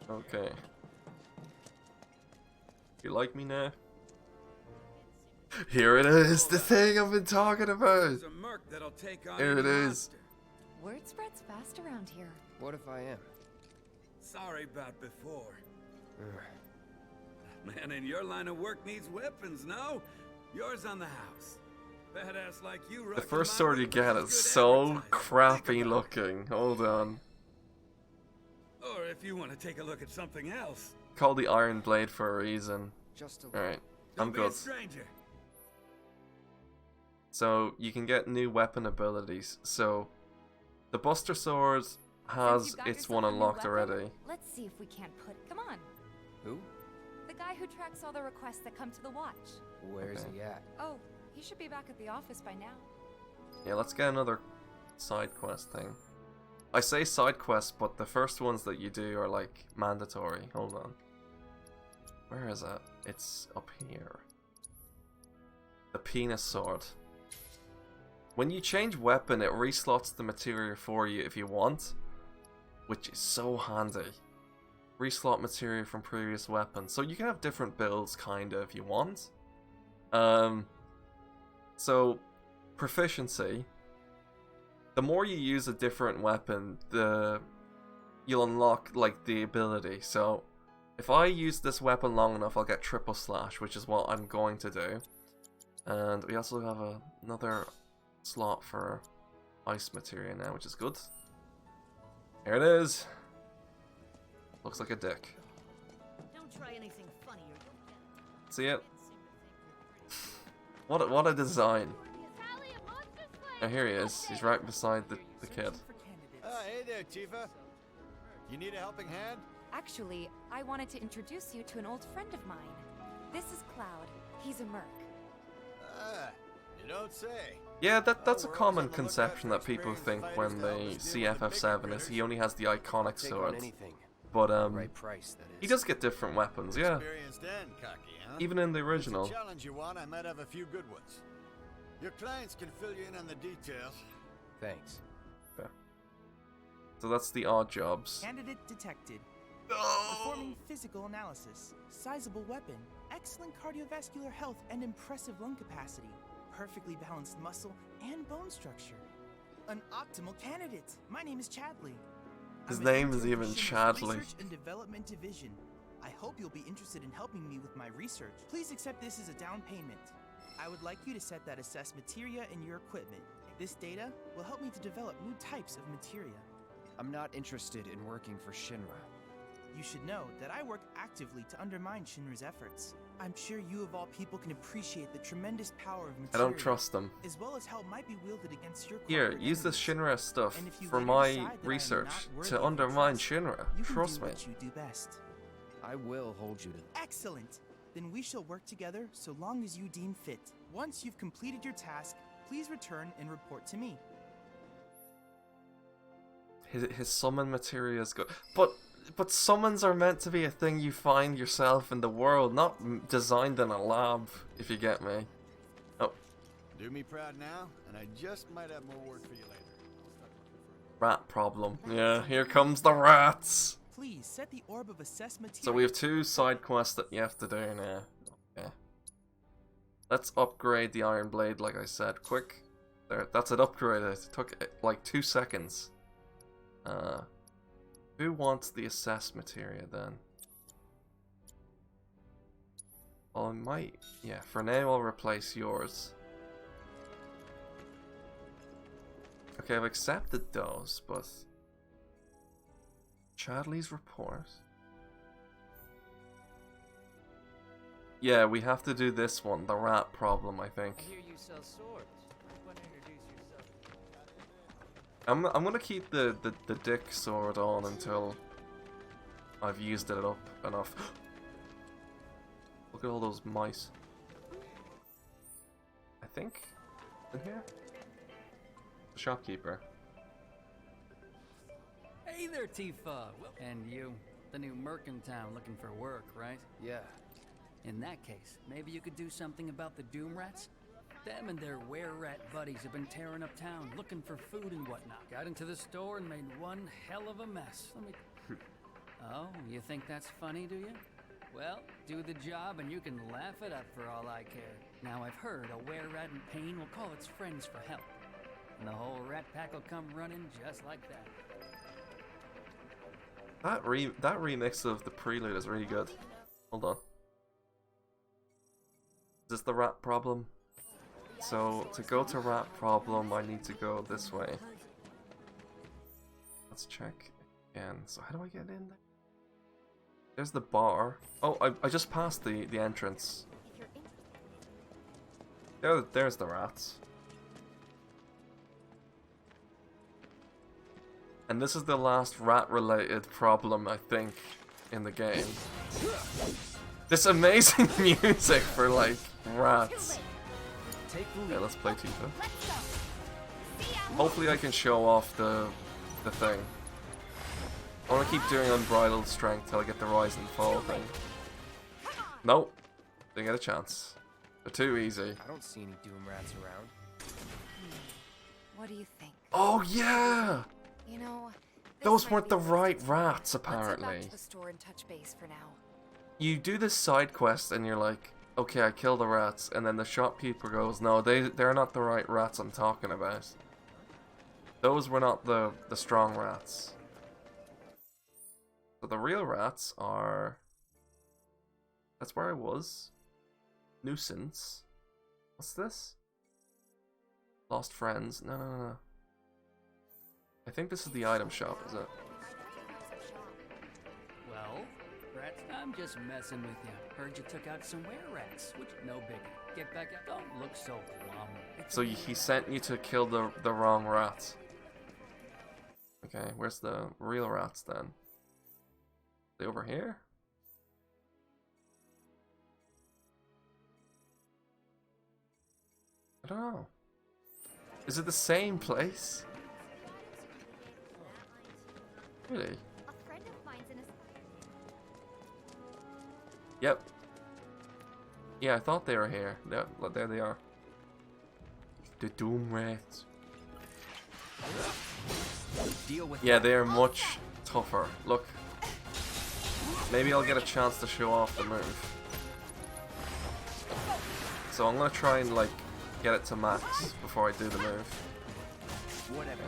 Okay. You like me now? Here it is, the thing I've been talking about. There's a merc that'll take on Here it any is. monster. Word spreads fast around here. What if I am? Sorry about before. Man, in your line of work needs weapons, no? Yours on the house. Badass like you. The first sword you get is so crappy looking. Hold on. Or if you want to take a look at something else. Called the Iron Blade for a reason. Just a Alright, Don't I'm be a good. stranger. So you can get new weapon abilities. So the Buster Sword has Since you've got its yourself one a new unlocked weapon, already. Let's see if we can't put... Come on. Who? The guy who tracks all the requests that come to the watch. Where's Okay. he at? Oh, he should be back at the office by now. Yeah, let's get another side quest thing. I say side quest, but the first ones that you do are like mandatory. Hold on. Where is it? It's up here. The penis sword. When you change weapon, it reslots the material for you if you want, which is so handy. Reslot material from previous weapons, so you can have different builds kinda if you want. So proficiency. The more you use a different weapon, you'll unlock like the ability. So if I use this weapon long enough, I'll get triple slash, which is what I'm going to do. And we also have another slot for ice material now, which is good. Here it is. Looks like a dick. Don't try anything funny or See it? What a design. Oh, here he is. He's right beside the kid. Hey there, Tifa. You need a helping hand? Actually, I wanted to introduce you to an old friend of mine. This is Cloud. He's a merc. You don't say. Yeah, that's a common conception that people think when they see FF7 is he only has the iconic sword. But he does get different weapons, yeah. Experienced and cocky, huh? Even in the original. If it's a challenge you want, I might have a few good ones. Your clients can fill you in on the details. Thanks. Yeah. So that's the odd jobs. Candidate detected. Performing physical analysis. Sizable weapon. excellent cardiovascular health and impressive lung capacity, perfectly balanced muscle and bone structure. An optimal candidate. My name is Chadley. His I'm an name is intern even for Shinra's Chadley. Research and Development Division. I hope you'll be interested in helping me with my research. Please accept this as a down payment. I would like you to set that assess materia in your equipment. This data will help me to develop new types of materia. I'm not interested in working for Shinra. You should know that I work actively to undermine Shinra's efforts. I'm sure you of all people can appreciate the tremendous power of materia. I don't trust them. As well as how it might be wielded against your Here, corporate use this enemies. Shinra stuff And if you for later my decide that I am research not worthy to of your undermine trust, Shinra. you can Trust do me. what you do best. I will hold you to. Excellent! Then we shall work together so long as you deem fit. Once you've completed your task, please return and report to me. His summon materia is good, but summons are meant to be a thing you find yourself in the world, not designed in a lab. If you get me. Oh, Do me proud now, and I just might have more work for you later. rat problem. Yeah, here comes the rats. Please set the orb of assess materia. So we have 2 side quests that you have to do now. Okay. Let's upgrade the Iron Blade, like I said. Quick. There, that's it upgraded. It took like 2 seconds. Who wants the assess materia then? Well, I might. Yeah, for now I'll replace yours. Okay, I've accepted those, but Chadley's report. Yeah, we have to do this one, the rat problem, I think. I hear you sell swords. Want to introduce yourself? I'm gonna keep the dick sword on until I've used it up enough. Look at all those mice. I think in here. The shopkeeper. Hey there, Tifa. And you, the new merc in town looking for work, right? Yeah. In that case, maybe you could do something about the Doom Rats? Them and their were-rat buddies have been tearing up town, looking for food and whatnot. Got into the store and made one hell of a mess. Let me... Oh, you think that's funny, do you? Well, do the job and you can laugh it up for all I care. Now I've heard a were-rat in pain will call its friends for help. And the whole rat pack will come running just like that. That remix of the prelude is really good. Hold on. Is this the rat problem? So, to go to rat problem, I need to go this way. Let's check again. So, how do I get in there? There's the bar. Oh, I just passed the entrance. There's the rats. And this is the last rat-related problem, I think, in the game. This amazing music for, like, rats. Okay, let's play Tifa. Hopefully I can show off the thing. I want to keep doing Unbridled Strength till I get the Rise and Fall thing. Nope. Didn't get a chance. They're too easy. I don't see any Doom Rats around. What do you think? Oh, yeah! You know, those weren't the right rats, let's head apparently. back to the store and touch base for now. You do this side quest and you're like, okay, I killed the rats, and then the shopkeeper goes, no, they're not the right rats I'm talking about. Those were not the strong rats. So the real rats are... That's where I was. Nuisance. What's this? Lost friends. No. I think this is the item shop, is it? Well, rats, I'm just messing with you. Heard you took out some were-rats, which no biggie. Get back out. Don't look so glum. It's So he sent you to kill the wrong rats. Okay, where's the real rats then? They over here? I don't know. Is it the same place? Really? A friend of mine's in a... Yep. Yeah, I thought they were here. There they are. The Doom Rats. Yeah, they are much tougher. Look. Maybe I'll get a chance to show off the move. So I'm gonna try and like get it to max before I do the move. Whatever.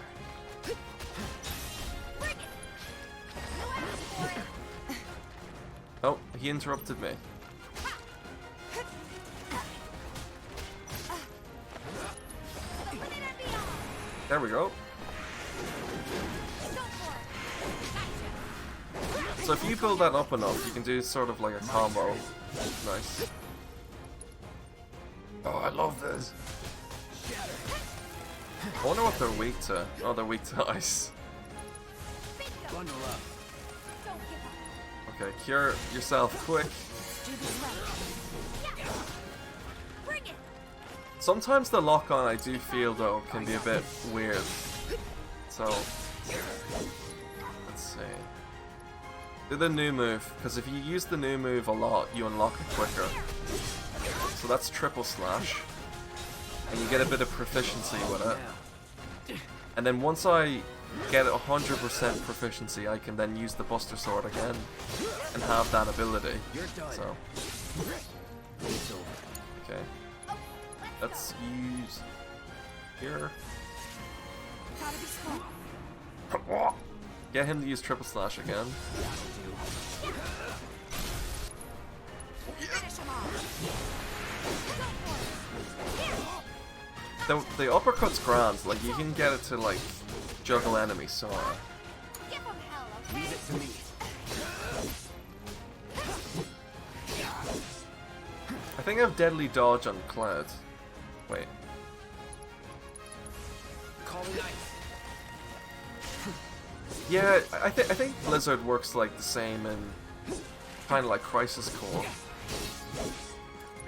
Oh, he interrupted me. There we go. So if you build that up enough, you can do sort of like a combo. Nice. Oh, I love this. I wonder what they're weak to. Oh, they're weak to ice. Bundle up. Okay, cure yourself quick. Sometimes the lock-on I do feel though can be a bit weird. So let's see. Do the new move, because if you use the new move a lot, you unlock it quicker. So that's triple slash, and you get a bit of proficiency with it. And then once I get 100% proficiency, I can then use the Buster Sword again and have that ability. So, okay, let's use here. Get him to use triple slash again. The uppercut's grand, like you can get it to like juggle enemies, so Leave it to me. I think I have Deadly Dodge on Cloud. Wait. Yeah, I think Blizzard works like the same in kind of like Crisis Core.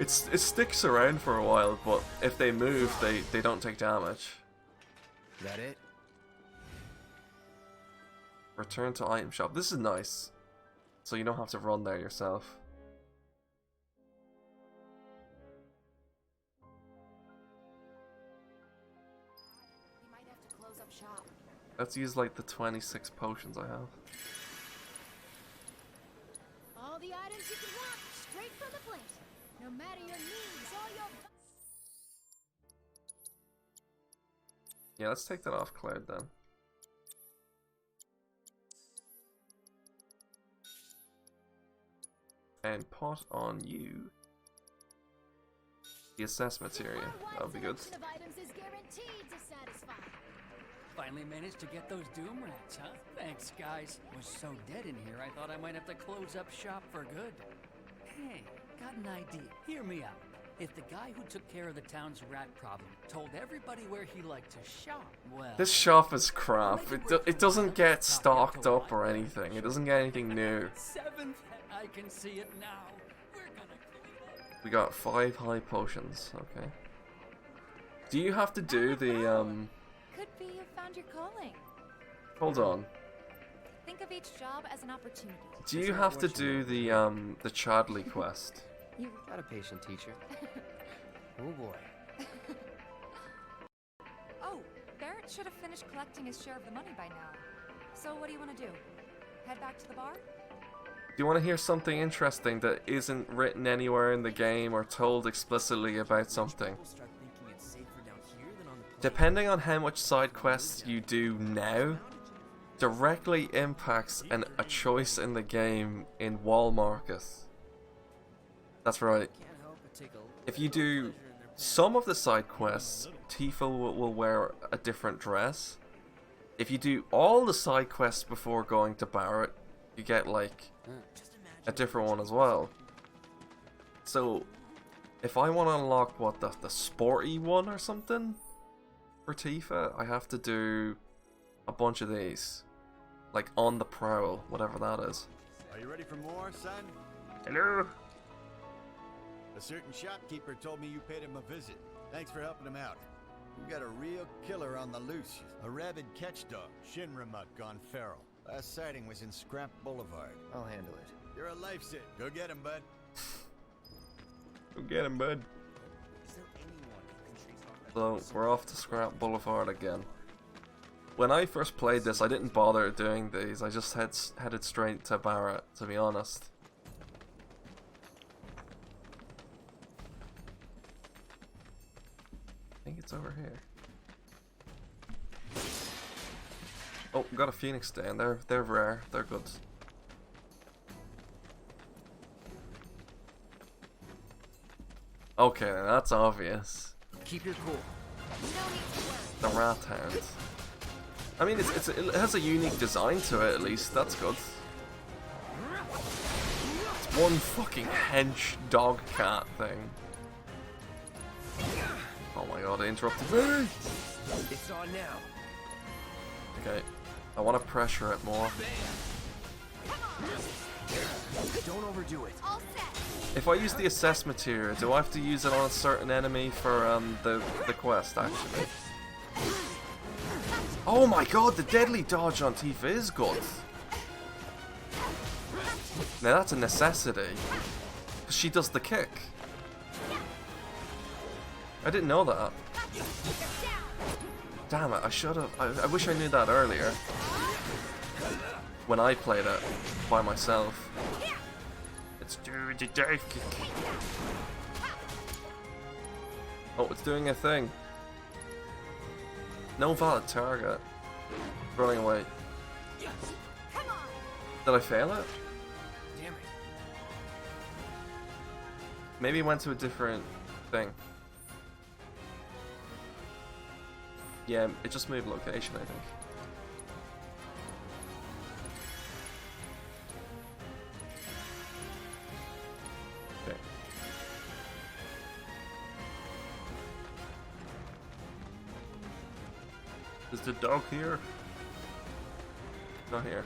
It sticks around for a while, but if they move, they don't take damage. That it? Return to item shop. This is nice, so you don't have to run there yourself. You might have to close up shop. Let's use like the 26 potions I have. All the items you can want, straight from the plate. No matter your needs, all your... Yeah, let's take that off Cloud then. And put on you the assess materia. That would be good. Of items is guaranteed to satisfy. Finally managed to get those doom rats, huh? Thanks, guys. Was so dead in here, I thought I might have to close up shop for good. Hey, got an idea. Hear me out. If the guy who took care of the town's rat problem told everybody where he liked to shop, well... This shop is crap. It doesn't get stocked up or anything. It doesn't get anything new. Seventh, I can see it now. We're gonna... We got 5 high potions. Okay. Do you have to do the Could be you found your calling. Hold on. Think of each job as an opportunity. Do you have to do the Chadley quest? You got a patient teacher. Oh boy. Oh, Barrett should have finished collecting his share of the money by now. So what do you want to do? Head back to the bar? Do you want to hear something interesting that isn't written anywhere in the game or told explicitly about something? Depending on how much side quests you do now, directly impacts a choice in the game in Wall Market. That's right. If you do some of the side quests, Tifa will wear a different dress. If you do all the side quests before going to Barrett, you get like a different one as well. So if I want to unlock what the sporty one or something for Tifa, I have to do a bunch of these, like on the prowl, whatever that is. Are you ready for more, son? Hello. A certain shopkeeper told me you paid him a visit. Thanks for helping him out. We got a real killer on the loose. A rabid catch dog, Shinra gone feral. Last sighting was in Scrap Boulevard. I'll handle it. You're a lifesaver. Go get him, bud. Go get him, bud. So, we're off to Scrap Boulevard again. When I first played this, I didn't bother doing these. I just headed straight to Barrett, to be honest. It's over here. Oh, got a phoenix down. They're rare. They're good. Okay, that's obvious. Keep your cool. The rat hound. I mean, it has a unique design to it, at least. That's good. It's one fucking hench dog cat thing. Oh my god, it interrupted me! It's on now. Okay, I want to pressure it more. Don't overdo it. If I use the assess material, do I have to use it on a certain enemy for the quest, actually? Oh my god, the deadly dodge on Tifa is good. Now that's a necessity. Because she does the kick. I didn't know that. Damn it, I should have. I wish I knew that earlier. When I played it by myself. Let's do the dive kick. Oh, it's doing a thing. No valid target. Running away. Did I fail it? Damn it. Maybe it went to a different thing. Yeah, it just moved location, I think. Okay. Is the dog here? Not here.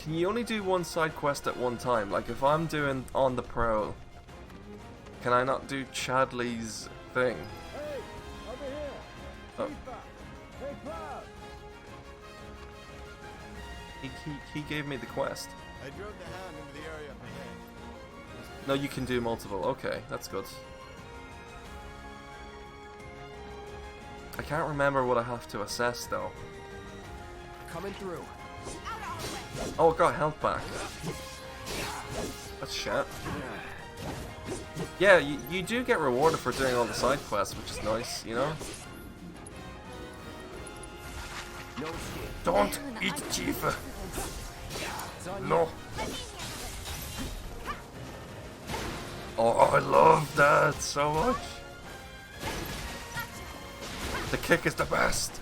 Can you only do one side quest at one time? Like if I'm doing on the pro, can I not do Chadley's thing? Hey, over here. Oh. Hey, Cloud. He gave me the quest. I drove the hound into the area up ahead. No, you can do multiple. Okay, that's good. I can't remember what I have to assess though. Coming through. Oh, I got health back. That's shit. Yeah, you do get rewarded for doing all the side quests, which is nice, you know? Don't eat Tifa. No. Oh, I love that so much. The kick is the best.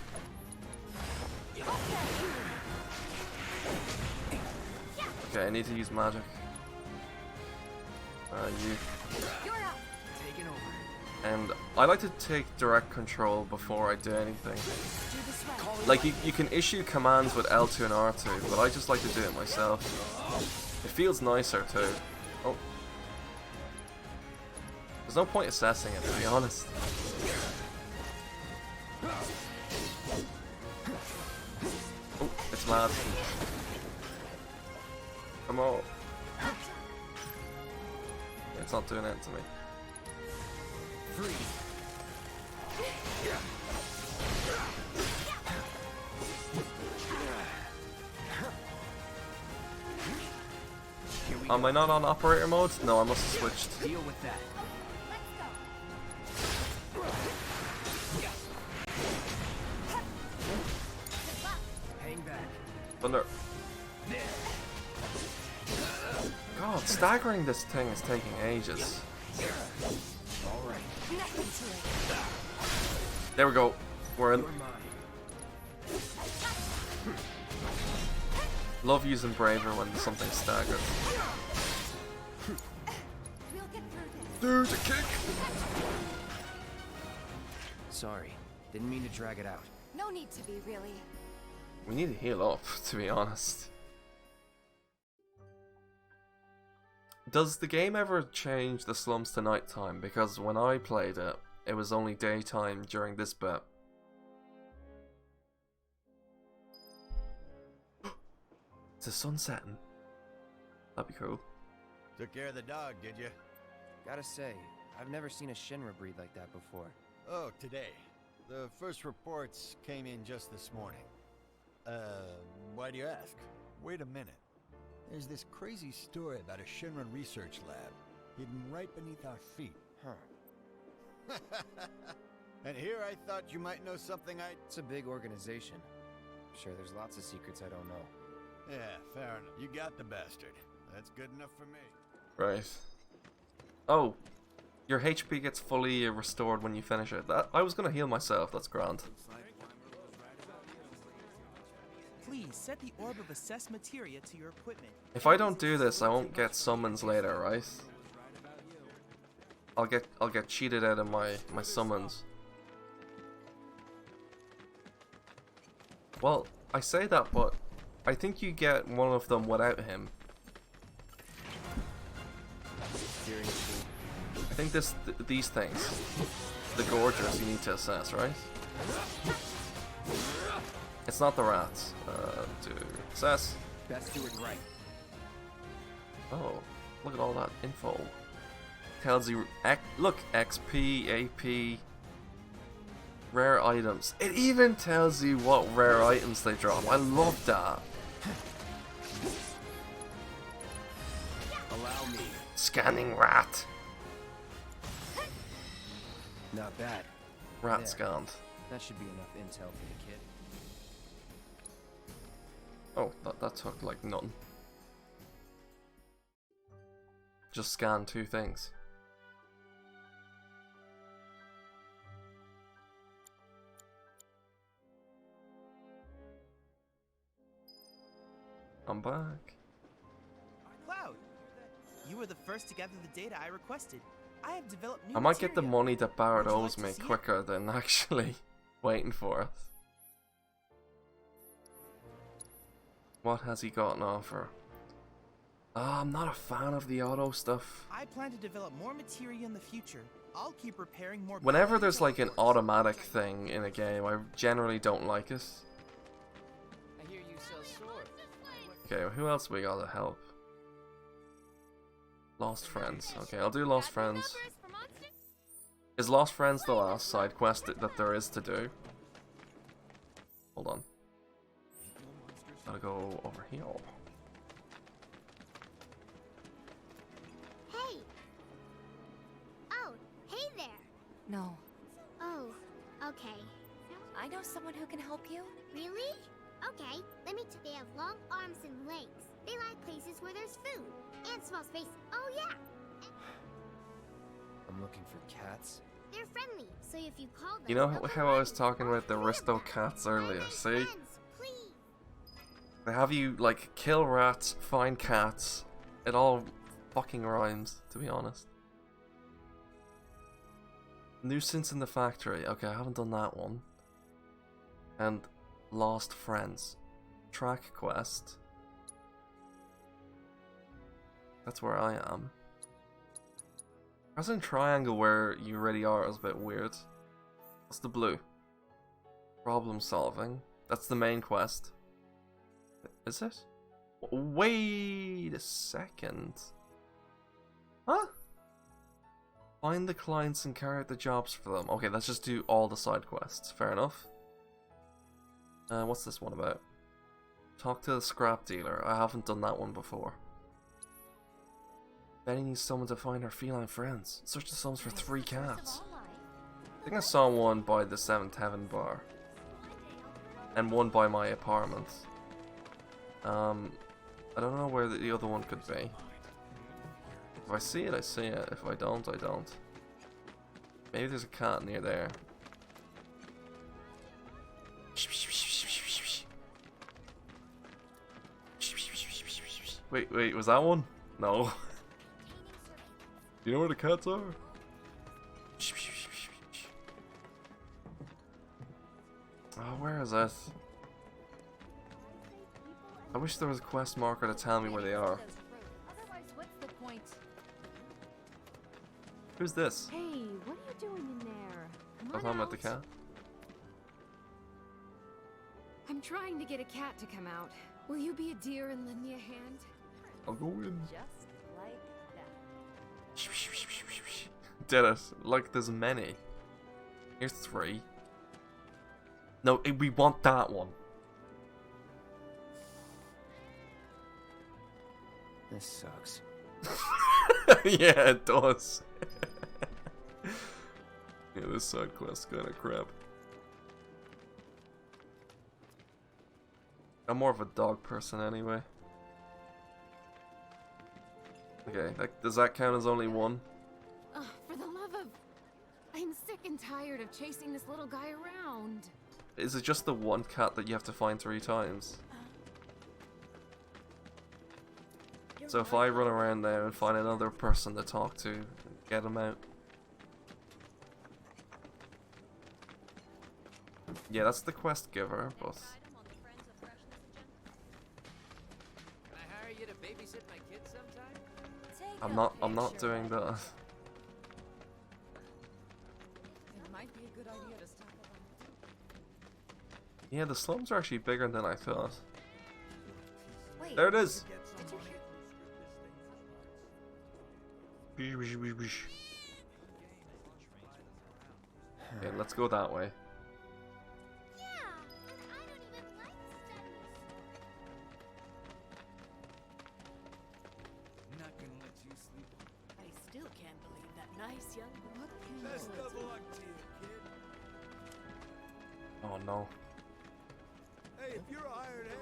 Okay, I need to use magic. You. Taking over. And I like to take direct control before I do anything. Like, you can issue commands with L2 and R2, but I just like to do it myself. It feels nicer too. Oh. There's no point assessing it, to be honest. Oh, it's mad. Come on. It's not doing it to me. Am I not on operator mode? No, I must have switched. Deal with that. Hang back. Thunder. God, staggering this thing is taking ages. Alright. There we go. We're in. Love using braver when something's staggered. Do the kick. Sorry. Didn't mean to drag it out. No need to be, really. We need to heal up, to be honest. Does the game ever change the slums to nighttime? Because when I played it, it was only daytime during this bit. It's the sun setting. That'd be cool. Took care of the dog, did you? Gotta say, I've never seen a Shinra breed like that before. Oh, today. The first reports came in just this morning. Why do you ask? Wait a minute. There's this crazy story about a Shinra research lab hidden right beneath our feet. Huh. And here I thought you might know something It's a big organization. Sure, there's lots of secrets I don't know. Yeah, fair enough. You got the bastard. That's good enough for me. Right. Oh, your HP gets fully restored when you finish it. I was gonna heal myself. That's grand. Please set the orb of assess materia to your equipment. If I don't do this, I won't get summons later, right? I'll get cheated out of my summons. Well, I say that, but I think you get one of them without him. I think these things, the gorgers, you need to assess, right? It's not the rats. To assess. Best do it right. Oh, look at all that info. Tells you, look, XP, AP, rare items. It even tells you what rare items they drop. I love that. Allow me. Scanning rat. Not bad. Rat scanned. That should be enough intel for the kid. Oh, that took like nothing. Just scan 2 things. I'm back. Cloud, you were the first to gather the data I requested. I have developed new I might get the material. money that Barrett Would you owes like to me see it? quicker than actually waiting for it. What has he got on offer? I'm not a fan of the auto stuff. I plan to develop more materia in the future. I'll keep repairing more. Whenever there's like an automatic thing in a game, I generally don't like it. I hear you sell swords. Okay, who else we got to help? Lost Friends. Okay, I'll do Lost Friends. Is Lost Friends the last side quest that there is to do? Hold on. Gotta go over here. Hey! Oh, hey there! No. Oh, okay. I know someone who can help you. Really? Okay, let me They have long arms and legs. They like places where there's food. And small space. Oh, yeah! I'm looking for cats. They're friendly, so if you call them... You know how I was talking about the Risto cats earlier, see? They have you, like, kill rats, find cats. It all fucking rhymes, to be honest. Nuisance in the Factory. Okay, I haven't done that one. And Lost Friends. Track quest. That's where I am. Pressing triangle where you already are is a bit weird. What's the blue? Problem solving. That's the main quest. Is it? Wait a second. Huh? Find the clients and carry out the jobs for them. Okay, let's just do all the side quests. Fair enough. What's this one about? Talk to the scrap dealer. I haven't done that one before. Betty needs someone to find her feline friends. Search the slums for 3 cats. I think I saw one by the 7th Heaven bar. And one by my apartment. I don't know where the other one could be. If I see it, I see it. If I don't, I don't. Maybe there's a cat near there. Wait, was that one? No. Do you know where the cats are? Oh, where is it? I wish there was a quest marker to tell me where they are. Otherwise, what's the point? Who's this? Hey, what are you doing in there? I'm Come talking on about the out. cat. I'm trying to get a cat to come out. Will you be a dear and lend me a hand? I'll go in. Just like that. Did it. Like there's many. Here's 3. No, we want that one. This sucks. Yeah, it does. Yeah, this side quest kind of crap. I'm more of a dog person anyway. Okay, does that count as only one? For the love of... I'm sick and tired of chasing this little guy around. Is it just the one cat that you have to find 3 times? So if I run around there and find another person to talk to, get him out. Yeah, that's the quest giver, but... Can I hire you to babysit my kids sometime? I'm not doing that. It might be a good idea to stop it. Yeah, the slums are actually bigger than I thought. Wait, there it is! Did you hear? Okay, let's go that way. Not gonna let you sleep. I still can't believe that nice young woman. Best of luck to you, kid. Oh no. Hey, if you're a hired hand,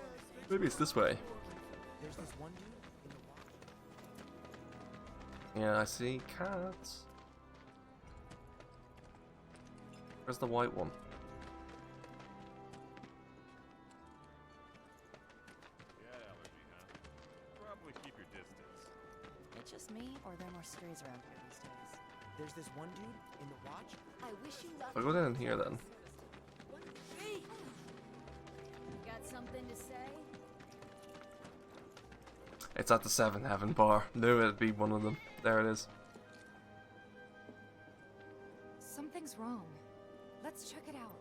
Maybe it's this way. There's this one dude in the Yeah, I see cats. Where's the white one? Probably keep your distance. It's just me, or there are more strays around here these days. There's this one dude in the watch. I wish you luck. I'll go down here then. Hey! Got something to say? It's at the 7 Heaven bar. Knew it'd be one of them. There it is. Something's wrong. Let's check it out.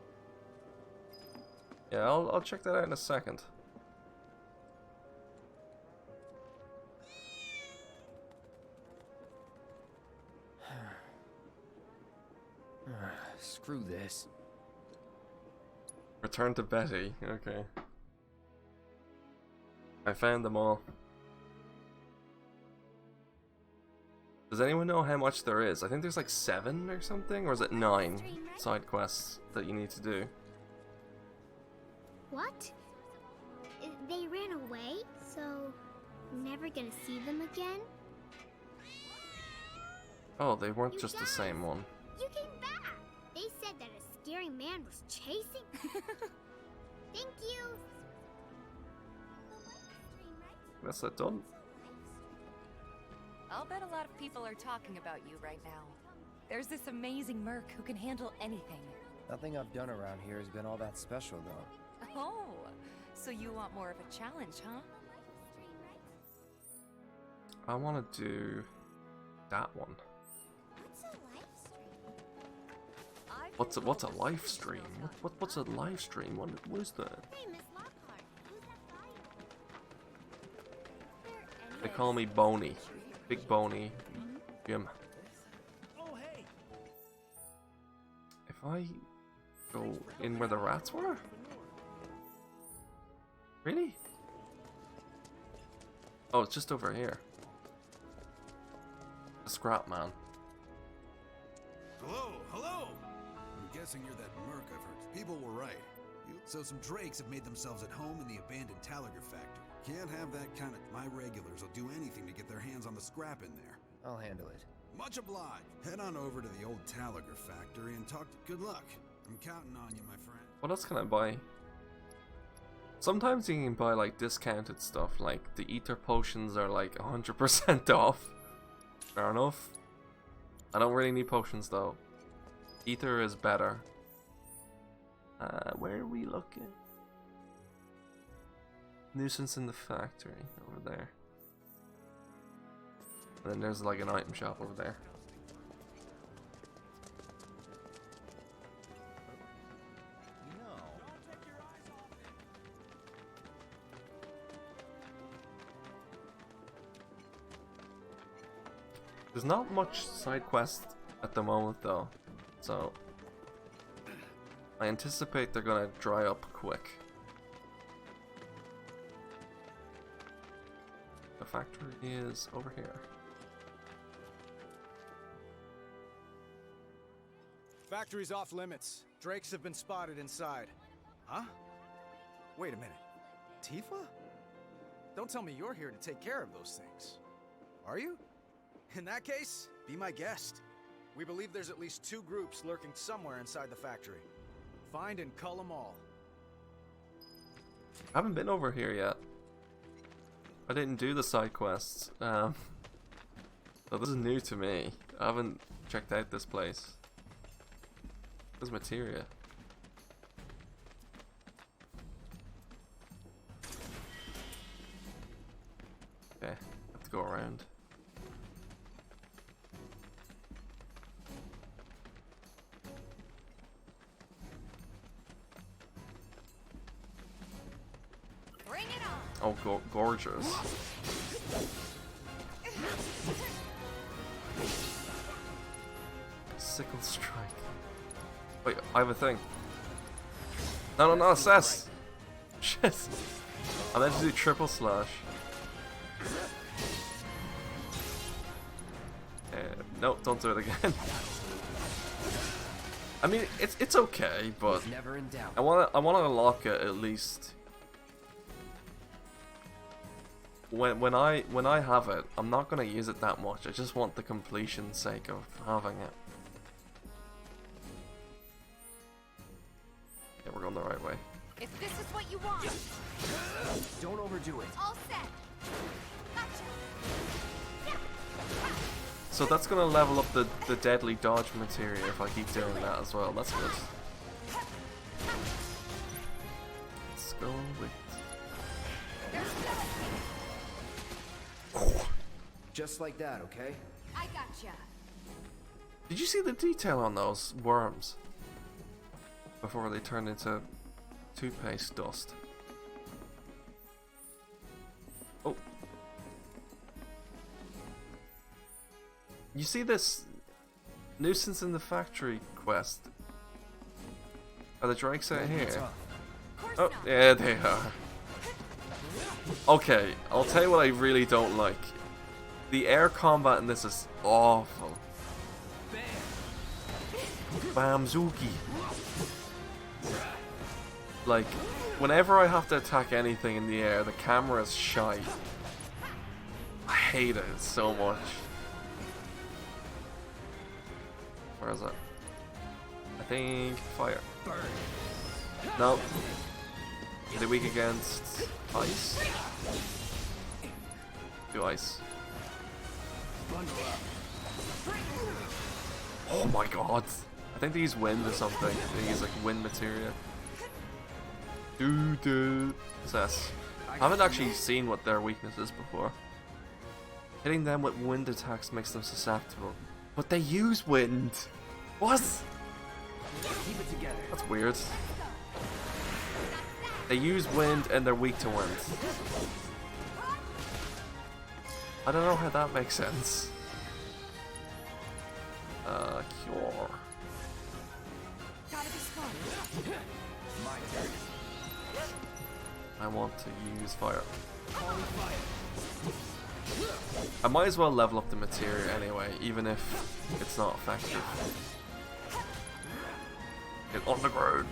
Yeah, I'll check that out in a second. Screw this. Return to Betty. Okay. I found them all. Does anyone know how much there is? I think there's like 7 or something, or is it 9 side quests that you need to do? What? They ran away, so never gonna see them again? Oh, they weren't just the same one. You came back! They said that a scary man was chasing. Thank you! That's that done. I'll bet a lot of people are talking about you right now. There's this amazing merc who can handle anything. Nothing I've done around here has been all that special, though. Oh, so you want more of a challenge, huh? I want to do that one. What's a live stream? What's a live stream? What is that? They call me Boney, Big Boney, Jim. If I go in where the rats were, really? Oh, it's just over here. The scrap man. Hello, hello! I'm guessing you're that merc I've heard. People were right. So some drakes have made themselves at home in the abandoned Talager factory. Can't have that kind of... My regulars will do anything to get their hands on the scrap in there. I'll handle it. Much obliged. Head on over to the old Talager factory and talk to... Good luck. I'm counting on you, my friend. What else can I buy? Sometimes you can buy like discounted stuff, like the ether potions are like 100% off. Fair enough. I don't really need potions though. Ether is better. Where are we looking? Nuisance in the factory over there. And then there's like an item shop over there. There's not much side quest at the moment though, so I anticipate they're gonna dry up quick. factory is over here. Factory's off limits. Drakes have been spotted inside. Huh? Wait a minute. Tifa? Don't tell me you're here to take care of those things. Are you? In that case, be my guest. We believe there's at least 2 groups lurking somewhere inside the factory. Find and cull them all. I haven't been over here yet. I didn't do the side quests. So this is new to me. I haven't checked out this place. There's materia. Okay, have to go around. Bring it on. Oh, gorgeous. Sickle strike. Wait, I have a thing. No, no, assess. Shit. I meant to do triple slash. No, don't do it again. I mean, it's okay, but Never in doubt. I wanna unlock it at least. When I have it, I'm not gonna use it that much. I just want the completion's sake of having it. Yeah, we're going the right way. If this is what you want. Don't overdo it. All set. Gotcha. So that's gonna level up the deadly dodge materia if I keep doing that as well. That's good. Let's go with. Just like that, okay? I gotcha. Did you see the detail on those worms before they turned into toothpaste dust? Oh. You see this nuisance in the factory quest? Are the drakes out here? Oh, yeah, they are. Okay, I'll tell you what I really don't like. The air combat in this is awful. Bamzuki. Like, whenever I have to attack anything in the air, the camera is shy. I hate it so much. Where is it? I think fire. No. They're weak against ice. Do ice. Oh my god. I think they use wind or something. They use like wind materia. Possess. I haven't actually seen what their weakness is before. Hitting them with wind attacks makes them susceptible. But they use wind! What? Keep it together. That's weird. They use wind and they're weak to wind. I don't know how that makes sense. Cure. Gotta be smart. My turn. I want to use fire. I might as well level up the materia anyway, even if it's not effective. Get on the ground.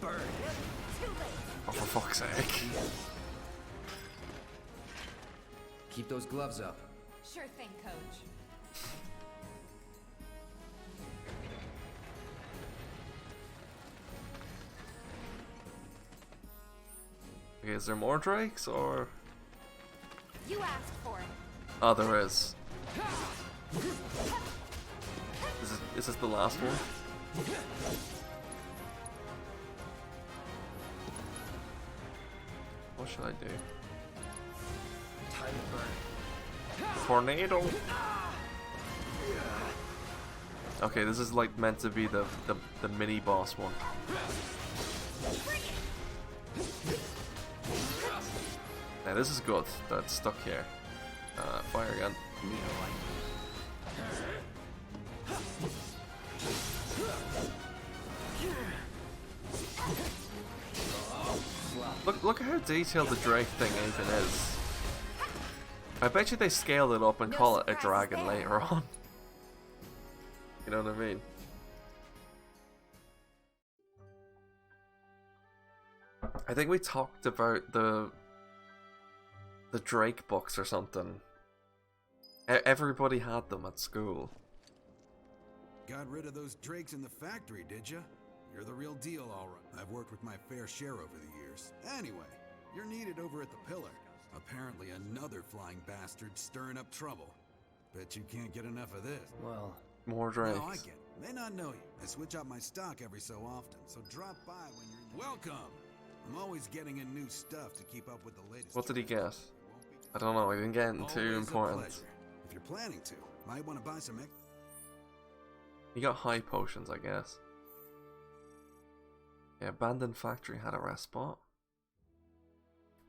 Burn. Oh, for fuck's sake. Keep those gloves up. Sure thing, coach. Okay, is there more drakes or? You asked for it. Oh, there is. Is this the last one? What should I do? Time to burn. Tornado. Okay, this is like meant to be the mini boss one. Now this is good. That's stuck here. Fire again. Look at how detailed the Drake thing even is. I bet you they scaled it up and call it a dragon later on. You know what I mean? I think we talked about the Drake books or something. Everybody had them at school. Got rid of those drakes in the factory, did ya? You're the real deal, all right. I've worked with my fair share over the years. Anyway, you're needed over at the Pillar. Apparently another flying bastard stirring up trouble. Bet you can't get enough of this. Well, more drakes. No, I get it. May not know you. I switch out my stock every so often, so drop by when you're... Welcome! I'm always getting in new stuff to keep up with the latest... What did he get? I don't know, I didn't get anything too important. If you're planning to, might want to buy some... He got high potions, I guess. Yeah, abandoned factory had a rest spot.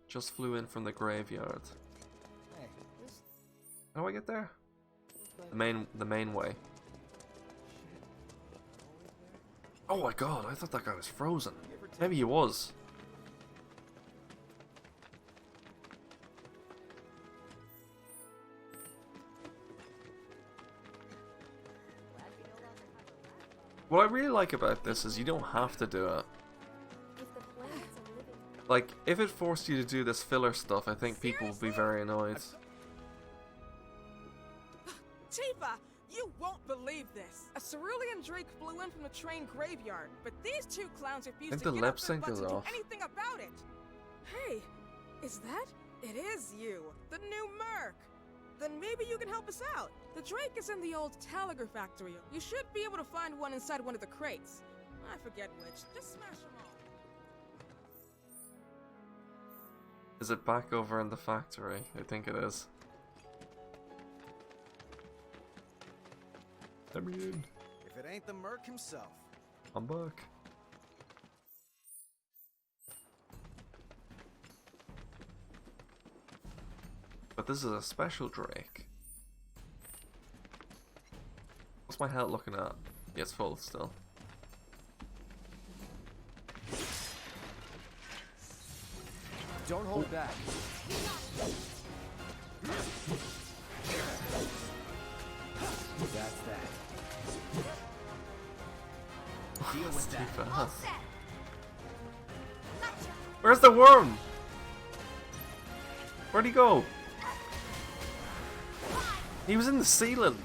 Just flew in from the graveyard. How do I get there? The main way. Oh my god, I thought that guy was frozen. Maybe he was. What I really like about this is you don't have to do it. Like, if it forced you to do this filler stuff, I think people would be very annoyed. Tifa, you won't believe this. A cerulean drake flew in from the train graveyard, but these two clowns refused to get off their butts and do anything about it. Hey, is that? It is you, the new Merc. Then maybe you can help us out. The drake is in the old Telegraph factory. You should be able to find one inside one of the crates. I forget which. Just smash them all. Is it back over in the factory? I think it is. Let me in. If it ain't the Merc himself. I'm back. But this is a special drake. What's my health looking at? Yeah, it's full still. Don't hold back. That's that. Deal with that. Where's the worm? Where'd he go? He was in the ceiling.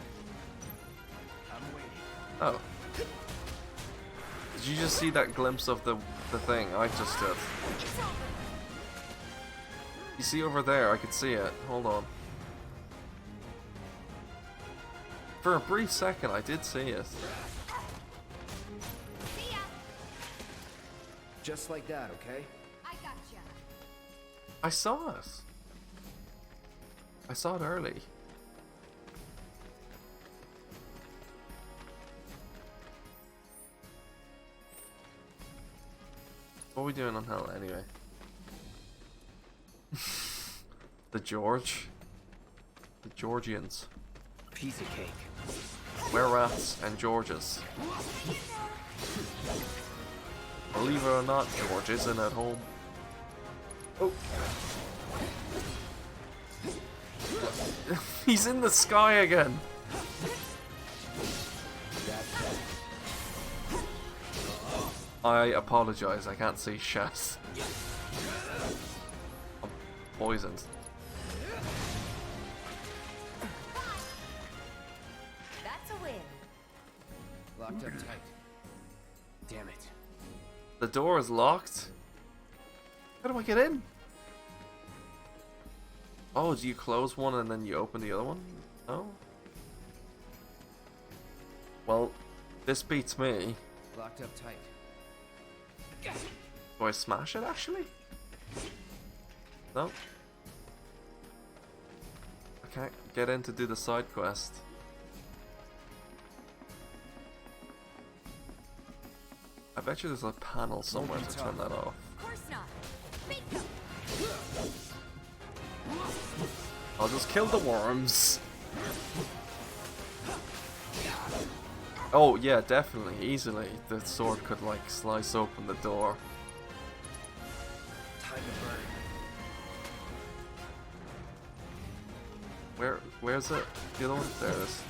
Oh. Did you just see that glimpse of the thing? I just did. You see over there? I could see it. Hold on. For a brief second, I did see it. Just like that, okay? I gotcha. I saw it. I saw it early. What are we doing on hell anyway? The Georgians. Piece of cake. Where rats and Georges. Believe it or not, George isn't at home. Oh. He's in the sky again. I apologize, I can't see shit. I'm poisoned. That's a win. Locked up tight. Damn it. The door is locked? How do I get in? Oh, do you close one and then you open the other one? Oh. Well, this beats me. Locked up tight. Do I smash it actually? No. I can't get in to do the side quest. I bet you there's a panel somewhere to turn that off. Of course not. I'll just kill the worms. Oh yeah, definitely, easily. The sword could like slice open the door. Time to burn. Where's it? The other one? There it is.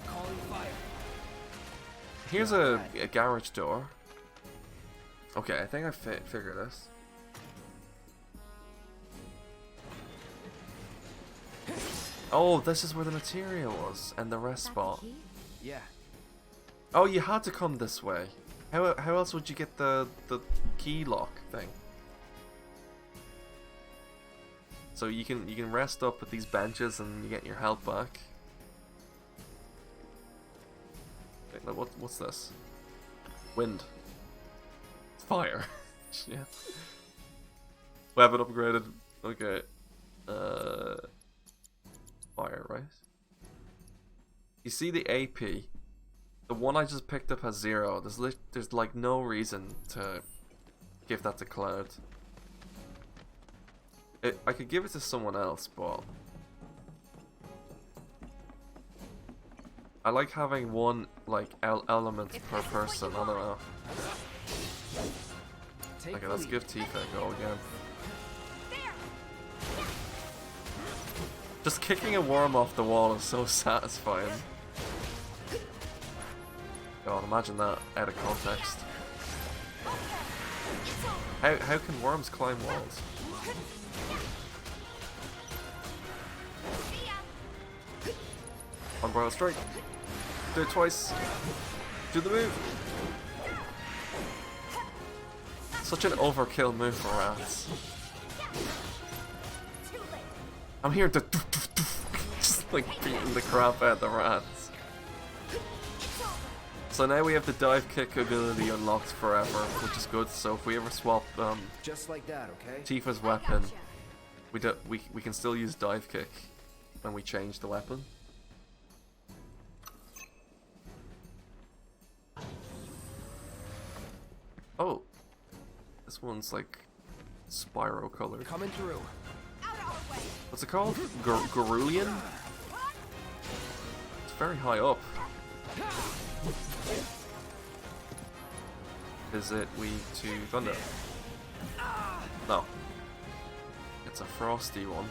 Calling fire. Here's a garage door. Okay, I think I figured this. Oh, this is where the materia was, and the rest spot. Yeah. Oh, you had to come this way. How else would you get the key lock thing? So you can rest up at these benches and you get your health back. Okay, what's this? Wind. Fire. Yeah. Weapon upgraded. Okay. Fire, right? You see the AP. The one I just picked up has 0. There's like no reason to give that to Cloud. I could give it to someone else, but I like having one like element per person. I don't know. Okay, let's give Tifa a go again. Just kicking a worm off the wall is so satisfying. God, imagine that out of context. How can worms climb walls? Umbrella strike. Do it twice. Do the move. Such an overkill move for rats. I'm here to just like beating the crap out of the rats. So now we have the dive kick ability unlocked forever, which is good. So if we ever swap just like that, okay? Tifa's weapon, we can still use dive kick when we change the weapon. Oh, this one's like Spyro colored. Coming through. What's it called? Garulian? It's very high up. Is it weak to thunder? No. It's a frosty one.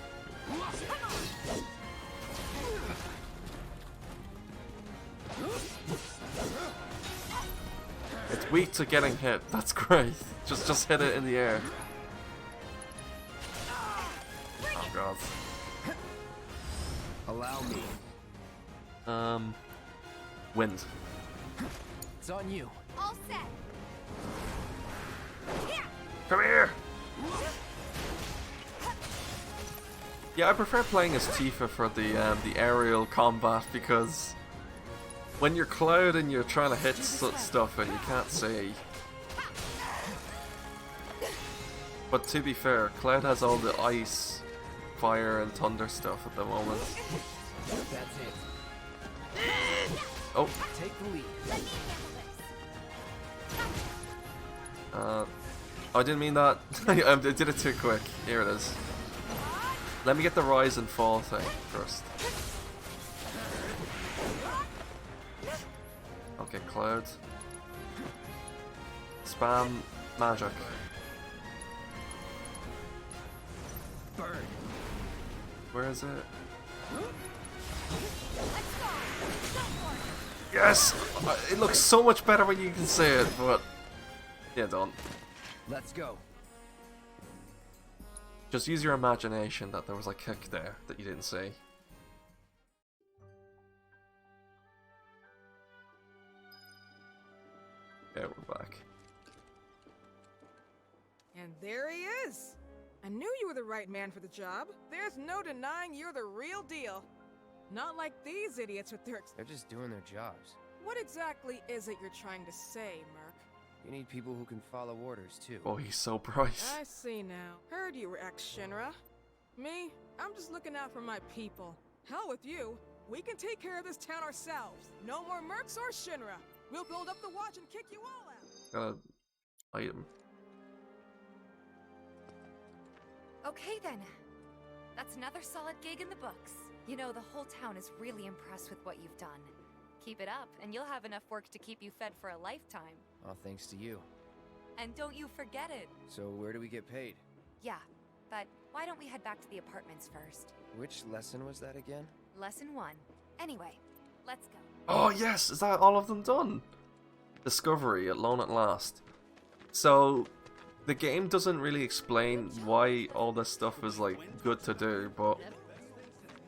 It's weak to getting hit. That's great. Just hit it in the air. Oh god. Allow me. Wind. It's on you. All set. Come here. Yeah, I prefer playing as Tifa for the aerial combat because when you're Cloud and you're trying to hit stuff and you can't see. But to be fair, Cloud has all the ice, fire, and thunder stuff at the moment. That's it. Oh. Take the lead. I didn't mean that. I did it too quick. Here it is. Let me get the rise and fall thing first. Okay, Cloud. Spam magic. Burn. Where is it? Yes! It looks so much better when you can see it, but yeah, don't. Let's go. Just use your imagination that there was a kick there that you didn't see. Yeah, we're back. And there he is! I knew you were the right man for the job. There's no denying you're the real deal. Not like these idiots with their... They're just doing their jobs. What exactly is it you're trying to say, Merc? You need people who can follow orders, too. Oh, he's so bright. I see now. Heard you were ex-Shinra. Me? I'm just looking out for my people. Hell with you. We can take care of this town ourselves. No more Mercs or Shinra. We'll build up the watch and kick you all out. Got an item. Okay then. That's another solid gig in the books. You know, the whole town is really impressed with what you've done. Keep it up, and you'll have enough work to keep you fed for a lifetime. All thanks to you. And don't you forget it. So where do we get paid? Yeah, but Why don't we head back to the apartments first? Which lesson was that again? Lesson 1. Anyway, let's go. Oh yes, is that all of them done? Discovery, Alone at Last. So, the game doesn't really explain why all this stuff is like good to do, but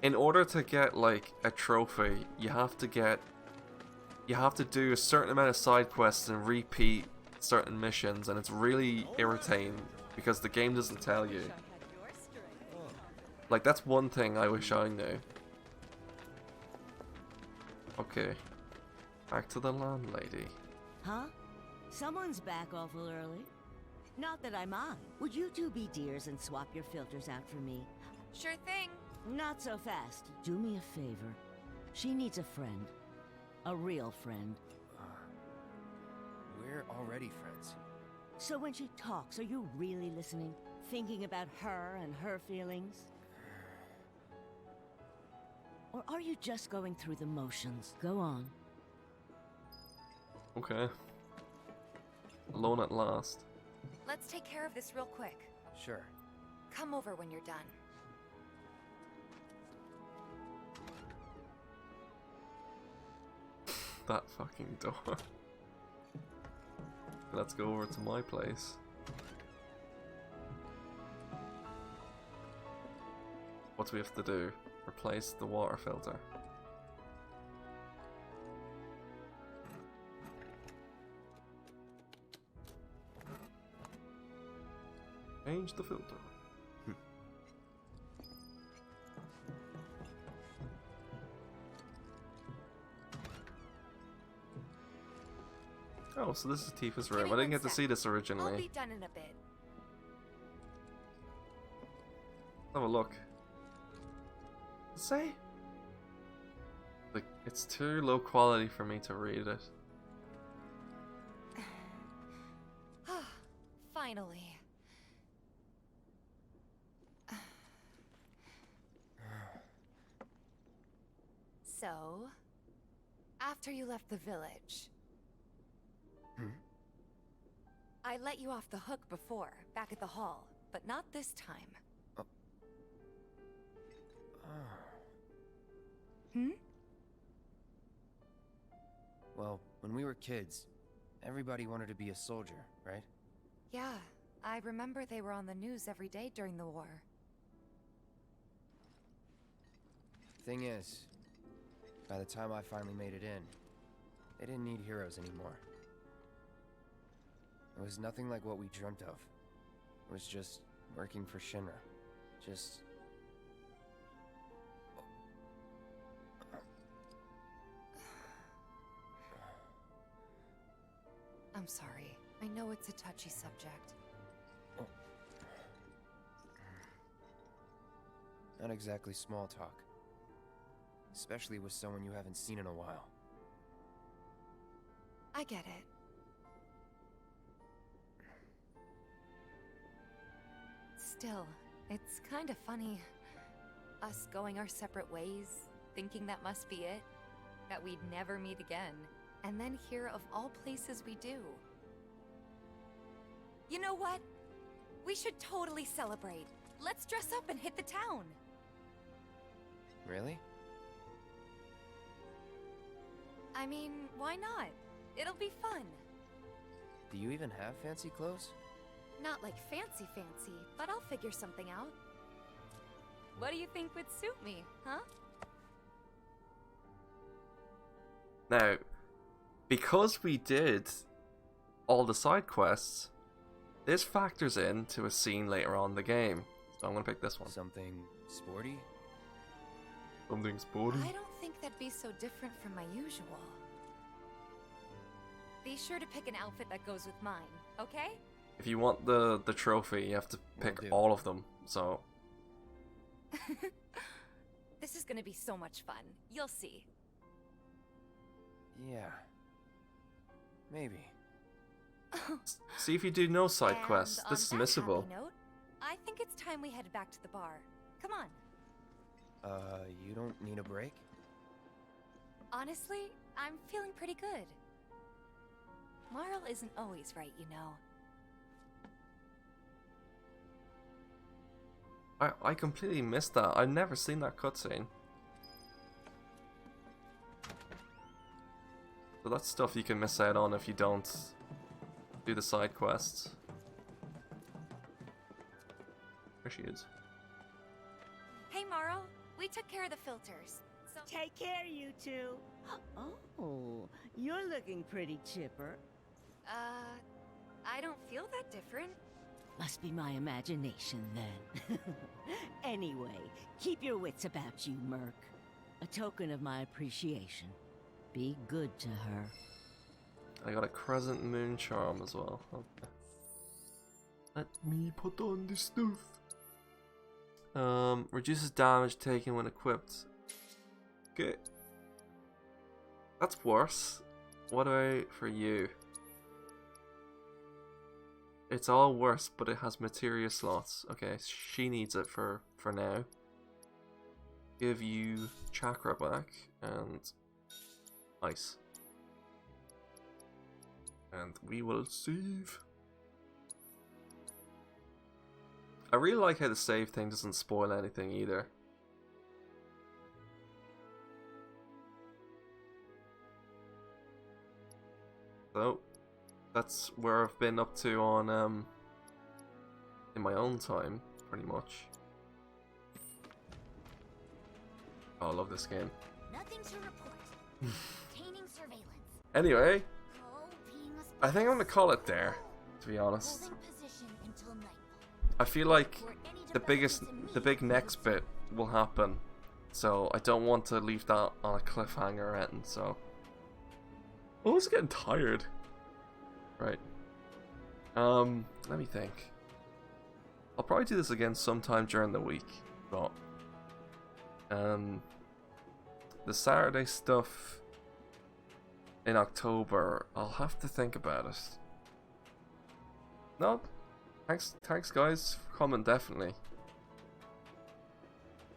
in order to get like a trophy, you have to do a certain amount of side quests and repeat certain missions, and it's really irritating because the game doesn't tell you. Like, that's one thing I wish I knew. Okay, back to the landlady. Huh? Someone's back awful early. Not that I mind. Would you two be dears and swap your filters out for me? Sure thing. Not so fast. Do me a favor. She needs a friend. A real friend. We're already friends. So when she talks, are you really listening? Thinking about her and her feelings? Or are you just going through the motions? Go on. Okay. Alone at Last. Let's take care of this real quick. Sure. Come over when you're done. That fucking door. Let's go over to my place. What do we have to do? Replace the water filter. Change the filter. Oh, so this is Tifa's room. I didn't get to see this originally. I'll be done in a bit. Have a look. Say? Like, it's too low quality for me to read it. Finally. So, after you left the village, I let you off the hook before, back at the hall, but not this time. Well, when we were kids, everybody wanted to be a soldier, right? Yeah, I remember they were on the news every day during the war. Thing is, by the time I finally made it in, they didn't need heroes anymore. It was nothing like what we dreamt of. It was just working for Shinra. Just... I'm sorry. I know it's a touchy subject. Not exactly small talk. Especially with someone you haven't seen in a while. I get it. Still, it's kind of funny. Us going our separate ways, thinking that must be it. That we'd never meet again. And then here, of all places, we do. You know what? We should totally celebrate. Let's dress up and hit the town. Really? I mean, why not? It'll be fun. Do you even have fancy clothes? Not like fancy, but I'll figure something out. What do you think would suit me, huh? Now, because we did all the side quests, this factors into a scene later on in the game. So I'm gonna pick this one. Something sporty? Something sporty? I don't think that'd be so different from my usual. Be sure to pick an outfit that goes with mine, okay? If you want the trophy, you have to pick all of them, so... This is gonna be so much fun. You'll see. Yeah. Maybe. See if you do no side quests. And This is on that missable. happy note, I think it's time we headed back to the bar. Come on. You don't need a break? Honestly, I'm feeling pretty good. Marl isn't always right, you know. I completely missed that. I've never seen that cutscene. So that's stuff you can miss out on if you don't do the side quests. There she is. Hey, Morrow. We took care of the filters. So Take care, you two. Oh, you're looking pretty chipper. I don't feel that different. Must be my imagination, then. Anyway, keep your wits about you, Merc. A token of my appreciation. Be good to her. I got a Crescent Moon charm as well. Okay. Let me put on this stuff. Reduces damage taken when equipped. Okay. That's worse. What about for you? It's all worse, but it has materia slots. Okay, she needs it for now. Give you chakra back and ice. And we will save. I really like how the save thing doesn't spoil anything either. So that's where I've been up to on in my own time, pretty much. Oh, I love this game. Nothing to report. Obtaining surveillance. Anyway, I think I'm gonna call it there, to be honest. Holding position until nightfall. I feel like the big next bit will happen, so I don't want to leave that on a cliffhanger or anything, so. Oh, it's getting tired. Right. Let me think. I'll probably do this again sometime during the week, but the Saturday stuff in October, I'll have to think about it. No, thanks guys for coming, definitely.